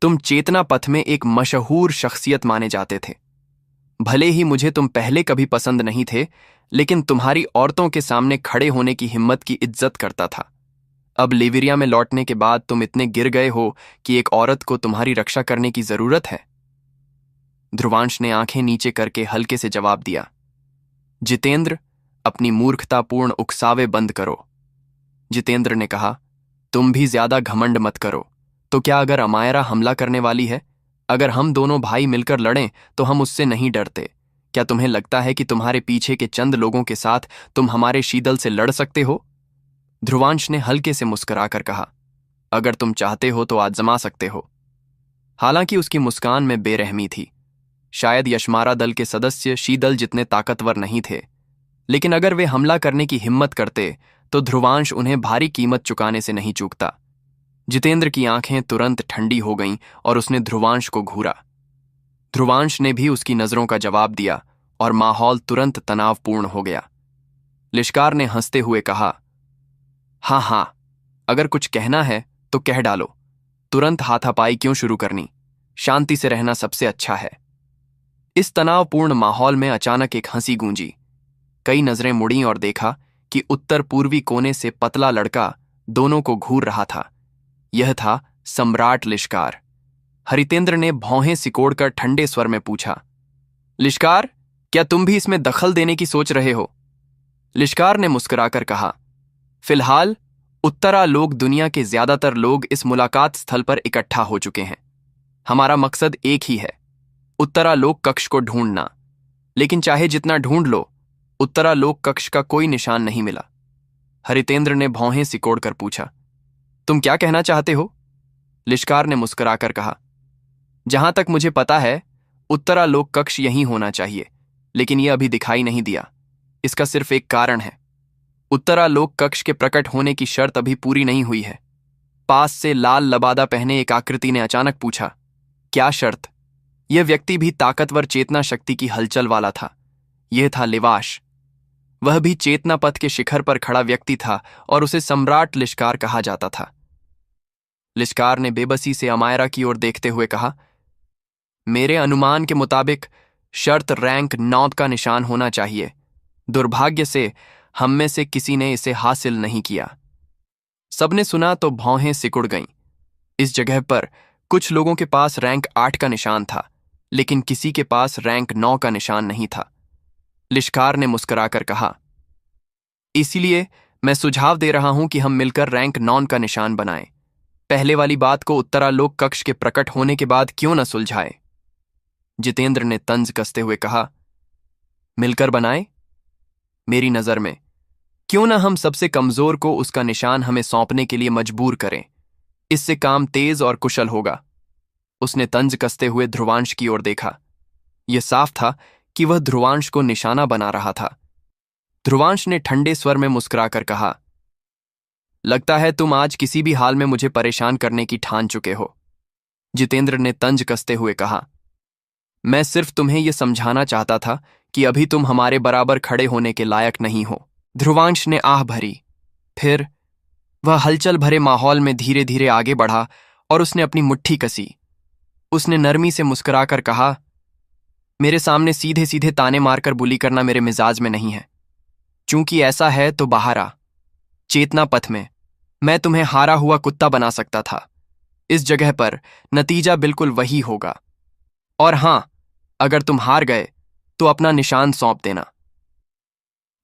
[SPEAKER 1] तुम चेतना पथ में एक मशहूर शख्सियत माने जाते थे। भले ही मुझे तुम पहले कभी पसंद नहीं थे, लेकिन तुम्हारी औरतों के सामने खड़े होने की हिम्मत की इज्जत करता था। अब लिविरिया में लौटने के बाद तुम इतने गिर गए हो कि एक औरत को तुम्हारी रक्षा करने की जरूरत है। ध्रुवांश ने आंखें नीचे करके हल्के से जवाब दिया, जितेंद्र, अपनी मूर्खतापूर्ण उकसावे बंद करो। जितेंद्र ने कहा, तुम भी ज्यादा घमंड मत करो। तो क्या अगर अमायरा हमला करने वाली है? अगर हम दोनों भाई मिलकर लड़ें तो हम उससे नहीं डरते। क्या तुम्हें लगता है कि तुम्हारे पीछे के चंद लोगों के साथ तुम हमारे शीतल से लड़ सकते हो? ध्रुवांश ने हल्के से मुस्कुराकर कहा, अगर तुम चाहते हो तो आजमा सकते हो। हालांकि उसकी मुस्कान में बेरहमी थी। शायद यशमारा दल के सदस्य शीतल जितने ताकतवर नहीं थे, लेकिन अगर वे हमला करने की हिम्मत करते तो ध्रुवांश उन्हें भारी कीमत चुकाने से नहीं चूकता। जितेंद्र की आंखें तुरंत ठंडी हो गईं और उसने ध्रुवांश को घूरा। ध्रुवांश ने भी उसकी नजरों का जवाब दिया और माहौल तुरंत तनावपूर्ण हो गया। लिश्कार ने हंसते हुए कहा, हाँ हाँ, अगर कुछ कहना है तो कह डालो। तुरंत हाथापाई क्यों शुरू करनी? शांति से रहना सबसे अच्छा है। इस तनावपूर्ण माहौल में अचानक एक हंसी गूंजी। कई नजरें मुड़ीं और देखा कि उत्तर पूर्वी कोने से पतला लड़का दोनों को घूर रहा था। यह था सम्राट लिश्कार। हरितेंद्र ने भौहें सिकोड़कर ठंडे स्वर में पूछा, लिश्कार, क्या तुम भी इसमें दखल देने की सोच रहे हो? लिश्कार ने मुस्कुराकर कहा, फिलहाल उत्तरा लोग दुनिया के ज्यादातर लोग इस मुलाकात स्थल पर इकट्ठा हो चुके हैं। हमारा मकसद एक ही है, उत्तरा लोक कक्ष को ढूंढना। लेकिन चाहे जितना ढूंढ लो, उत्तरा लोक कक्ष का कोई निशान नहीं मिला। हरितेंद्र ने भौहें सिकोड़कर पूछा, तुम क्या कहना चाहते हो? लिश्कार ने मुस्कुराकर कहा, जहां तक मुझे पता है उत्तरा लोक कक्ष यहीं होना चाहिए, लेकिन यह अभी दिखाई नहीं दिया। इसका सिर्फ एक कारण है, उत्तरा लोक कक्ष के प्रकट होने की शर्त अभी पूरी नहीं हुई है। पास से लाल लबादा पहने एक आकृति ने अचानक पूछा, क्या शर्त? यह व्यक्ति भी ताकतवर चेतना शक्ति की हलचल वाला था। यह था लिवाश। वह भी चेतना पथ के शिखर पर खड़ा व्यक्ति था और उसे सम्राट लिश्कार कहा जाता था। लिश्कार ने बेबसी से अमायरा की ओर देखते हुए कहा, मेरे अनुमान के मुताबिक शर्त रैंक 9 का निशान होना चाहिए। दुर्भाग्य से हम में से किसी ने इसे हासिल नहीं किया। सबने सुना तो भौहें सिकुड़ गईं। इस जगह पर कुछ लोगों के पास रैंक 8 का निशान था, लेकिन किसी के पास रैंक 9 का निशान नहीं था। लिश्कार ने मुस्कुराकर कहा, इसीलिए मैं सुझाव दे रहा हूं कि हम मिलकर रैंक 9 का निशान बनाएं। पहले वाली बात को उत्तरालोक कक्ष के प्रकट होने के बाद क्यों न सुलझाए? जितेंद्र ने तंज कसते हुए कहा, मिलकर बनाए? मेरी नजर में क्यों न हम सबसे कमजोर को उसका निशान हमें सौंपने के लिए मजबूर करें। इससे काम तेज और कुशल होगा। उसने तंज कसते हुए ध्रुवांश की ओर देखा। यह साफ था कि वह ध्रुवांश को निशाना बना रहा था। ध्रुवांश ने ठंडे स्वर में मुस्कुराकर कहा, लगता है तुम आज किसी भी हाल में मुझे परेशान करने की ठान चुके हो। जितेंद्र ने तंज कसते हुए कहा, मैं सिर्फ तुम्हें यह समझाना चाहता था कि अभी तुम हमारे बराबर खड़े होने के लायक नहीं हो। ध्रुवांश ने आह भरी। फिर वह हलचल भरे माहौल में धीरे धीरे आगे बढ़ा और उसने अपनी मुट्ठी कसी। उसने नरमी से मुस्कुराकर कहा, मेरे सामने सीधे सीधे ताने मारकर बुली करना मेरे मिजाज में नहीं है। चूंकि ऐसा है तो बाहर आ। चेतना पथ में मैं तुम्हें हारा हुआ कुत्ता बना सकता था। इस जगह पर नतीजा बिल्कुल वही होगा। और हां, अगर तुम हार गए तो अपना निशान सौंप देना।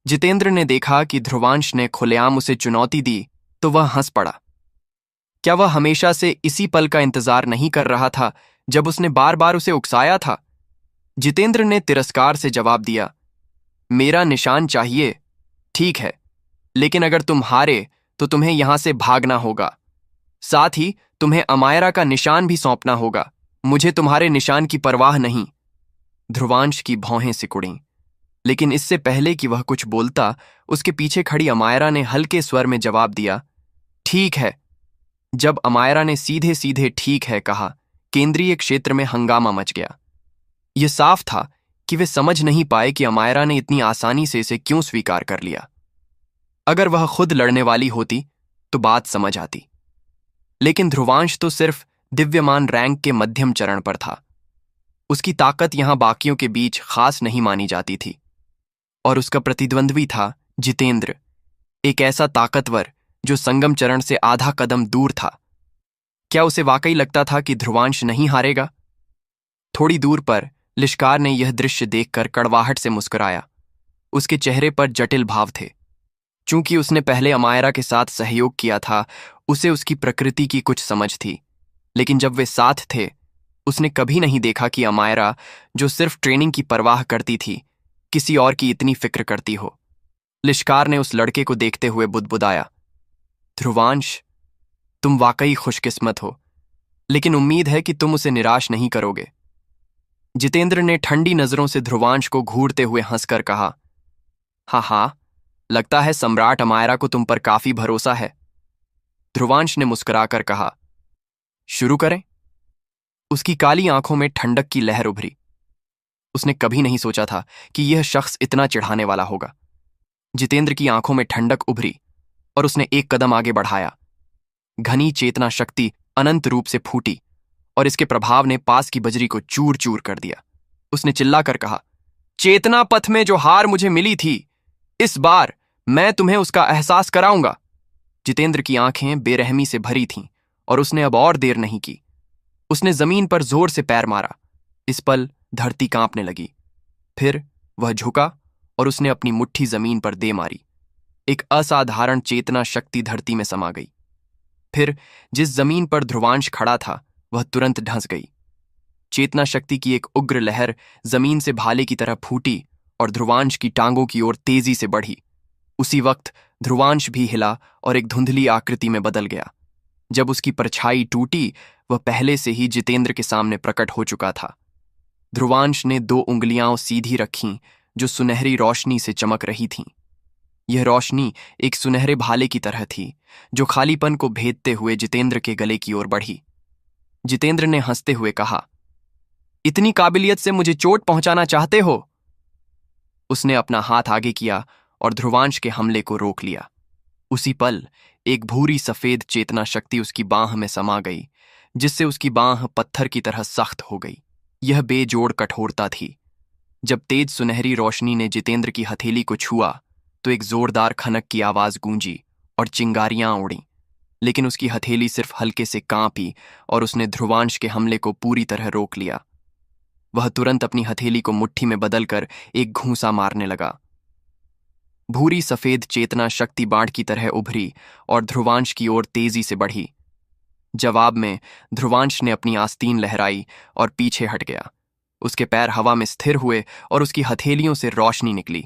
[SPEAKER 1] जितेंद्र ने देखा कि ध्रुवांश ने खुलेआम उसे चुनौती दी तो वह हंस पड़ा। क्या वह हमेशा से इसी पल का इंतजार नहीं कर रहा था जब उसने बार बार उसे उकसाया था? जितेंद्र ने तिरस्कार से जवाब दिया, मेरा निशान चाहिए, ठीक है, लेकिन अगर तुम हारे तो तुम्हें यहां से भागना होगा। साथ ही तुम्हें अमायरा का निशान भी सौंपना होगा। मुझे तुम्हारे निशान की परवाह नहीं। ध्रुवांश की भौहें सिकुड़ीं, लेकिन इससे पहले कि वह कुछ बोलता, उसके पीछे खड़ी अमायरा ने हल्के स्वर में जवाब दिया, ठीक है। जब अमायरा ने सीधे सीधे ठीक है कहा, केंद्रीय क्षेत्र में हंगामा मच गया। यह साफ था कि वे समझ नहीं पाए कि अमायरा ने इतनी आसानी से इसे क्यों स्वीकार कर लिया। अगर वह खुद लड़ने वाली होती तो बात समझ आती, लेकिन ध्रुवांश तो सिर्फ दिव्यमान रैंक के मध्यम चरण पर था। उसकी ताकत यहां बाकियों के बीच खास नहीं मानी जाती थी। और उसका प्रतिद्वंद्वी था जितेंद्र, एक ऐसा ताकतवर जो संगम चरण से आधा कदम दूर था। क्या उसे वाकई लगता था कि ध्रुवांश नहीं हारेगा? थोड़ी दूर पर लिश्कार ने यह दृश्य देखकर कड़वाहट से मुस्कुराया। उसके चेहरे पर जटिल भाव थे। चूंकि उसने पहले अमायरा के साथ सहयोग किया था, उसे उसकी प्रकृति की कुछ समझ थी। लेकिन जब वे साथ थे, उसने कभी नहीं देखा कि अमायरा, जो सिर्फ ट्रेनिंग की परवाह करती थी, किसी और की इतनी फिक्र करती हो। लिश्कार ने उस लड़के को देखते हुए बुदबुदाया, ध्रुवांश, तुम वाकई खुशकिस्मत हो, लेकिन उम्मीद है कि तुम उसे निराश नहीं करोगे। जितेंद्र ने ठंडी नजरों से ध्रुवांश को घूरते हुए हंसकर कहा, हाँ, लगता है सम्राट अमायरा को तुम पर काफी भरोसा है। ध्रुवांश ने मुस्कुराकर कहा, शुरू करें? उसकी काली आंखों में ठंडक की लहर उभरी। उसने कभी नहीं सोचा था कि यह शख्स इतना चिढ़ाने वाला होगा। जितेंद्र की आंखों में ठंडक उभरी और उसने एक कदम आगे बढ़ाया। घनी चेतना शक्ति अनंत रूप से फूटी और इसके प्रभाव ने पास की बजरी को चूर चूर कर दिया। उसने चिल्लाकर कहा, चेतना पथ में जो हार मुझे मिली थी, इस बार मैं तुम्हें उसका एहसास कराऊंगा। जितेंद्र की आंखें बेरहमी से भरी थीं और उसने अब और देर नहीं की। उसने जमीन पर जोर से पैर मारा। इस पल धरती कांपने लगी। फिर वह झुका और उसने अपनी मुट्ठी जमीन पर दे मारी। एक असाधारण चेतना शक्ति धरती में समा गई। फिर जिस जमीन पर ध्रुवांश खड़ा था, वह तुरंत ढंस गई। चेतना शक्ति की एक उग्र लहर जमीन से भाले की तरह फूटी और ध्रुवांश की टांगों की ओर तेजी से बढ़ी। उसी वक्त ध्रुवांश भी हिला और एक धुंधली आकृति में बदल गया। जब उसकी परछाई टूटी, वह पहले से ही जितेंद्र के सामने प्रकट हो चुका था। ध्रुवांश ने 2 उंगलियां सीधी रखीं जो सुनहरी रोशनी से चमक रही थीं। यह रोशनी एक सुनहरे भाले की तरह थी जो खालीपन को भेदते हुए जितेंद्र के गले की ओर बढ़ी। जितेंद्र ने हंसते हुए कहा, इतनी काबिलियत से मुझे चोट पहुंचाना चाहते हो? उसने अपना हाथ आगे किया और ध्रुवांश के हमले को रोक लिया। उसी पल एक भूरी सफेद चेतना शक्ति उसकी बांह में समा गई, जिससे उसकी बांह पत्थर की तरह सख्त हो गई। यह बेजोड़ कठोरता थी। जब तेज सुनहरी रोशनी ने जितेंद्र की हथेली को छुआ, तो एक जोरदार खनक की आवाज गूंजी और चिंगारियां उड़ीं। लेकिन उसकी हथेली सिर्फ हल्के से कांपी और उसने ध्रुवांश के हमले को पूरी तरह रोक लिया। वह तुरंत अपनी हथेली को मुट्ठी में बदलकर एक घूंसा मारने लगा। भूरी सफेद चेतना शक्ति बाढ़ की तरह उभरी और ध्रुवांश की ओर तेजी से बढ़ी। जवाब में ध्रुवांश ने अपनी आस्तीन लहराई और पीछे हट गया। उसके पैर हवा में स्थिर हुए और उसकी हथेलियों से रोशनी निकली।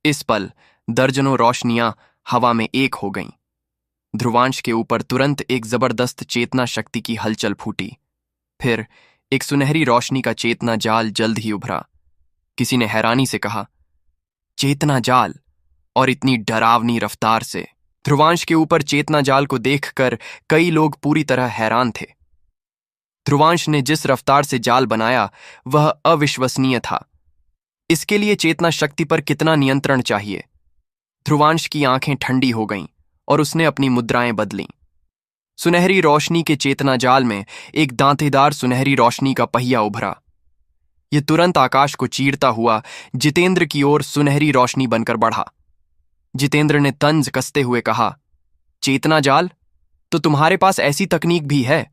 [SPEAKER 1] इस पल दर्जनों रोशनियां हवा में एक हो गईं। ध्रुवांश के ऊपर तुरंत एक जबरदस्त चेतना शक्ति की हलचल फूटी। फिर एक सुनहरी रोशनी का चेतना जाल जल्द ही उभरा। किसी ने हैरानी से कहा, चेतना जाल, और इतनी डरावनी रफ्तार से। ध्रुवांश के ऊपर चेतना जाल को देखकर कई लोग पूरी तरह हैरान थे। ध्रुवांश ने जिस रफ्तार से जाल बनाया, वह अविश्वसनीय था। इसके लिए चेतना शक्ति पर कितना नियंत्रण चाहिए। ध्रुवांश की आंखें ठंडी हो गईं और उसने अपनी मुद्राएं बदलीं। सुनहरी रोशनी के चेतना जाल में एक दांतेदार सुनहरी रोशनी का पहिया उभरा। यह तुरंत आकाश को चीरता हुआ जितेंद्र की ओर सुनहरी रोशनी बनकर बढ़ा। जितेंद्र ने तंज कसते हुए कहा, चेतना जाल? तो तुम्हारे पास ऐसी तकनीक भी है,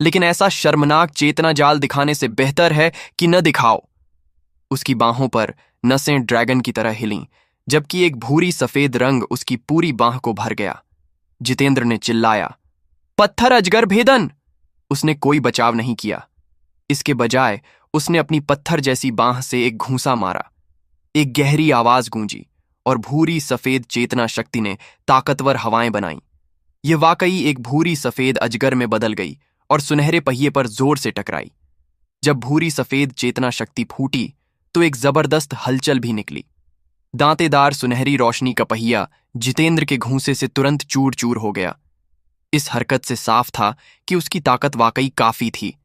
[SPEAKER 1] लेकिन ऐसा शर्मनाक चेतना जाल दिखाने से बेहतर है कि न दिखाओ। उसकी बाहों पर नसें ड्रैगन की तरह हिलीं, जबकि एक भूरी सफेद रंग उसकी पूरी बाह को भर गया। जितेंद्र ने चिल्लाया, पत्थर अजगर भेदन! उसने कोई बचाव नहीं किया। इसके बजाय उसने अपनी पत्थर जैसी बाह से एक घूंसा मारा। एक गहरी आवाज गूंजी और भूरी सफेद चेतना शक्ति ने ताकतवर हवाएं बनाईं। यह वाकई एक भूरी सफेद अजगर में बदल गई और सुनहरे पहिए पर जोर से टकराई। जब भूरी सफेद चेतना शक्ति फूटी, तो एक जबरदस्त हलचल भी निकली। दांतेदार सुनहरी रोशनी का पहिया जितेंद्र के घूंसे से तुरंत चूर चूर हो गया। इस हरकत से साफ था कि उसकी ताकत वाकई काफी थी।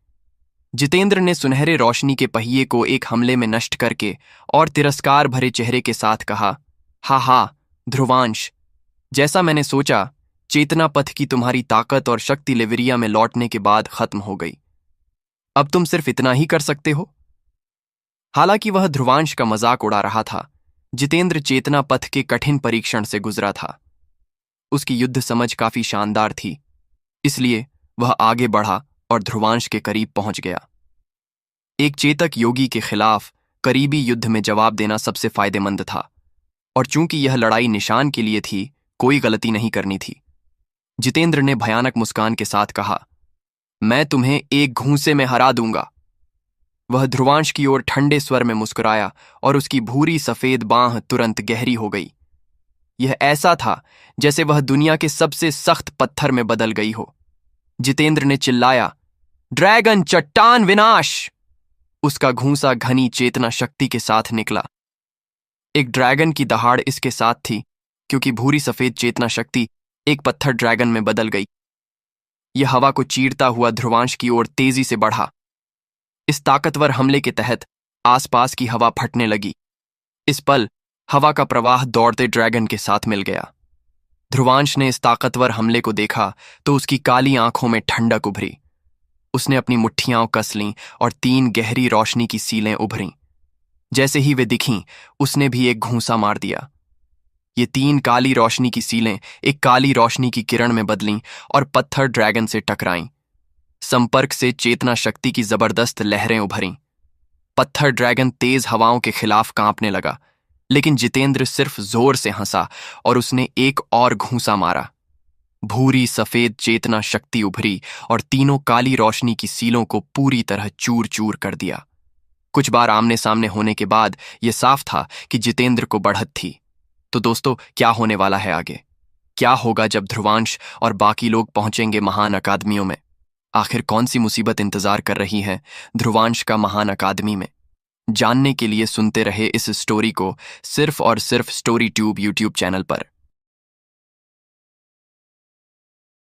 [SPEAKER 1] जितेंद्र ने सुनहरे रोशनी के पहिए को एक हमले में नष्ट करके और तिरस्कार भरे चेहरे के साथ कहा, हा, ध्रुवांश, जैसा मैंने सोचा, चेतना पथ की तुम्हारी ताकत और शक्ति लिविरिया में लौटने के बाद खत्म हो गई। अब तुम सिर्फ इतना ही कर सकते हो। हालांकि वह ध्रुवांश का मजाक उड़ा रहा था, जितेंद्र चेतना पथ के कठिन परीक्षण से गुजरा था। उसकी युद्ध समझ काफी शानदार थी, इसलिए वह आगे बढ़ा और ध्रुवांश के करीब पहुंच गया। एक चेतक योगी के खिलाफ करीबी युद्ध में जवाब देना सबसे फायदेमंद था, और चूंकि यह लड़ाई निशान के लिए थी, कोई गलती नहीं करनी थी। जितेंद्र ने भयानक मुस्कान के साथ कहा, मैं तुम्हें एक घूंसे में हरा दूंगा। वह ध्रुवांश की ओर ठंडे स्वर में मुस्कुराया और उसकी भूरी सफेद बांह तुरंत गहरी हो गई। यह ऐसा था जैसे वह दुनिया के सबसे सख्त पत्थर में बदल गई हो। जितेंद्र ने चिल्लाया, ड्रैगन चट्टान विनाश! उसका घूंसा घनी चेतना शक्ति के साथ निकला। एक ड्रैगन की दहाड़ इसके साथ थी, क्योंकि भूरी सफेद चेतना शक्ति एक पत्थर ड्रैगन में बदल गई। यह हवा को चीरता हुआ ध्रुवांश की ओर तेजी से बढ़ा। इस ताकतवर हमले के तहत आसपास की हवा फटने लगी। इस पल हवा का प्रवाह दौड़ते ड्रैगन के साथ मिल गया। ध्रुवांश ने इस ताकतवर हमले को देखा तो उसकी काली आंखों में ठंडक उभरी। उसने अपनी मुट्ठियां कस लीं और 3 गहरी रोशनी की सीलें उभरीं। जैसे ही वे दिखीं, उसने भी एक घूंसा मार दिया। ये 3 काली रोशनी की सीलें एक काली रोशनी की किरण में बदलीं और पत्थर ड्रैगन से टकराईं। संपर्क से चेतना शक्ति की जबरदस्त लहरें उभरीं। पत्थर ड्रैगन तेज हवाओं के खिलाफ कांपने लगा, लेकिन जितेंद्र सिर्फ जोर से हंसा और उसने एक और घूंसा मारा। भूरी सफेद चेतना शक्ति उभरी और तीनों काली रोशनी की सीलों को पूरी तरह चूर चूर कर दिया। कुछ बार आमने सामने होने के बाद यह साफ था कि जितेंद्र को बढ़त थी। तो दोस्तों, क्या होने वाला है आगे? क्या होगा जब ध्रुवांश और बाकी लोग पहुंचेंगे महान अकादमियों में? आखिर कौन सी मुसीबत इंतजार कर रही है ध्रुवांश का महान अकादमी में? जानने के लिए सुनते रहे इस स्टोरी को सिर्फ और सिर्फ स्टोरी ट्यूब यूट्यूब चैनल पर।